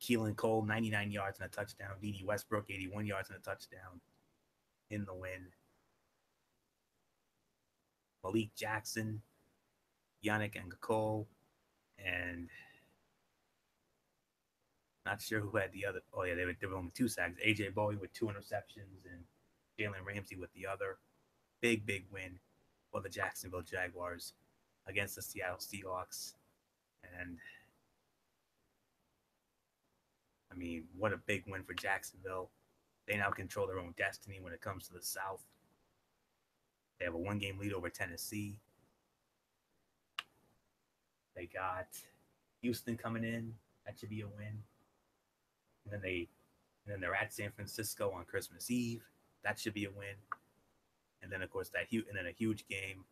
Keelan Cole, 99 yards and a touchdown. Dede Westbrook, 81 yards and a touchdown in the win. Malik Jackson, Yannick Ngakoue, and not sure who had the other. Oh, yeah, they were only 2 sacks. A.J. Bowie with 2 interceptions and Jalen Ramsey with the other. Big win for the Jacksonville Jaguars against the Seattle Seahawks. And I mean, what a big win for Jacksonville. They now control their own destiny when it comes to the South. They have a 1-game lead over Tennessee. They got Houston coming in. That should be a win. And then they're at San Francisco on Christmas Eve. That should be a win. And then of course a huge game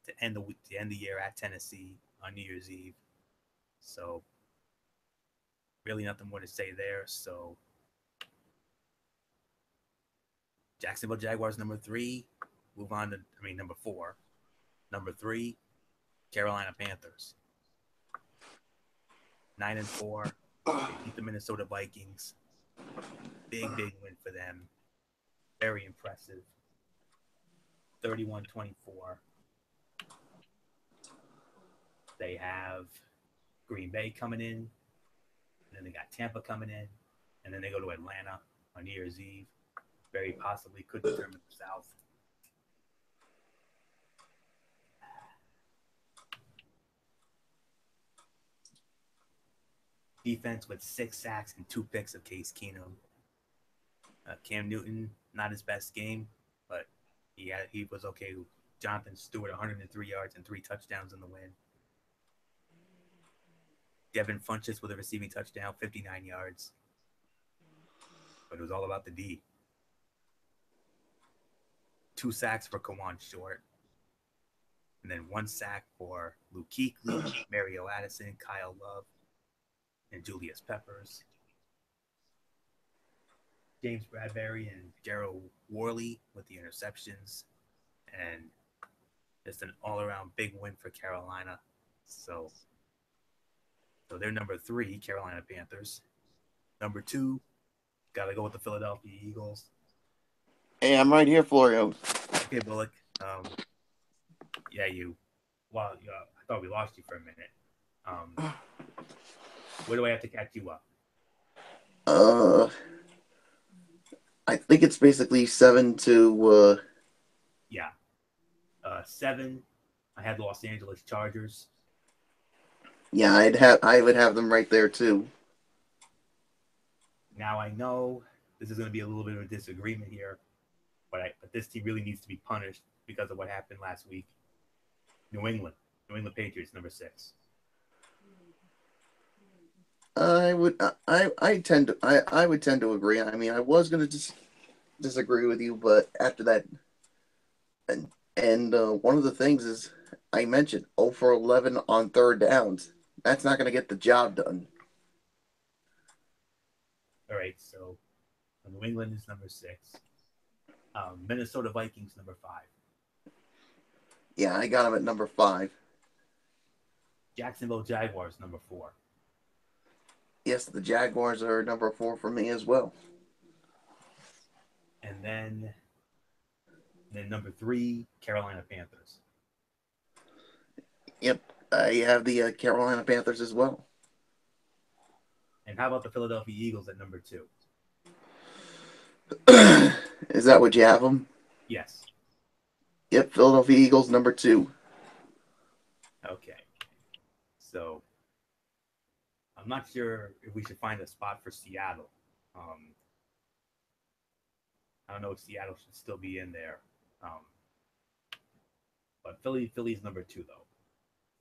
to end the year at Tennessee on New Year's Eve. So really nothing more to say there. So Jacksonville Jaguars number 3. Move on to number 4. Number 3, Carolina Panthers. 9-4. They beat the Minnesota Vikings. Big win for them. Very impressive. 31-24. They have Green Bay coming in. And then they got Tampa coming in. And then they go to Atlanta on New Year's Eve. Very possibly could determine the South. Defense with 6 sacks and 2 picks of Case Keenum. Cam Newton, not his best game, but he was okay. Jonathan Stewart, 103 yards and 3 touchdowns in the win. Devin Funchess with a receiving touchdown, 59 yards. But it was all about the D. 2 sacks for Kawan Short. And then 1 sack for Luke Kuechly, Mario Addison, Kyle Love, and Julius Peppers. James Bradbury and Gerald Worley with the interceptions, and just an all-around big win for Carolina. So they're number 3, Carolina Panthers. Number 2, gotta go with the Philadelphia Eagles.
Hey, I'm right here, Florio.
Okay, Bullock. Yeah, you. Well, I thought we lost you for a minute. Where do I have to catch you up?
I think it's basically 7 to.
Yeah. 7. I had Los Angeles Chargers.
Yeah, I would have them right there too.
Now I know this is going to be a little bit of a disagreement here, but this team really needs to be punished because of what happened last week. New England Patriots, number 6.
I would tend to agree. I mean, I was going to disagree with you, but after that, and one of the things is I mentioned 0 for 11 on third downs. That's not going to get the job done.
All right, so New England is number 6. Minnesota Vikings, number 5.
Yeah, I got them at number 5.
Jacksonville Jaguars, number 4.
Yes, the Jaguars are number 4 for me as well.
And then number 3, Carolina Panthers.
Yep, I have the Carolina Panthers as well.
And how about the Philadelphia Eagles at number 2?
Is that what you have them?
Yes.
Yep, Philadelphia Eagles number 2.
Okay. So I'm not sure if we should find a spot for Seattle. I don't know if Seattle should still be in there. But Philly's number 2, though.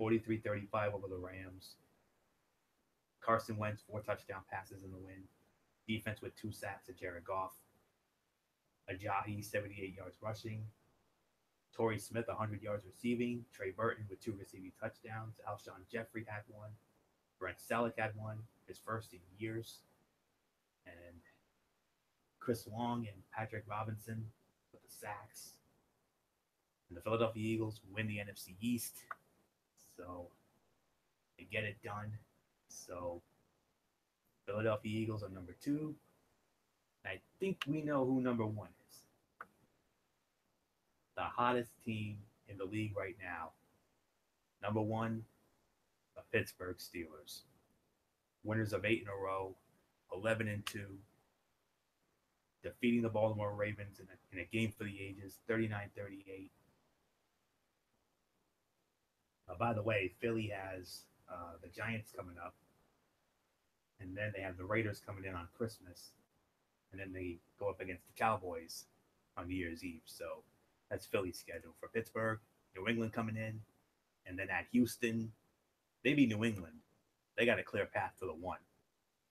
43-35 over the Rams. Carson Wentz, 4 touchdown passes in the win. Defense with 2 sacks at Jared Goff. Ajayi, 78 yards rushing. Torrey Smith, 100 yards receiving. Trey Burton with 2 receiving touchdowns. Alshon Jeffrey had 1. Brent Selleck had 1, his first in years. And Chris Long and Patrick Robinson with the sacks. And the Philadelphia Eagles win the NFC East. So they get it done. So Philadelphia Eagles are number 2. I think we know who number 1 is. The hottest team in the league right now. Number 1, the Pittsburgh Steelers. Winners of 8 in a row, 11-2. Defeating the Baltimore Ravens in a game for the ages, 39-38. By the way, Philly has the Giants coming up. And then they have the Raiders coming in on Christmas. And then they go up against the Cowboys on New Year's Eve. So that's Philly's schedule. For Pittsburgh, New England coming in. And then at Houston, they beat New England. They got a clear path to the 1.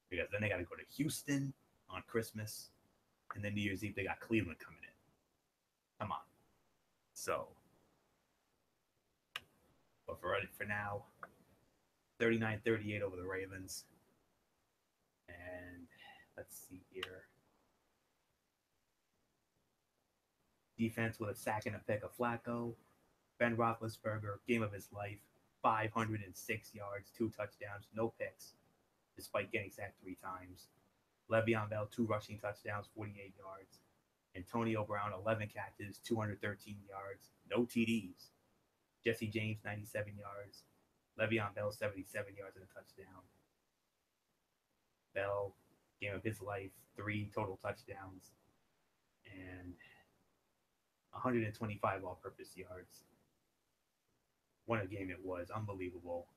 Because then they got to go to Houston on Christmas. And then New Year's Eve, they got Cleveland coming in. Come on. So, but for now, 39-38 over the Ravens. And let's see here. Defense with a sack and a pick of Flacco. Ben Roethlisberger, game of his life. 506 yards, 2 touchdowns, no picks, despite getting sacked 3 times. Le'Veon Bell, 2 rushing touchdowns, 48 yards. Antonio Brown, 11 catches, 213 yards, no TDs. Jesse James, 97 yards. Le'Veon Bell, 77 yards and a touchdown. Bell, game of his life, 3 total touchdowns, and 125 all-purpose yards. What a game it was. Unbelievable.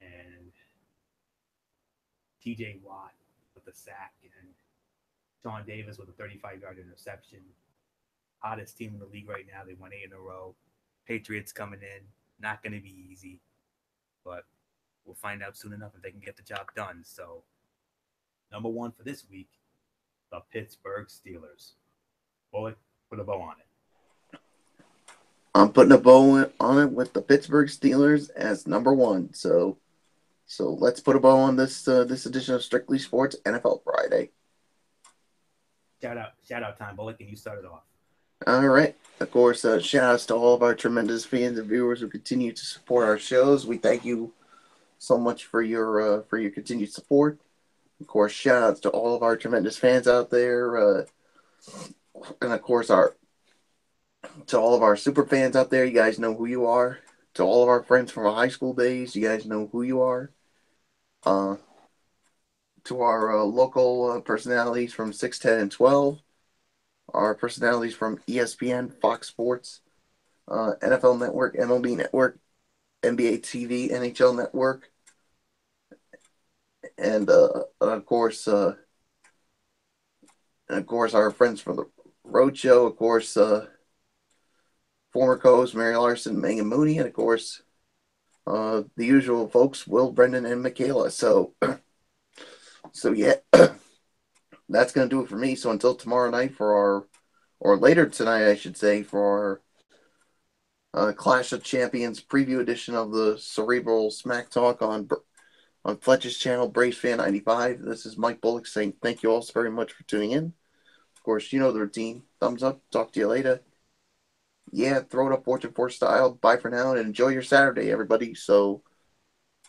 And TJ Watt with the sack and John Davis with a 35-yard interception. Hottest team in the league right now. They won 8 in a row. Patriots coming in. Not going to be easy. But we'll find out soon enough if they can get the job done. So, number 1 for this week, the Pittsburgh Steelers. Bullet, put a bow on it.
I'm putting a bow on it with the Pittsburgh Steelers as number 1. So let's put a bow on this edition of Strictly Sports NFL Friday.
shout out time, Bullock, and you started off.
All right. Of course, shout outs to all of our tremendous fans and viewers who continue to support our shows. We thank you so much for your continued support. Of course, shout outs to all of our tremendous fans out there, and of course to all of our super fans out there. You guys know who you are. To all of our friends from our high school days, you guys know who you are. To our local personalities from 6, 10, and 12, our personalities from ESPN, Fox Sports, NFL Network, MLB Network, NBA TV, NHL Network, and of course our friends from the Roadshow, of course, former co-host Mary Larson, Megan Mooney, and of course the usual folks, Will, Brendan, and Michaela. So yeah, that's gonna do it for me. So until tomorrow night or later tonight, I should say, for our Clash of Champions preview edition of the Cerebral Smack Talk on Fletch's channel, Braves Fan 95. This is Mike Bullock saying thank you all so very much for tuning in. Of course, you know the routine. Thumbs up. Talk to you later. Yeah, throw it up Fortune 4 style. Bye for now, and enjoy your Saturday, everybody. So,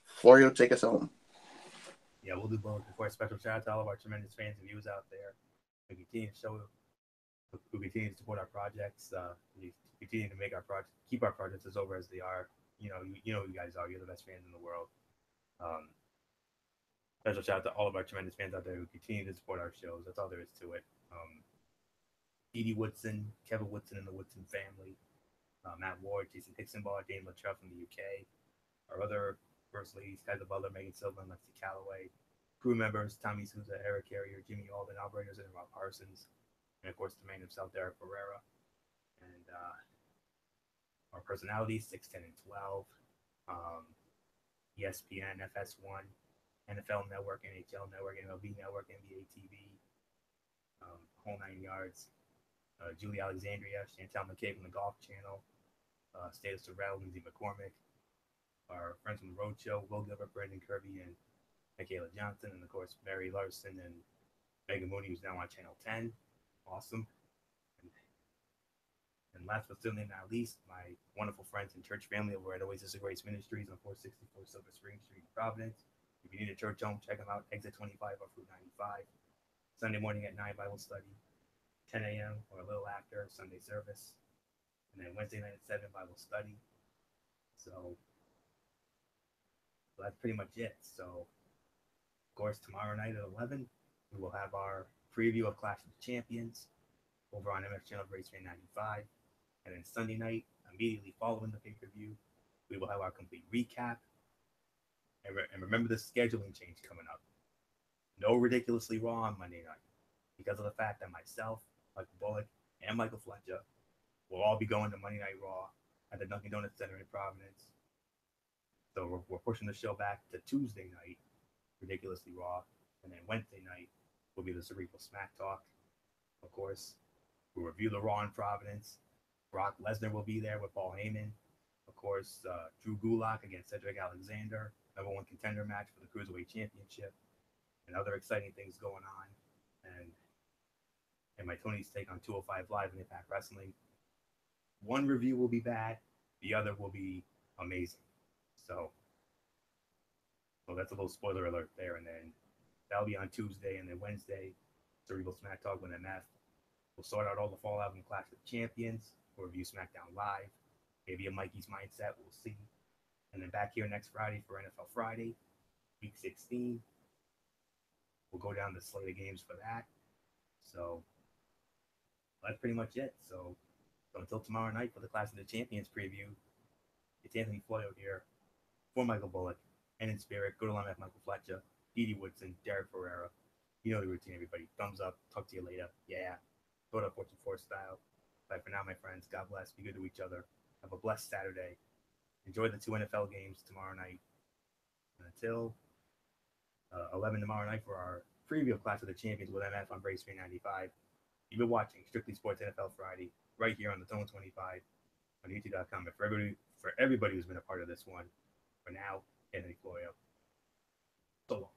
Florio, take us home.
Yeah, we'll do both. Before a special shout out to all of our tremendous fans and viewers out there. We continue to support our projects. We continue to make keep our projects as over as they are. You know who you guys are. You're the best fans in the world. Special shout out to all of our tremendous fans out there who continue to support our shows. That's all there is to it. Edie Woodson, Kevin Woodson and the Woodson family, Matt Ward, Jason Hicksonball, Dane Luttrell from the UK, our other First Ladies, Kaiser Butler, Megan Silva, and Lexi Calloway, crew members, Tommy Souza, Eric Carrier, Jimmy Alden, operators, and Rob Parsons, and of course the man himself, Derek Ferreira, and our personalities, 6, 10, and 12, ESPN, FS1, NFL Network, NHL Network, MLB Network, NBA TV, Whole 9 Yards, Julie Alexandria, Chantal McCabe from the Golf Channel, Status Terrell, Lindsay McCormick, our friends from the Roadshow, Will Gilbert, Brandon Kirby, and Michaela Johnson, and of course Mary Larson and Megan Mooney, who's now on Channel 10. Awesome. And last but certainly not least, my wonderful friends and church family over at Oasis of Grace Ministries on 464 Silver Spring Street, Providence. If you need a church home, check them out. Exit 25 off Route 95. Sunday morning at 9 Bible study, 10 a.m. or a little after Sunday service. And then Wednesday night at 7 Bible study. So that's pretty much it. So, of course, tomorrow night at 11, we will have our preview of Clash of the Champions over on MF Channel Braves Fan 95. And then Sunday night, immediately following the pay-per-view, we will have our complete recap. And remember the scheduling change coming up. No Ridiculously Raw on Monday night, because of the fact that myself, Michael Bullock, and Michael Fletcher will all be going to Monday Night Raw at the Dunkin' Donuts Center in Providence. So we're pushing the show back to Tuesday night, Ridiculously Raw, and then Wednesday night will be the Cerebral Smack Talk. Of course, we'll review the Raw in Providence. Brock Lesnar will be there with Paul Heyman. Of course, Drew Gulak against Cedric Alexander, #1 contender match for the Cruiserweight Championship, and other exciting things going on. And my Tony's take on 205 Live and Impact Wrestling. One review will be bad, the other will be amazing. So that's a little spoiler alert there. And then that'll be on Tuesday, and then Wednesday, Cerebral Smack Talk with MF. We'll sort out all the fallout from Clash of Champions. We'll review SmackDown Live. Maybe a Mikey's Mindset. We'll see. And then back here next Friday for NFL Friday, Week 16. We'll go down the slate of games for that. So that's pretty much it. So until tomorrow night for the Clash of the Champions preview, it's Anthony Floyo here for Michael Bullock, and in spirit, go to Line F Michael Fletcher, Edie Woodson, Derek Ferreira. You know the routine, everybody. Thumbs up. Talk to you later. Yeah. Go to Fortune 4 style. Bye for now, my friends. God bless. Be good to each other. Have a blessed Saturday. Enjoy the 2 NFL games tomorrow night. And until 11 tomorrow night for our preview of Clash of the Champions with MF on Braves Fan 95. You've been watching Strictly Sports NFL Friday right here on the Zone 25 on YouTube.com. And for everybody who's been a part of this one, for now, Anthony Floyo. So long.